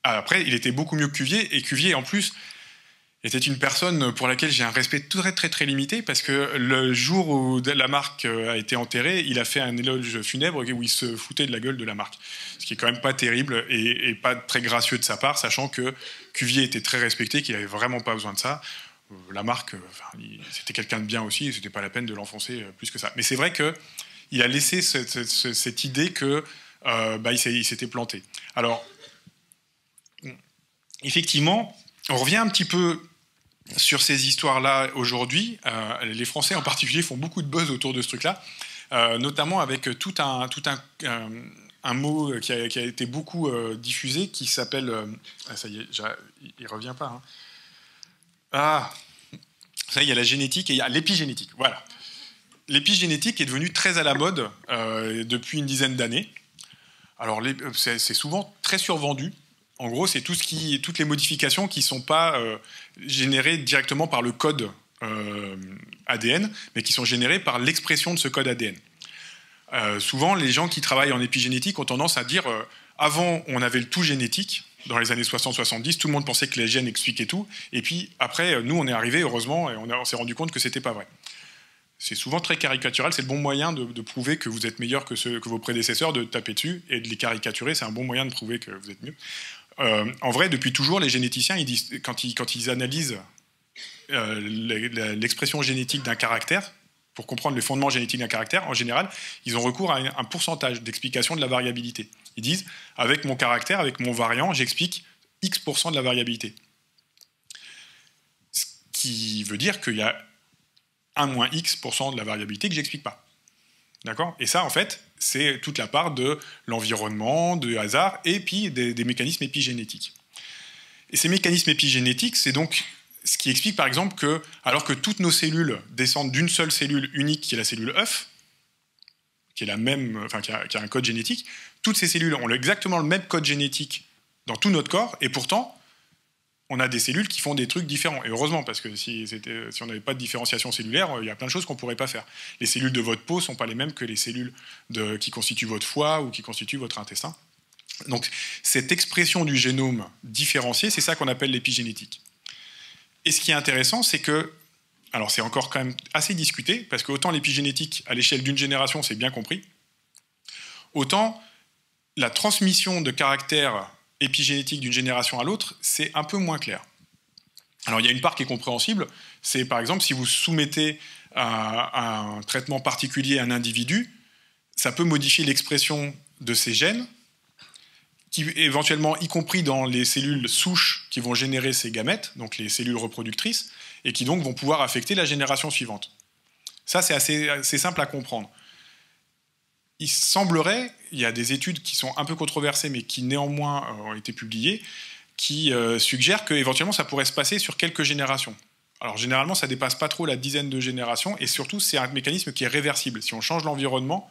Après, il était beaucoup mieux que Cuvier, et Cuvier, en plus, était une personne pour laquelle j'ai un respect très très très limité, parce que le jour où Lamarck a été enterré, il a fait un éloge funèbre où il se foutait de la gueule de Lamarck, ce qui est quand même pas terrible et pas très gracieux de sa part, sachant que Cuvier était très respecté, qu'il avait vraiment pas besoin de ça. Lamarck, c'était quelqu'un de bien aussi, et c'était pas la peine de l'enfoncer plus que ça. Mais c'est vrai que il a laissé cette idée que il s'était planté. Alors, effectivement, on revient un petit peu sur ces histoires-là aujourd'hui. Les Français en particulier font beaucoup de buzz autour de ce truc-là, notamment avec tout un mot qui a été beaucoup diffusé, qui s'appelle... ça y est, il revient pas. Ça, il y a la génétique et il y a l'épigénétique. Voilà. L'épigénétique est devenue très à la mode depuis une dizaine d'années. Alors, c'est souvent très survendu. En gros, c'est toutes les modifications qui ne sont pas générées directement par le code ADN, mais qui sont générées par l'expression de ce code ADN. Souvent, les gens qui travaillent en épigénétique ont tendance à dire avant, on avait le tout génétique. Dans les années 60-70, tout le monde pensait que les gènes expliquaient tout. Et puis, après, nous, on est arrivés, heureusement, et on s'est rendu compte que ce n'était pas vrai. C'est souvent très caricatural. C'est le bon moyen de prouver que vous êtes meilleur que vos prédécesseurs, de taper dessus et de les caricaturer. C'est un bon moyen de prouver que vous êtes mieux. En vrai, depuis toujours, les généticiens, ils disent, quand ils analysent l'expression génétique d'un caractère, pour comprendre les fondements génétiques d'un caractère, en général, ils ont recours à un pourcentage d'explication de la variabilité. Ils disent, avec mon caractère, avec mon variant, j'explique X% de la variabilité. Ce qui veut dire qu'il y a 1 moins X% de la variabilité que j'explique pas. D'accord ? Et ça, en fait, c'est toute la part de l'environnement, du hasard, et puis des mécanismes épigénétiques. Et ces mécanismes épigénétiques, c'est donc ce qui explique, par exemple, que, alors que toutes nos cellules descendent d'une seule cellule unique, qui est la cellule œuf, qui est la même, enfin, qui a un code génétique, toutes ces cellules ont exactement le même code génétique dans tout notre corps, et pourtant, on a des cellules qui font des trucs différents. Et heureusement, parce que si on n'avait pas de différenciation cellulaire, il y a plein de choses qu'on ne pourrait pas faire. Les cellules de votre peau ne sont pas les mêmes que les cellules qui constituent votre foie ou qui constituent votre intestin. Donc, cette expression du génome différencié, c'est ça qu'on appelle l'épigénétique. Et ce qui est intéressant, c'est que, alors c'est encore quand même assez discuté, parce que autant l'épigénétique, à l'échelle d'une génération, c'est bien compris, autant la transmission de caractères épigénétiques d'une génération à l'autre, c'est un peu moins clair. Alors il y a une part qui est compréhensible, c'est par exemple si vous soumettez à un traitement particulier à un individu, ça peut modifier l'expression de ces gènes, qui éventuellement, y compris dans les cellules souches qui vont générer ces gamètes, donc les cellules reproductrices, et qui donc vont pouvoir affecter la génération suivante. Ça, c'est assez simple à comprendre. Il semblerait, il y a des études qui sont un peu controversées, mais qui néanmoins ont été publiées, qui suggèrent qu'éventuellement ça pourrait se passer sur quelques générations. Alors généralement, ça ne dépasse pas trop la dizaine de générations, et surtout, c'est un mécanisme qui est réversible. Si on change l'environnement,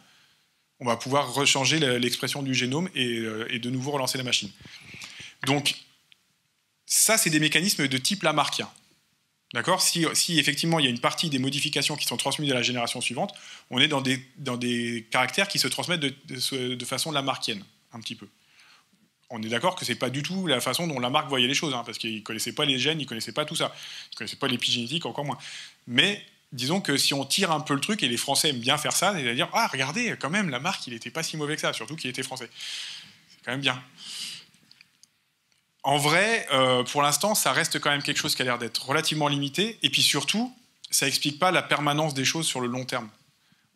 on va pouvoir rechanger l'expression du génome et de nouveau relancer la machine. Donc, ça, c'est des mécanismes de type lamarckien. D'accord ? Si effectivement il y a une partie des modifications qui sont transmises à la génération suivante, on est dans des caractères qui se transmettent de façon lamarckienne, un petit peu. On est d'accord que ce n'est pas du tout la façon dont Lamarck voyait les choses, hein, parce qu'il ne connaissait pas les gènes, il ne connaissait pas tout ça. Il ne connaissait pas l'épigénétique, encore moins. Mais disons que si on tire un peu le truc, et les Français aiment bien faire ça, c'est-à-dire, ah, regardez, quand même, Lamarck, il n'était pas si mauvais que ça, surtout qu'il était français. C'est quand même bien. En vrai, pour l'instant, ça reste quand même quelque chose qui a l'air d'être relativement limité, et puis surtout, ça n'explique pas la permanence des choses sur le long terme.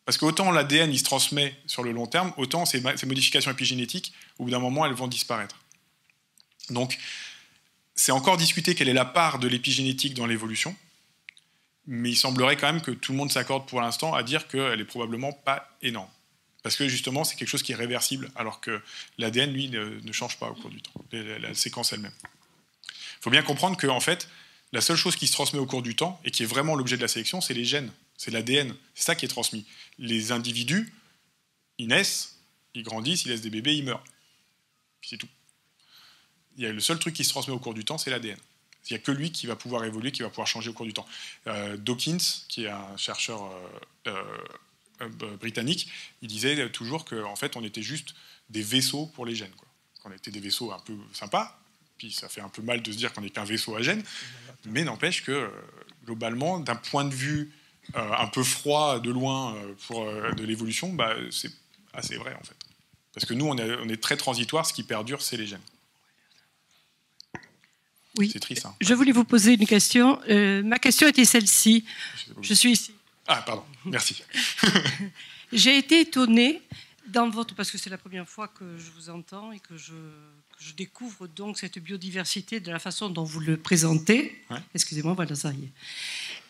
Parce qu'autant l'ADN, il se transmet sur le long terme, autant ces modifications épigénétiques, au bout d'un moment, elles vont disparaître. Donc, c'est encore discuté quelle est la part de l'épigénétique dans l'évolution, mais il semblerait quand même que tout le monde s'accorde pour l'instant à dire qu'elle est probablement pas énorme. Parce que justement, c'est quelque chose qui est réversible, alors que l'ADN, lui, ne change pas au cours du temps, la séquence elle-même. Il faut bien comprendre que, en fait, la seule chose qui se transmet au cours du temps, et qui est vraiment l'objet de la sélection, c'est les gènes, c'est l'ADN, c'est ça qui est transmis. Les individus, ils naissent, ils grandissent, ils laissent des bébés, ils meurent. Puis c'est tout. Le seul truc qui se transmet au cours du temps, c'est l'ADN. Il n'y a que lui qui va pouvoir évoluer, qui va pouvoir changer au cours du temps. Dawkins, qui est un chercheur britannique, il disait toujours qu'en fait, on était juste des vaisseaux pour les gènes, quoi. Qu'on était des vaisseaux un peu sympas, puis ça fait un peu mal de se dire qu'on n'est qu'un vaisseau à gènes, mais n'empêche que, globalement, d'un point de vue un peu froid de loin de l'évolution, bah, c'est assez vrai, en fait. Parce que nous, on est très transitoire, ce qui perdure, c'est les gènes. Oui. C'est triste. Hein. Je voulais vous poser une question. Ma question était celle-ci. Je suis ici. Ah, pardon. Merci. J'ai été étonnée Dans votre, parce que c'est la première fois que je vous entends et que je découvre donc cette biodiversité de la façon dont vous le présentez. Ouais. Excusez-moi, voilà, ça y est.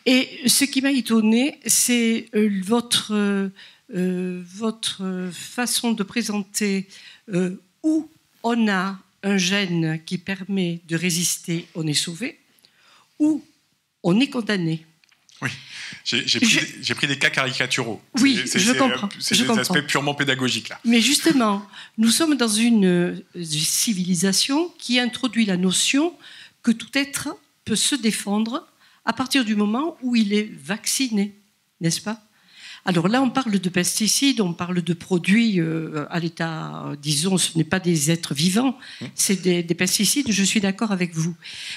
Et ce qui m'a étonné, c'est votre façon de présenter où on a un gène qui permet de résister, on est sauvé, ou on est condamné. Oui, j'ai pris des cas caricaturaux. Oui, je comprends. C'est des aspects purement pédagogiques, là. Mais justement, nous sommes dans une civilisation qui introduit la notion que tout être peut se défendre à partir du moment où il est vacciné, n'est-ce pas ? Alors là, on parle de pesticides, on parle de produits à l'état, disons, ce n'est pas des êtres vivants, c'est des pesticides, je suis d'accord avec vous.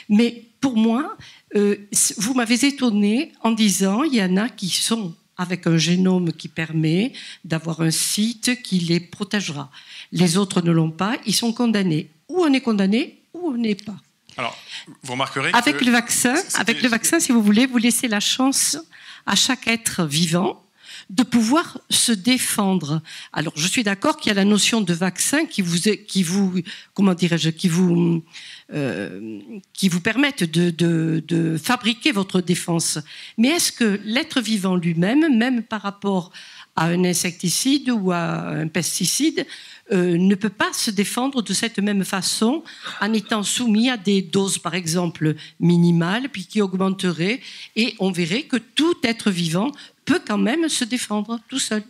Mais pour moi, vous m'avez étonné en disant, il y en a qui sont avec un génome qui permet d'avoir un site qui les protégera. Les autres ne l'ont pas, ils sont condamnés. Ou on est condamné, ou on n'est pas. Alors, vous remarquerez avec que... le vaccin, si vous voulez, vous laissez la chance à chaque être vivant de pouvoir se défendre. Alors, je suis d'accord qu'il y a la notion de vaccin qui vous permettent de fabriquer votre défense. Mais est-ce que l'être vivant lui-même, même par rapport à un insecticide ou à un pesticide, ne peut pas se défendre de cette même façon en étant soumis à des doses, par exemple, minimales, puis qui augmenteraient, et on verrait que tout être vivant peut quand même se défendre tout seul. Vous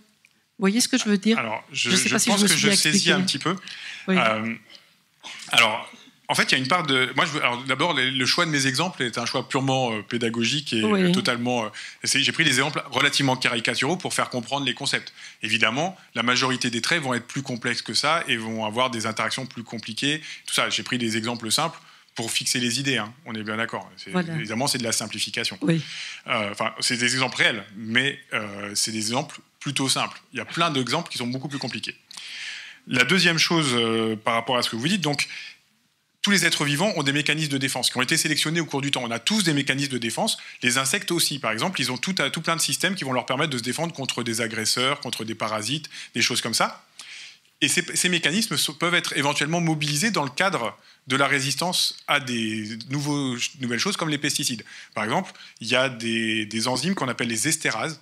voyez ce que je veux dire ? Alors, je sais pas si pense je me que suis je bien saisis expliquée. un petit peu. Oui. Alors, en fait, il y a une part de... Moi, alors, d'abord, le choix de mes exemples est un choix purement pédagogique et Oui. totalement... J'ai pris des exemples relativement caricaturaux pour faire comprendre les concepts. Évidemment, la majorité des traits vont être plus complexes que ça et vont avoir des interactions plus compliquées. Tout ça, j'ai pris des exemples simples pour fixer les idées, hein. On est bien d'accord. Voilà. Évidemment, c'est de la simplification. Oui. Enfin, c'est des exemples réels, mais c'est des exemples plutôt simples. Il y a plein d'exemples qui sont beaucoup plus compliqués. La deuxième chose par rapport à ce que vous dites, donc, tous les êtres vivants ont des mécanismes de défense qui ont été sélectionnés au cours du temps. On a tous des mécanismes de défense. Les insectes aussi, par exemple, ils ont tout plein de systèmes qui vont leur permettre de se défendre contre des agresseurs, contre des parasites, des choses comme ça. Et ces mécanismes peuvent être éventuellement mobilisés dans le cadre de la résistance à des nouvelles choses comme les pesticides. Par exemple, il y a des enzymes qu'on appelle les estérases.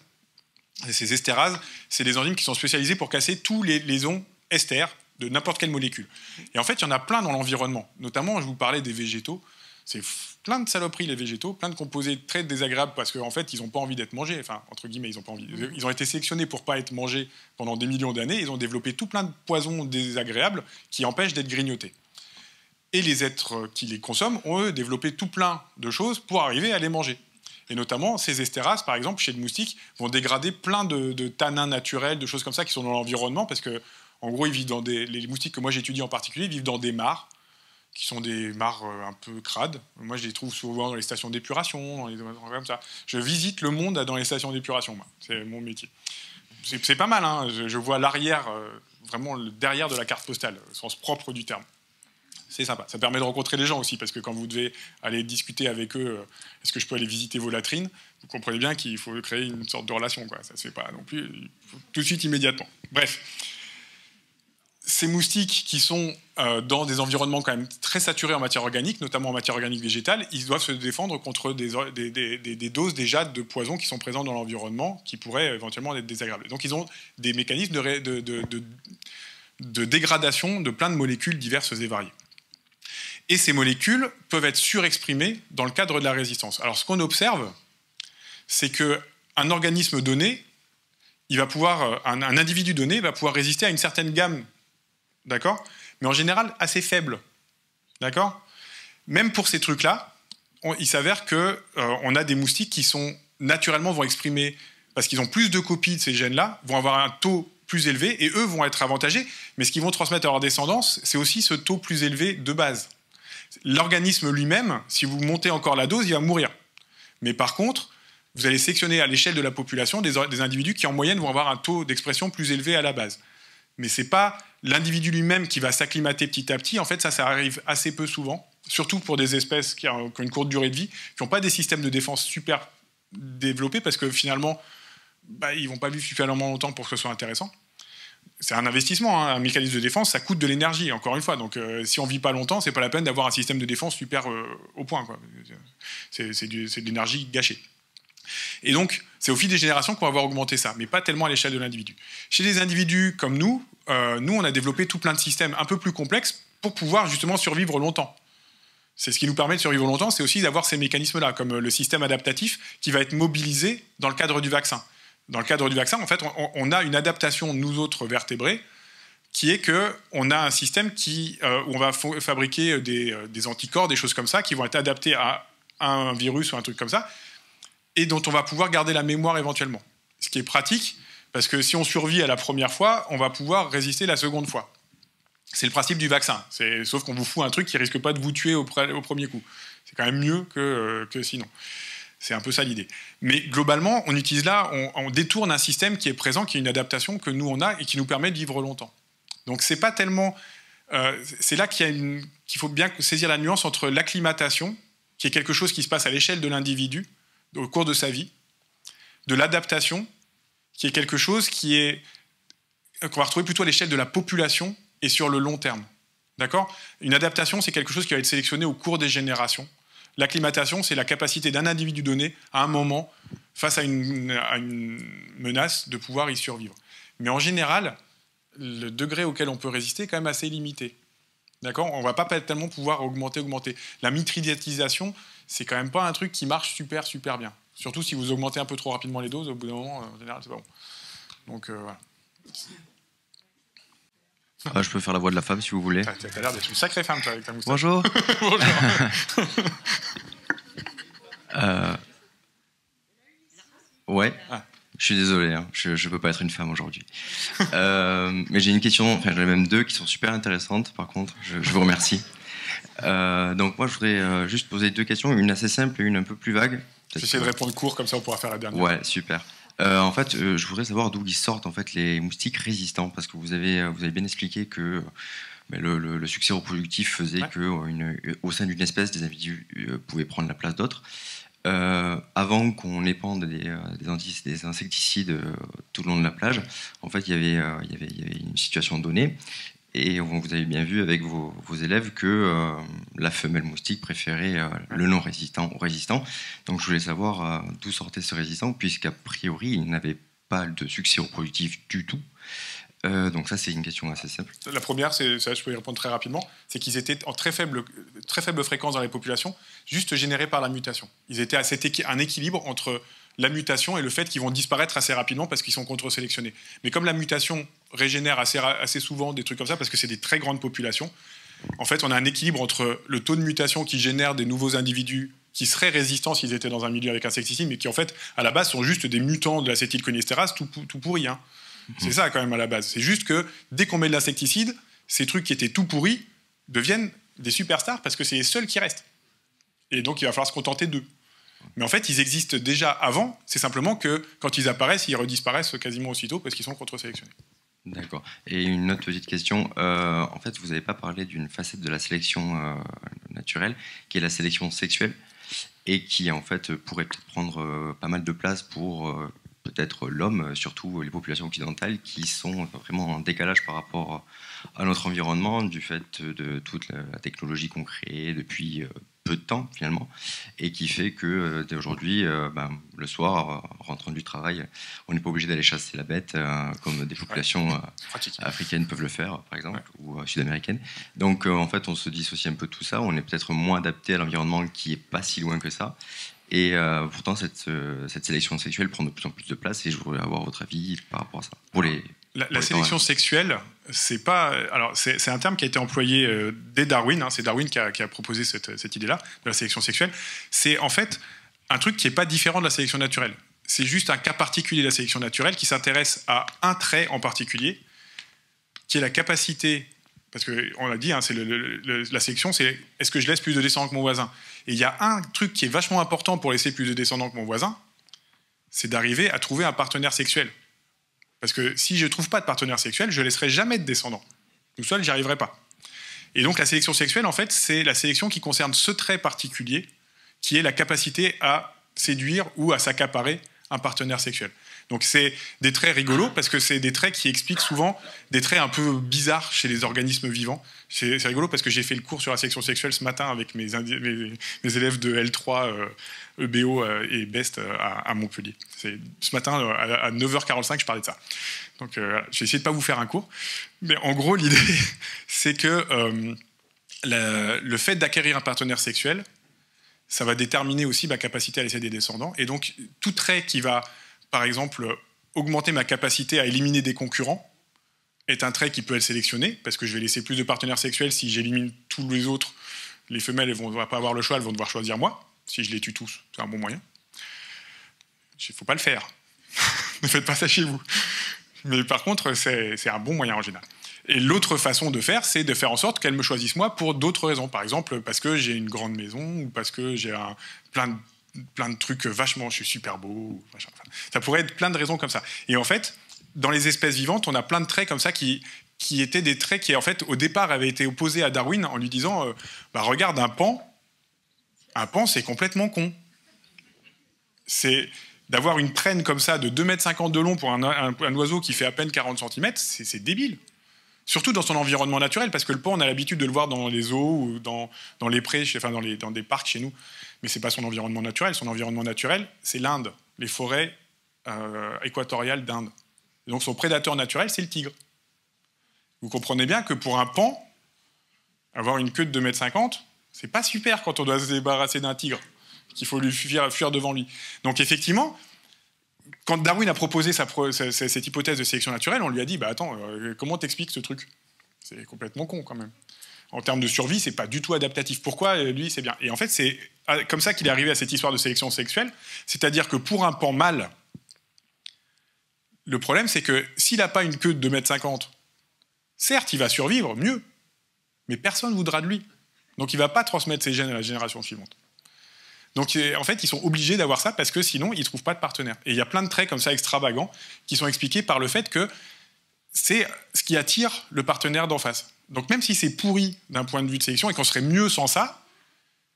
Et ces estérases, c'est des enzymes qui sont spécialisées pour casser tous les liaisons esters de n'importe quelle molécule. Et en fait, il y en a plein dans l'environnement. Notamment, je vous parlais des végétaux. C'est plein de saloperies, les végétaux, plein de composés très désagréables parce qu'en fait, ils n'ont pas envie d'être mangés. Enfin, entre guillemets, ils n'ont pas envie. Ils ont été sélectionnés pour ne pas être mangés pendant des millions d'années. Ils ont développé tout plein de poisons désagréables qui empêchent d'être grignotés. Et les êtres qui les consomment ont, eux, développé tout plein de choses pour arriver à les manger. Et notamment, ces estérases, par exemple, chez le moustique, vont dégrader plein de tanins naturels, de choses comme ça qui sont dans l'environnement parce que, en gros, ils vivent dans les moustiques que moi j'étudie en particulier, vivent dans des mares, qui sont des mares un peu crades. Moi, je les trouve souvent dans les stations d'épuration, dans les endroits comme ça. Je visite le monde dans les stations d'épuration, moi. C'est mon métier. C'est pas mal, hein. Je vois l'arrière, vraiment le derrière de la carte postale, au sens propre du terme. C'est sympa. Ça permet de rencontrer les gens aussi, parce que quand vous devez aller discuter avec eux, est-ce que je peux aller visiter vos latrines ? Vous comprenez bien qu'il faut créer une sorte de relation, quoi. Ça se fait pas non plus tout de suite, immédiatement. Bref. Ces moustiques qui sont dans des environnements quand même très saturés en matière organique, notamment en matière organique végétale, ils doivent se défendre contre des doses déjà de poison qui sont présents dans l'environnement, qui pourraient éventuellement être désagréables. Donc ils ont des mécanismes de dégradation de plein de molécules diverses et variées. Et ces molécules peuvent être surexprimées dans le cadre de la résistance. Alors ce qu'on observe, c'est qu'un organisme donné, un individu donné va pouvoir résister à une certaine gamme, d'accord ? Mais en général assez faible, d'accord ? Même pour ces trucs-là, il s'avère qu'on a des moustiques qui vont exprimer, parce qu'ils ont plus de copies de ces gènes-là, vont avoir un taux plus élevé, et eux vont être avantagés, mais ce qu'ils vont transmettre à leur descendance, c'est aussi ce taux plus élevé de base. L'organisme lui-même, si vous montez encore la dose, il va mourir. Mais par contre, vous allez sélectionner à l'échelle de la population des individus qui, en moyenne, vont avoir un taux d'expression plus élevé à la base. Mais ce n'est pas l'individu lui-même qui va s'acclimater petit à petit. En fait, ça arrive assez peu souvent, surtout pour des espèces qui ont une courte durée de vie, qui n'ont pas des systèmes de défense super développés, parce que finalement, ils ne vont pas vivre suffisamment longtemps pour que ce soit intéressant. c'est un investissement, hein. Un mécanisme de défense, ça coûte de l'énergie, encore une fois. Donc, si on vit pas longtemps, c'est pas la peine d'avoir un système de défense super au point, quoi. C'est de l'énergie gâchée. Et donc, c'est au fil des générations qu'on va voir augmenter ça, mais pas tellement à l'échelle de l'individu. Chez les individus comme nous, on a développé tout plein de systèmes un peu plus complexes pour pouvoir justement survivre longtemps. C'est ce qui nous permet de survivre longtemps, c'est aussi d'avoir ces mécanismes-là, comme le système adaptatif qui va être mobilisé dans le cadre du vaccin. Dans le cadre du vaccin, en fait, on a une adaptation, nous autres vertébrés, qui est qu'on a un système où on va fabriquer des anticorps, des choses comme ça, qui vont être adaptés à un virus ou un truc comme ça, et dont on va pouvoir garder la mémoire éventuellement. Ce qui est pratique, parce que si on survit à la première fois, on va pouvoir résister la seconde fois. C'est le principe du vaccin. Sauf qu'on vous fout un truc qui risque pas de vous tuer au premier coup. C'est quand même mieux que sinon. C'est un peu ça l'idée. Mais globalement, on utilise là, on détourne un système qui est présent, qui est une adaptation que nous on a et qui nous permet de vivre longtemps. Donc c'est pas tellement. C'est là qu'il faut bien saisir la nuance entre l'acclimatation, qui est quelque chose qui se passe à l'échelle de l'individu au cours de sa vie, de l'adaptation, qui est quelque chose qu'on va retrouver plutôt à l'échelle de la population et sur le long terme. D'accord ? Une adaptation, c'est quelque chose qui va être sélectionné au cours des générations. L'acclimatation, c'est la capacité d'un individu donné, à un moment, face à une menace, de pouvoir y survivre. Mais en général, le degré auquel on peut résister est quand même assez limité. D'accord ? On ne va pas tellement pouvoir augmenter. La mitridatisation, c'est quand même pas un truc qui marche super, super bien. Surtout si vous augmentez un peu trop rapidement les doses, au bout d'un moment, en général, c'est pas bon. Donc, voilà. Je peux faire la voix de la femme si vous voulez. T'as l'air d'être une sacrée femme, toi, avec ta moustache. Bonjour. Bonjour. Ouais. Je suis désolé, hein. Je peux pas être une femme aujourd'hui. Mais j'ai une question, enfin j'en ai même deux qui sont super intéressantes. Par contre, je vous remercie. Donc moi, je voudrais juste poser deux questions, une assez simple et une un peu plus vague. J'essaie de répondre court, comme ça on pourra faire la dernière. Ouais, super. En fait, je voudrais savoir d'où ils sortent en fait les moustiques résistants, parce que vous avez bien expliqué que le succès reproductif faisait que au sein d'une espèce, des individus pouvaient prendre la place d'autres. Avant qu'on épande des insecticides tout le long de la plage, en fait, il y avait une situation donnée. Et vous avez bien vu avec vos élèves que la femelle moustique préférait le non résistant au résistant. Donc je voulais savoir d'où sortait ce résistant, puisqu'a priori il n'avait pas de succès reproductif du tout. Donc ça c'est une question assez simple. La première, ça je peux y répondre très rapidement, c'est qu'ils étaient en très faible fréquence dans les populations, juste générés par la mutation. Ils étaient à un équilibre entre la mutation et le fait qu'ils vont disparaître assez rapidement parce qu'ils sont contre-sélectionnés. Mais comme la mutation régénère assez souvent des trucs comme ça, parce que c'est des très grandes populations, en fait, on a un équilibre entre le taux de mutation qui génère des nouveaux individus qui seraient résistants s'ils étaient dans un milieu avec insecticide, mais qui, en fait, à la base, sont juste des mutants de l'acétylcholinestérase tout pourris. Hein. C'est ça, quand même, à la base. C'est juste que, dès qu'on met de l'insecticide, ces trucs qui étaient tout pourris deviennent des superstars parce que c'est les seuls qui restent. Et donc, il va falloir se contenter d'eux. Mais en fait, ils existent déjà avant. C'est simplement que quand ils apparaissent, ils redisparaissent quasiment aussitôt parce qu'ils sont contre-sélectionnés. D'accord. Et une autre petite question. En fait, vous n'avez pas parlé d'une facette de la sélection naturelle, qui est la sélection sexuelle, et qui, en fait, pourrait peut-être prendre pas mal de place pour peut-être l'homme, surtout les populations occidentales, qui sont vraiment en décalage par rapport à notre environnement, du fait de toute la technologie qu'on crée depuis peu de temps finalement, et qui fait que dès aujourd'hui, le soir, en rentrant du travail, on n'est pas obligé d'aller chasser la bête comme des populations africaines peuvent le faire, par exemple, ou sud-américaines. Donc en fait, on se dissocie un peu de tout ça, on est peut-être moins adapté à l'environnement qui est pas si loin que ça. Et pourtant, cette sélection sexuelle prend de plus en plus de place, et je voudrais avoir votre avis par rapport à ça. La sélection sexuelle, c'est pas. Alors, c'est un terme qui a été employé dès Darwin. Hein, c'est Darwin qui a proposé cette idée-là de la sélection sexuelle. C'est en fait un truc qui n'est pas différent de la sélection naturelle. C'est juste un cas particulier de la sélection naturelle qui s'intéresse à un trait en particulier, qui est la capacité. Parce qu'on l'a dit, hein, la sélection, c'est est-ce que je laisse plus de descendants que mon voisin ? Et il y a un truc qui est vachement important pour laisser plus de descendants que mon voisin, c'est d'arriver à trouver un partenaire sexuel. Parce que si je ne trouve pas de partenaire sexuel, je ne laisserai jamais de descendants. Tout seul, j'y arriverai pas. Et donc la sélection sexuelle, en fait, c'est la sélection qui concerne ce trait particulier, qui est la capacité à séduire ou à s'accaparer un partenaire sexuel. Donc c'est des traits rigolos parce que c'est des traits qui expliquent souvent des traits un peu bizarres chez les organismes vivants. C'est rigolo parce que j'ai fait le cours sur la sélection sexuelle ce matin avec mes élèves de L3, EBO et BEST à Montpellier. Ce matin, à 9h45, je parlais de ça. Donc j'ai essayé de ne pas vous faire un cours. Mais en gros, l'idée, c'est que le fait d'acquérir un partenaire sexuel, ça va déterminer aussi ma capacité à laisser des descendants. Et donc, tout trait qui va, par exemple, augmenter ma capacité à éliminer des concurrents est un trait qui peut être sélectionné, parce que je vais laisser plus de partenaires sexuels. Si j'élimine tous les autres, les femelles ne vont pas avoir le choix, elles vont devoir choisir moi. Si je les tue tous, c'est un bon moyen. Il ne faut pas le faire. Ne faites pas ça chez vous. Mais par contre, c'est un bon moyen en général. Et l'autre façon de faire, c'est de faire en sorte qu'elles me choisissent moi pour d'autres raisons. Par exemple, parce que j'ai une grande maison, ou parce que j'ai plein de trucs vachement, je suis super beau. Enfin, ça pourrait être plein de raisons comme ça. Et en fait, dans les espèces vivantes, on a plein de traits comme ça qui étaient des traits qui, en fait, au départ, avaient été opposés à Darwin en lui disant regarde, un pan, c'est complètement con. C'est d'avoir une traîne comme ça de 2,50 m de long pour un oiseau qui fait à peine 40 cm, c'est débile. Surtout dans son environnement naturel, parce que le pan, on a l'habitude de le voir dans les zoos ou dans les prés, enfin dans des parcs chez nous. Mais ce n'est pas son environnement naturel. Son environnement naturel, c'est l'Inde, les forêts équatoriales d'Inde. Donc son prédateur naturel, c'est le tigre. Vous comprenez bien que pour un pan, avoir une queue de 2,50 m, c'est pas super quand on doit se débarrasser d'un tigre, qu'il faut lui fuir devant lui. Donc effectivement, quand Darwin a proposé cette hypothèse de sélection naturelle, on lui a dit attends, comment t'expliques ce truc? C'est complètement con quand même. En termes de survie, c'est pas du tout adaptatif. Pourquoi lui, c'est bien? Et en fait, c'est comme ça qu'il est arrivé à cette histoire de sélection sexuelle. C'est-à-dire que pour un pan mâle, le problème, c'est que s'il n'a pas une queue de 2,50 m, certes, il va survivre mieux, mais personne ne voudra de lui. Donc il ne va pas transmettre ses gènes à la génération suivante. Donc en fait, ils sont obligés d'avoir ça parce que sinon, ils ne trouvent pas de partenaire. Et il y a plein de traits comme ça extravagants qui sont expliqués par le fait que c'est ce qui attire le partenaire d'en face. Donc même si c'est pourri d'un point de vue de sélection et qu'on serait mieux sans ça,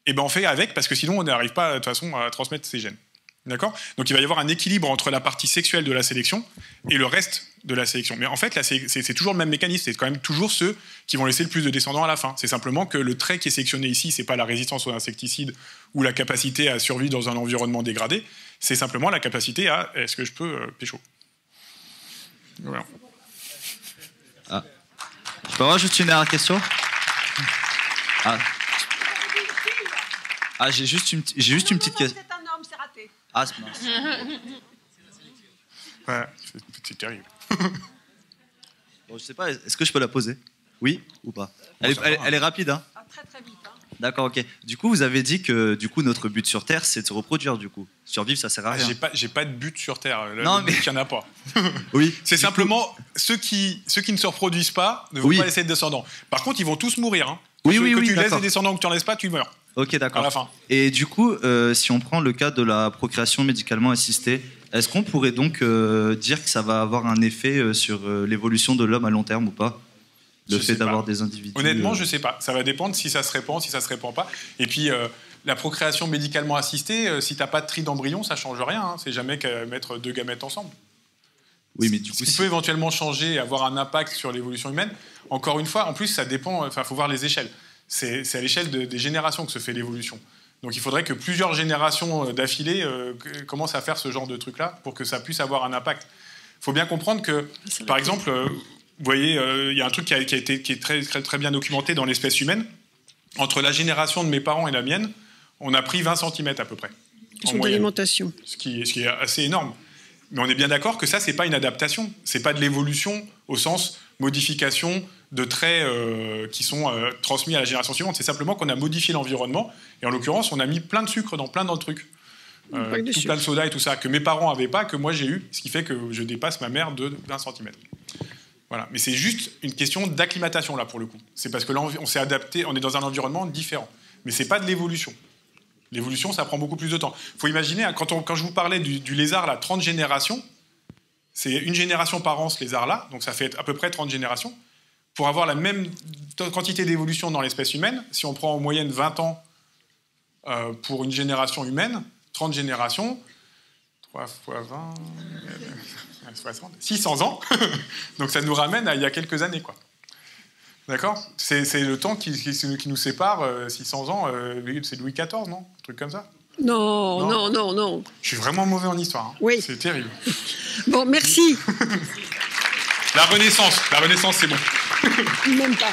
eh ben on fait avec parce que sinon, on n'arrive pas de toute façon à transmettre ses gènes. D'accord? Donc il va y avoir un équilibre entre la partie sexuelle de la sélection et le reste de la sélection. Mais en fait, là, c'est toujours le même mécanisme. C'est quand même toujours ceux qui vont laisser le plus de descendants à la fin. C'est simplement que le trait qui est sélectionné ici, c'est pas la résistance aux insecticides ou la capacité à survivre dans un environnement dégradé. C'est simplement la capacité à est-ce que je peux pécho? Voilà. Ah. Je peux avoir juste une dernière question? J'ai juste une petite question. C'est un homme, c'est raté. Ah, c'est mince. Ouais, c'est terrible. Bon, je sais pas, est-ce que je peux la poser? Oui ou pas? Elle est rapide, hein? Très très vite. Hein. D'accord, ok. Du coup, vous avez dit que notre but sur Terre, c'est de se reproduire, du coup. Survivre, ça sert à rien. J'ai pas de but sur Terre. Non, mais il n'y en a pas. Oui. C'est simplement ceux qui ne se reproduisent pas ne vont pas laisser de descendants. Par contre, ils vont tous mourir. Hein. Que tu laisses des descendants ou que tu n'en laisses pas, tu meurs. Ok, d'accord. À la fin. Et du coup, si on prend le cas de la procréation médicalement assistée, est-ce qu'on pourrait donc dire que ça va avoir un effet sur l'évolution de l'homme à long terme ou pas? Le fait d'avoir des individus... Honnêtement, je ne sais pas. Ça va dépendre si ça se répand, si ça ne se répand pas. Et puis, la procréation médicalement assistée, si tu n'as pas de tri d'embryon, ça ne change rien. Hein. C'est jamais qu'à mettre deux gamètes ensemble. Oui, mais du coup... Ce qui peut éventuellement changer et avoir un impact sur l'évolution humaine, encore une fois, en plus, ça dépend... Enfin, il faut voir les échelles. C'est à l'échelle des générations que se fait l'évolution. Donc il faudrait que plusieurs générations d'affilée commencent à faire ce genre de truc-là pour que ça puisse avoir un impact. Il faut bien comprendre que, par exemple, vous voyez, il y a un truc qui est très, très, très bien documenté dans l'espèce humaine. Entre la génération de mes parents et la mienne, on a pris 20 cm à peu près. Question d'alimentation. Ce qui est assez énorme. Mais on est bien d'accord que ça, c'est pas une adaptation. C'est pas de l'évolution au sens modification de traits qui sont transmis à la génération suivante. C'est simplement qu'on a modifié l'environnement. Et en l'occurrence, on a mis plein de sucre dans plein d'autres trucs. Plein de soda et tout ça, que mes parents n'avaient pas, que moi j'ai eu, ce qui fait que je dépasse ma mère de 20 cm. Voilà. Mais c'est juste une question d'acclimatation, là, pour le coup. C'est parce que là, on s'est adapté, on est dans un environnement différent. Mais c'est pas de l'évolution. L'évolution, ça prend beaucoup plus de temps. Il faut imaginer, quand je vous parlais du lézard, là, 30 générations, c'est une génération par an, ce lézard-là, donc ça fait à peu près 30 générations. Pour avoir la même quantité d'évolution dans l'espèce humaine, si on prend en moyenne 20 ans pour une génération humaine, 30 générations, 3 fois 20... 60, 600 ans. Donc ça nous ramène à il y a quelques années, quoi. D'accord ? C'est le temps qui nous sépare, 600 ans, c'est Louis XIV, non ? Un truc comme ça ? Non. Je suis vraiment mauvais en histoire. Hein. Oui. C'est terrible. Bon, merci. La Renaissance, c'est bon. Même pas.